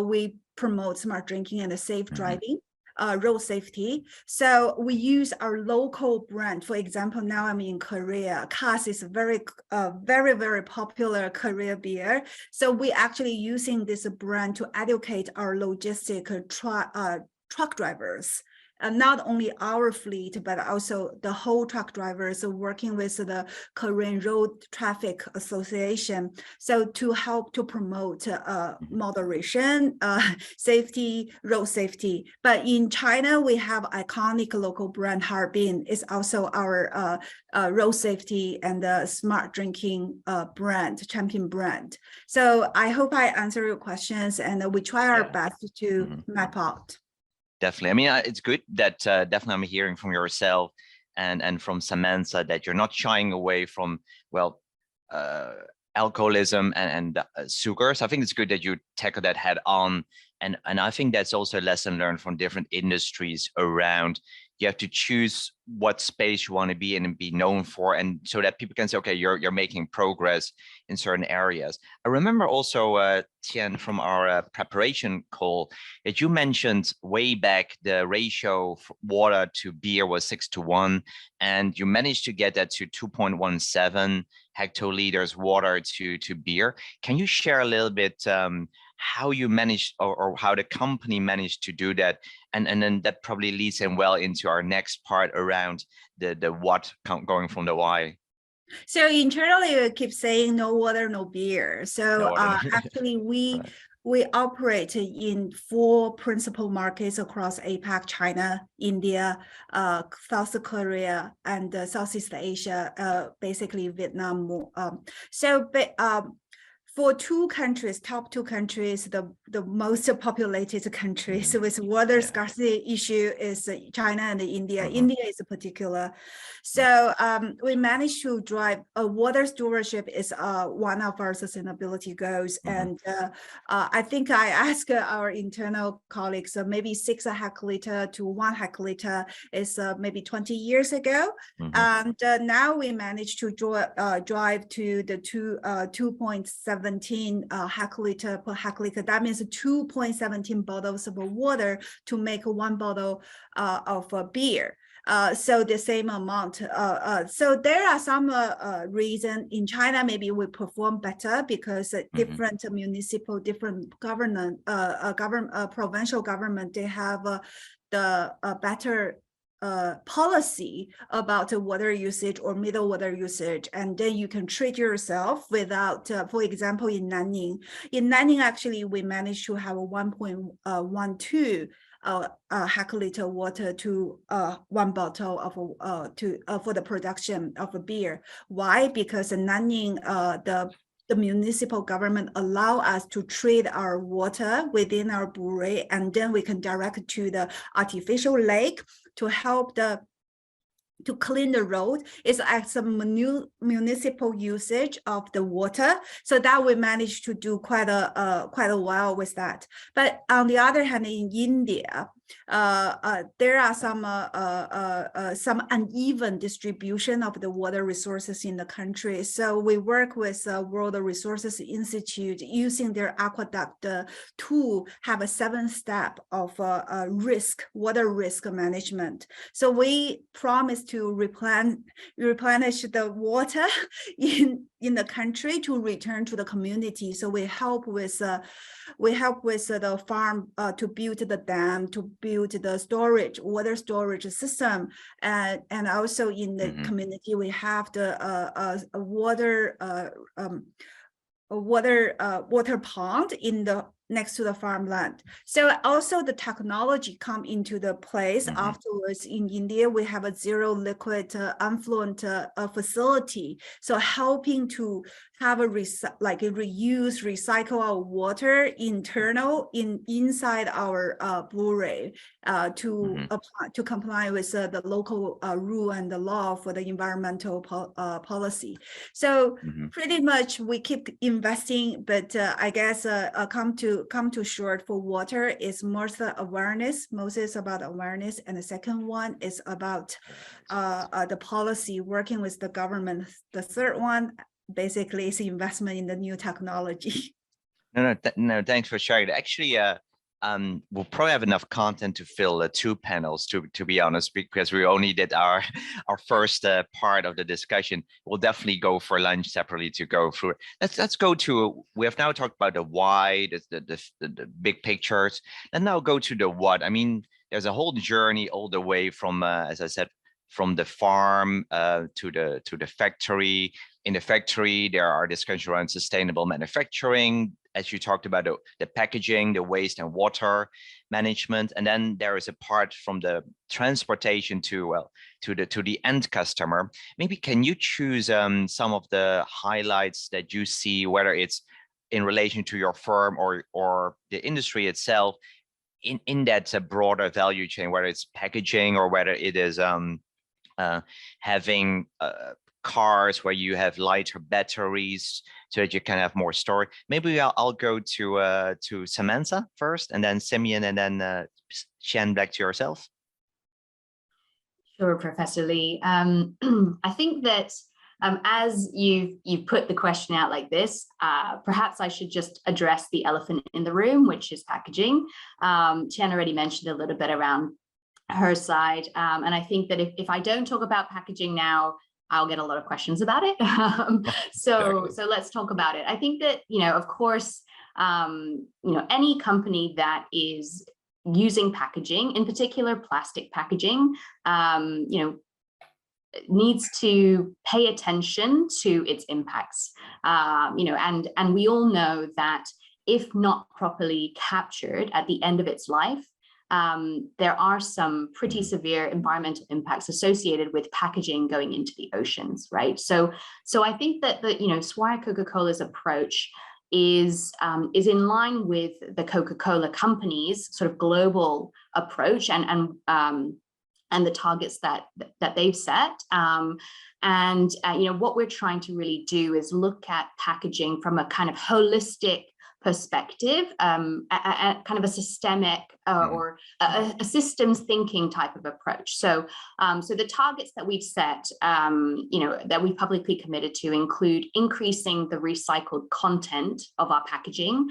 We promote smart drinking and safe driving, road safety. So we use our local brand. For example, now I'm in Korea. Cass is very, very popular Korea beer. So we actually using this brand to educate our logistic truck drivers, and not only our fleet, but also the whole truck drivers working with the Korean Road Traffic Association. So to help to promote moderation, safety, road safety. But in China, we have iconic local brand Harbin is also our road safety and smart drinking champion brand. So I hope I answer your questions, and we try our best to map out. Definitely. I mean, it's good that definitely I'm hearing from yourself and from Samantha that you're not shying away from, well, alcoholism and sugar. So I think it's good that you tackle that head on. And I think that's also a lesson learned from different industries around. You have to choose what space you want to be in and be known for, and so that people can say, okay, you're making progress in certain areas. I remember also, Tian, from our preparation call, that you mentioned way back the ratio of water to beer was 6:1, and you managed to get that to 2.17 hectoliters water to beer. Can you share a little bit how you managed or how the company managed to do that? And then that probably leads in well into our next part around the what going from the why. So internally, we keep saying no water, no beer. So actually, we operate in 4 principal markets across APAC: China, India, South Korea, and Southeast Asia, basically Vietnam. For 2 countries, top 2 countries, the most populated countries with water scarcity issue is China and India. India is particular. So we managed to drive water stewardship is one of our sustainability goals. And I think I asked our internal colleagues, maybe 6 hectoliter to 1 hectoliter is maybe 20 years ago. And now we managed to drive to the 2.17 hectoliter per hectoliter. That means 2.17 bottles of water to make 1 bottle of beer. So the same amount. So there are some reason in China, maybe we perform better because different municipal, different provincial government, they have the better policy about water usage or middle water usage, and then you can treat yourself without, for example, in Nanning actually we managed to have a 1.12 hectoliter water to 1 bottle of for the production of a beer. Why? Because in Nanning, the municipal government allow us to treat our water within our brewery, and then we can direct to the artificial lake to help to clean the road. It's like some municipal usage of the water, so that we managed to do quite a while with that. But on the other hand, in India, there are some uneven distribution of the water resources in the country. So we work with World Resources Institute using their aqueduct tool, have a 7-step of water risk management. So we promise to replenish the water in the country to return to the community. So we help with the farm to build the dam, to build the water storage system, and also in the community we have the water pond in the next to the farmland. So also the technology come into the place. Afterwards in India, we have a zero liquid effluent facility. So helping to have a reuse, recycle our water inside our brewery to comply with the local rule and the law for the environmental policy. So pretty much we keep investing, but I guess come to short for water is more the awareness. Most is about awareness, and the second one is about the policy, working with the government. The third one basically is investment in the new technology. No, thanks for sharing. Actually, we'll probably have enough content to fill 2 panels, to be honest, because we only did our first part of the discussion. We'll definitely go for lunch separately to go through it. Let's go to, we have now talked about the why, the big pictures, and now go to the what. I mean, there's a whole journey all the way from, as I said, from the farm to the factory. In the factory, there are discussions around sustainable manufacturing, as you talked about the packaging, the waste and water management, and then there is a part from the transportation to the end customer. Maybe can you choose some of the highlights that you see, whether it's in relation to your firm or the industry itself, in that broader value chain, whether it's packaging or whether it is having cars where you have lighter batteries so that you can have more storage. Maybe I'll go to Samantha first, and then Simeon, and then Shen, back to yourself. Sure, Professor Lee. I think that as you've put the question out like this, perhaps I should just address the elephant in the room, which is packaging. Chen already mentioned a little bit around her side, and I think that if I don't talk about packaging now, I'll get a lot of questions about it. So let's talk about it. I think that, of course, any company that is using packaging, in particular plastic packaging, needs to pay attention to its impacts. And we all know that if not properly captured at the end of its life, there are some pretty severe environmental impacts associated with packaging going into the oceans, right? So I think that the Swire Coca-Cola's approach is in line with the Coca-Cola company's sort of global approach and the targets that they've set. What we're trying to really do is look at packaging from a kind of holistic perspective, kind of a systemic or a systems thinking type of approach. So the targets that we've set, that we've publicly committed to, include increasing the recycled content of our packaging.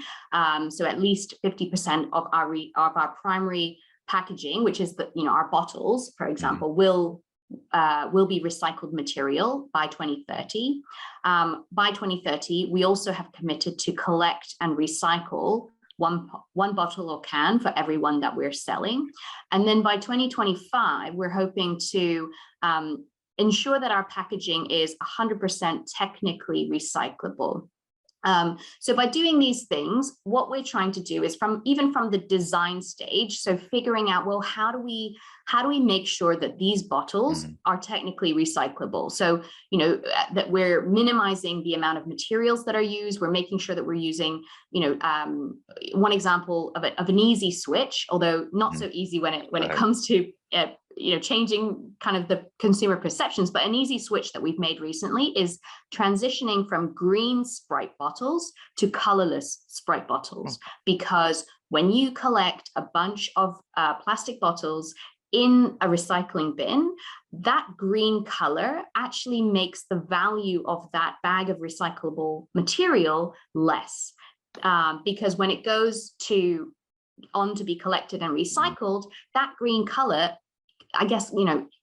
So at least 50% of our primary packaging, which is our bottles, for example, will be recycled material by 2030. By 2030, we also have committed to collect and recycle one bottle or can for every one that we're selling. And then by 2025, we're hoping to ensure that our packaging is 100% technically recyclable. So by doing these things, what we're trying to do is even from the design stage, so figuring out, well, how do we make sure that these bottles are technically recyclable? So, that we're minimizing the amount of materials that are used. We're making sure that we're using, one example of an easy switch, although not so easy when it comes to changing kind of the consumer perceptions, but an easy switch that we've made recently is transitioning from green Sprite bottles to colorless Sprite bottles. Because when you collect a bunch of plastic bottles in a recycling bin, that green color actually makes the value of that bag of recyclable material less. Because when it goes on to be collected and recycled, that green color I guess,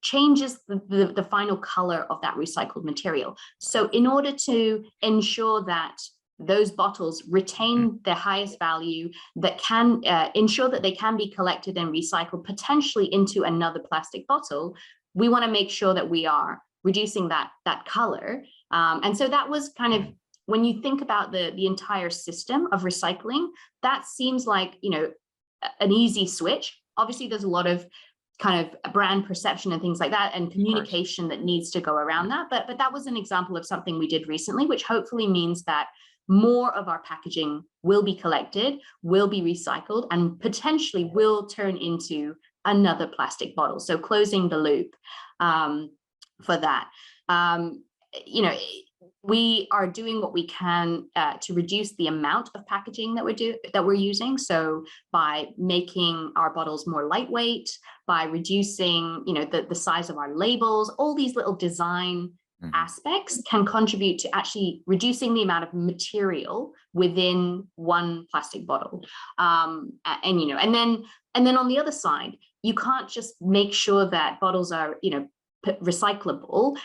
changes the final color of that recycled material. So in order to ensure that those bottles retain their highest value, that can ensure that they can be collected and recycled potentially into another plastic bottle, we want to make sure that we are reducing that color. And so that was kind of, when you think about the entire system of recycling, that seems like, an easy switch. Obviously, there's a lot of kind of brand perception and things like that, and communication that needs to go around that. But that was an example of something we did recently, which hopefully means that more of our packaging will be collected, will be recycled, and potentially will turn into another plastic bottle. So closing the loop for that. We are doing what we can to reduce the amount of packaging that we're using. So by making our bottles more lightweight, by reducing, the size of our labels, all these little design aspects can contribute to actually reducing the amount of material within one plastic bottle. And then on the other side, you can't just make sure that bottles are, recyclable,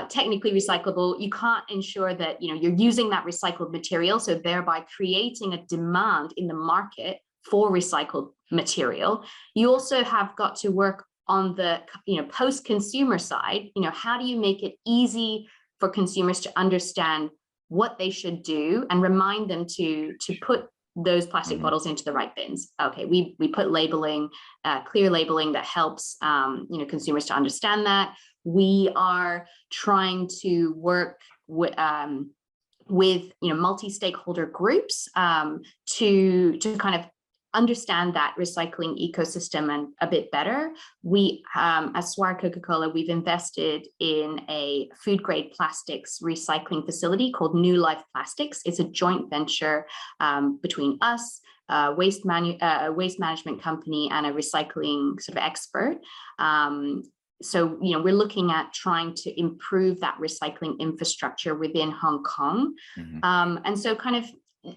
technically recyclable. You can't ensure that, you're using that recycled material, so thereby creating a demand in the market for recycled material. You also have got to work on the post-consumer side. How do you make it easy for consumers to understand what they should do and remind them to put those plastic bottles into the right bins? Okay, we put labeling, clear labeling that helps consumers to understand that. We are trying to work with multi-stakeholder groups to kind of understand that recycling ecosystem and a bit better. We, at Swire Coca-Cola, we've invested in a food grade plastics recycling facility called New Life Plastics. It's a joint venture between us, waste management company, and a recycling sort of expert. So, we're looking at trying to improve that recycling infrastructure within Hong Kong. And so kind of,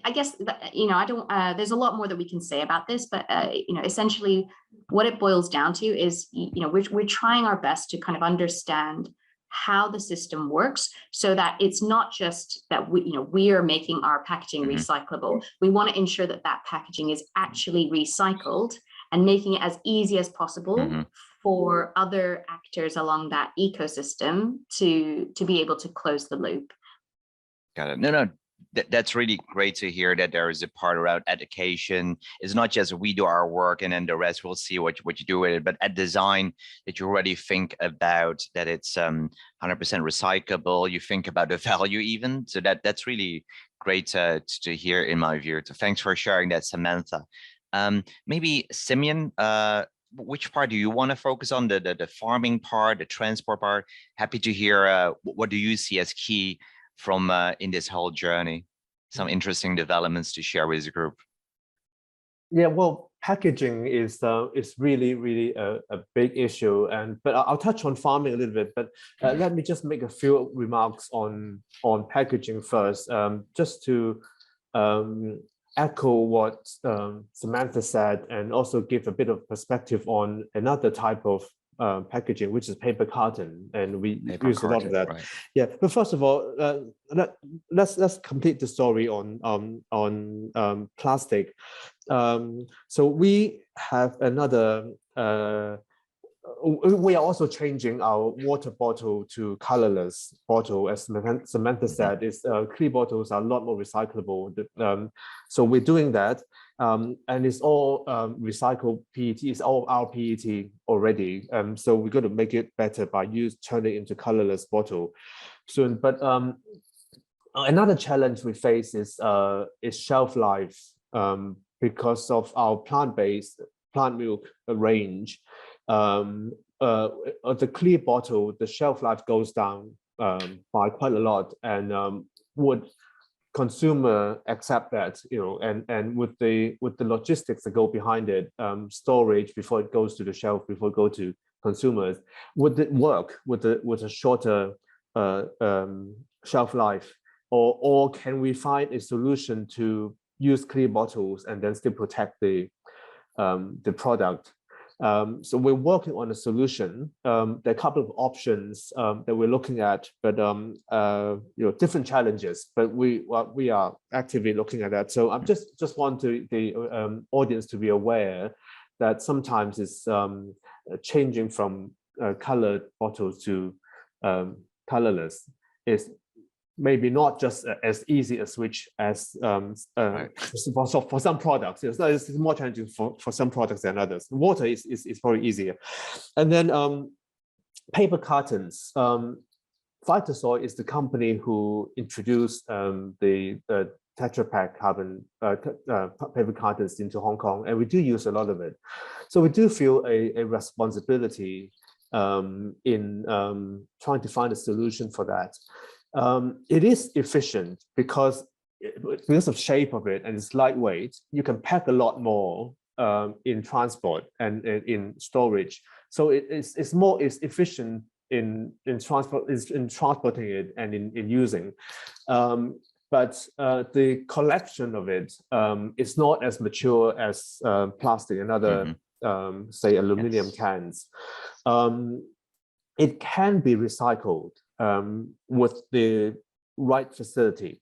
I guess, there's a lot more that we can say about this, but, essentially what it boils down to is, we're trying our best to kind of understand how the system works so that it's not just that we are making our packaging recyclable. We want to ensure that that packaging is actually recycled and making it as easy as possible for other actors along that ecosystem to be able to close the loop. Got it. No, that's really great to hear that there is a part around education. It's not just we do our work and then the rest we'll see what you do with it, but at design that you already think about that it's 100% recyclable. You think about the value even. So that's really great to hear in my view. So thanks for sharing that, Samantha. Maybe Simeon, which part do you want to focus on? The farming part, the transport part? Happy to hear what do you see as key from in this whole journey? Some interesting developments to share with the group. Yeah, well, packaging is really a big issue, but I'll touch on farming a little bit. But let me just make a few remarks on packaging first, just to echo what Samantha said, and also give a bit of perspective on another type of packaging, which is paper carton, and we use a lot of that. Right. Yeah, but first of all, let's complete the story on plastic. So we have another. We are also changing our water bottle to colorless bottle, as Samantha said. Clear bottles are a lot more recyclable. So we're doing that, and it's all recycled PET. It's all our PET already. So we're going to make it better by turning it into colorless bottle soon. But another challenge we face is shelf life, because of our plant milk range. The clear bottle, the shelf life goes down by quite a lot, and would consumer accept that? And with the logistics that go behind it, storage before it goes to the shelf, before it go to consumers, would it work with a shorter shelf life, or can we find a solution to use clear bottles and then still protect the product? So we're working on a solution. There are a couple of options that we're looking at, but different challenges. But we are actively looking at that. So I just want the audience to be aware that sometimes it's changing from colored bottles to colorless is maybe not just as easy a switch as for some products. It's more challenging for some products than others. Water is probably easier. And then paper cartons. Vitasoy is the company who introduced the Tetra Pak carbon paper cartons into Hong Kong, and we do use a lot of it. So we do feel a responsibility in trying to find a solution for that. It is efficient because of shape of it, and it's lightweight. You can pack a lot more in transport and in storage. So it's efficient in transporting it and in using. But the collection of it is not as mature as plastic and other, say, aluminum cans. It can be recycled with the right facility.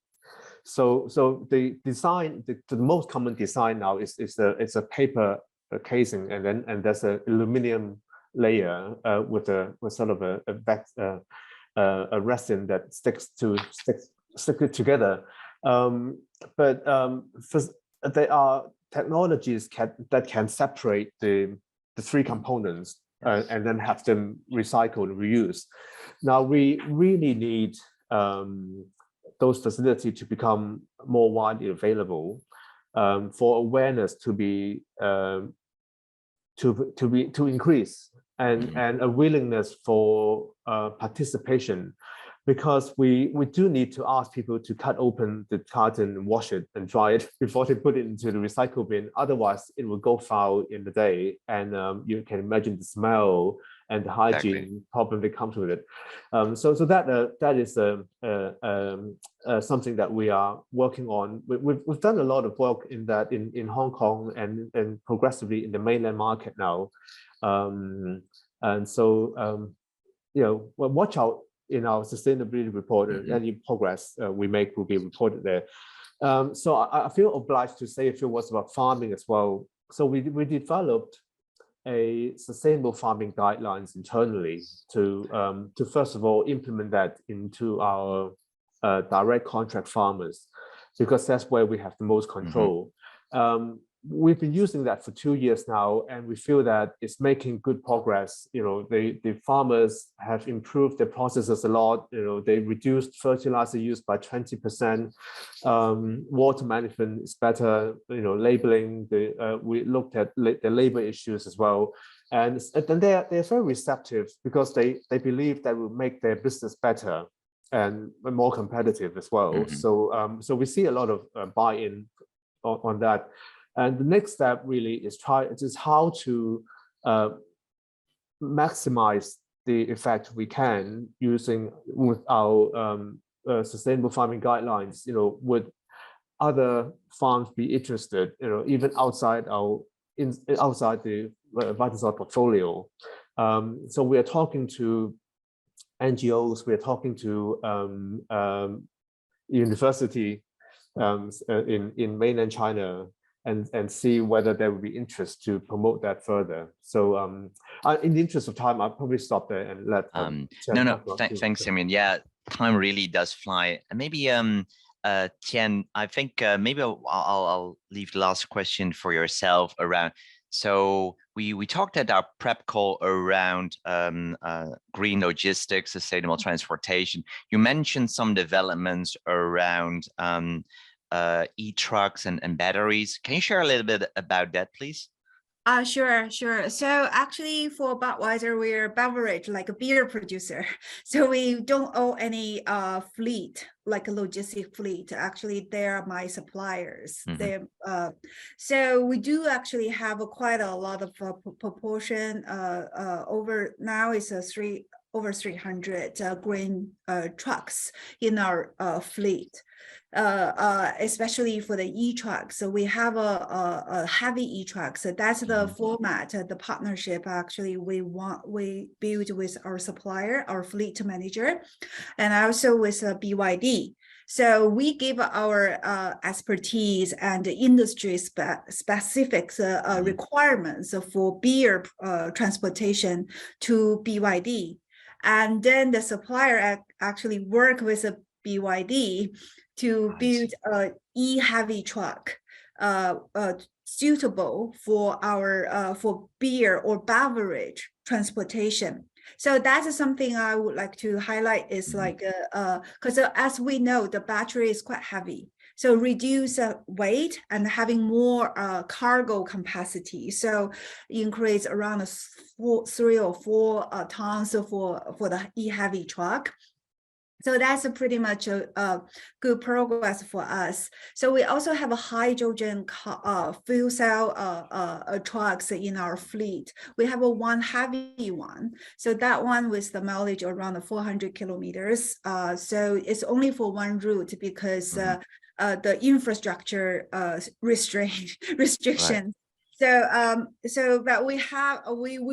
So the design, the most common design now is it's a paper casing, and there's an aluminum layer with sort of a resin that sticks it together. But there are technologies that can separate the three components and then have them recycled and reused. Now we really need those facilities to become more widely available for awareness to increase and a willingness for participation, because we do need to ask people to cut open the carton, wash it and dry it before they put it into the recycle bin. Otherwise it will go foul in the day, and you can imagine the smell and the hygiene problem that comes with it. So that is something that we are working on. We've done a lot of work in that in Hong Kong and progressively in the mainland market now. And so watch out in our sustainability report. Any progress we make will be reported there. So I feel obliged to say a few words about farming as well. So we developed a sustainable farming guidelines internally to first of all implement that into our direct contract farmers, because that's where we have the most control. We've been using that for 2 years now, and we feel that it's making good progress. The farmers have improved their processes a lot. They reduced fertilizer use by 20%. Water management is better. Labeling. We looked at the labor issues as well, and they're very receptive because they believe that will make their business better and more competitive as well. So we see a lot of buy-in on that. And the next step really is how to maximize the effect we can using with our sustainable farming guidelines. Would other farms be interested? Even outside the Vitasoy portfolio. So we are talking to NGOs. We are talking to university in mainland China. And see whether there will be interest to promote that further. So in the interest of time, I'll probably stop there and let thanks, Simeon. Yeah, time really does fly. And maybe Tian, I think maybe I'll leave the last question for yourself around. So we talked at our prep call around green logistics, sustainable transportation. You mentioned some developments around e-trucks and batteries. Can you share a little bit about that, please? Sure. So actually for Budweiser, we're a beverage, like a beer producer. So we don't own any fleet, like a logistic fleet. Actually, they're my suppliers. So we do actually have quite a lot of proportion over now. It's over 300 green trucks in our fleet, especially for the e-trucks. So we have a heavy e-truck. So that's the format, the partnership actually we build with our supplier, our fleet manager, and also with BYD. So we give our expertise and industry specific requirements for beer transportation to BYD. And then the supplier actually work with a BYD to build a e-heavy truck suitable for our for beer or beverage transportation. So that's something I would like to highlight is like, because as we know, the battery is quite heavy. So reduce weight and having more cargo capacity. So increase around 3 or 4 tons for the e-heavy truck. So that's pretty much a good progress for us. So we also have a hydrogen fuel cell trucks in our fleet. We have one heavy one. So that one with the mileage around 400 kilometers. So it's only for one route because the infrastructure restrictions. Right. So but we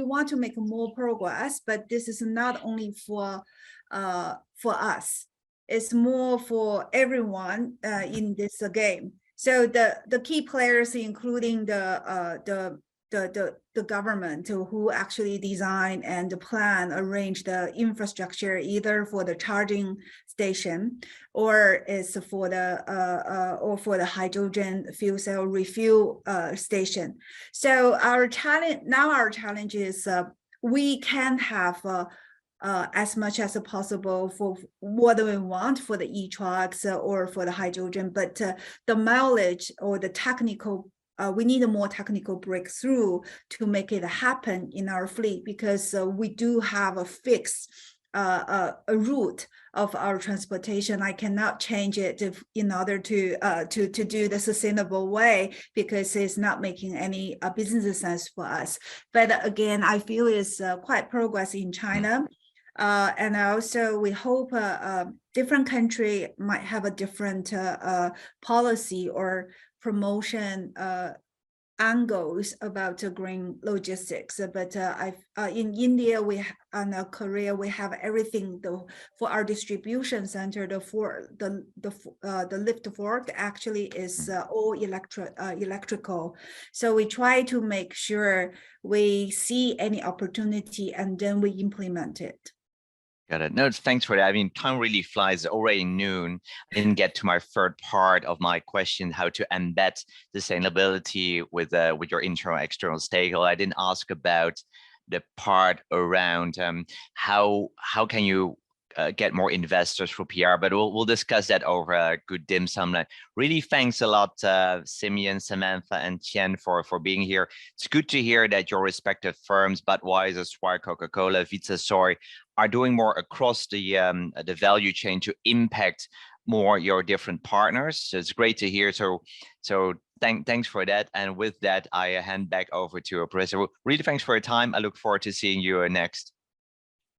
want to make more progress, but this is not only for us, it's more for everyone in this game. So the key players, including the government who actually design and plan, arrange the infrastructure, either for the charging station or is for the hydrogen fuel cell refuel station. So our challenge is we can have as much as possible for what we want for the e-trucks or for the hydrogen, but the mileage or the technical, we need a more technical breakthrough to make it happen in our fleet, because we do have a fixed a route of our transportation. I cannot change it in order to do the sustainable way, because it's not making any business sense for us. But again, I feel it's quite progress in China. And also we hope different country might have a different policy or promotion angles about green logistics. But in India, and Korea, we have everything for our distribution center. The lift fork actually is all electrical. So we try to make sure we see any opportunity and then we implement it. Got it. No, thanks for that. I mean, time really flies. Already noon. I didn't get to my third part of my question, how to embed sustainability with your internal external stakeholder. I didn't ask about the part around how can you get more investors for PR, but we'll discuss that over a good dim sum. Really, thanks a lot, Simeon, Samantha, and Qian for being here. It's good to hear that your respective firms, Budweiser, Swire, Coca-Cola, Vitasoy, are doing more across the value chain to impact more your different partners. So it's great to hear. So thanks for that. And with that, I hand back over to Professor. Really, thanks for your time. I look forward to seeing you next.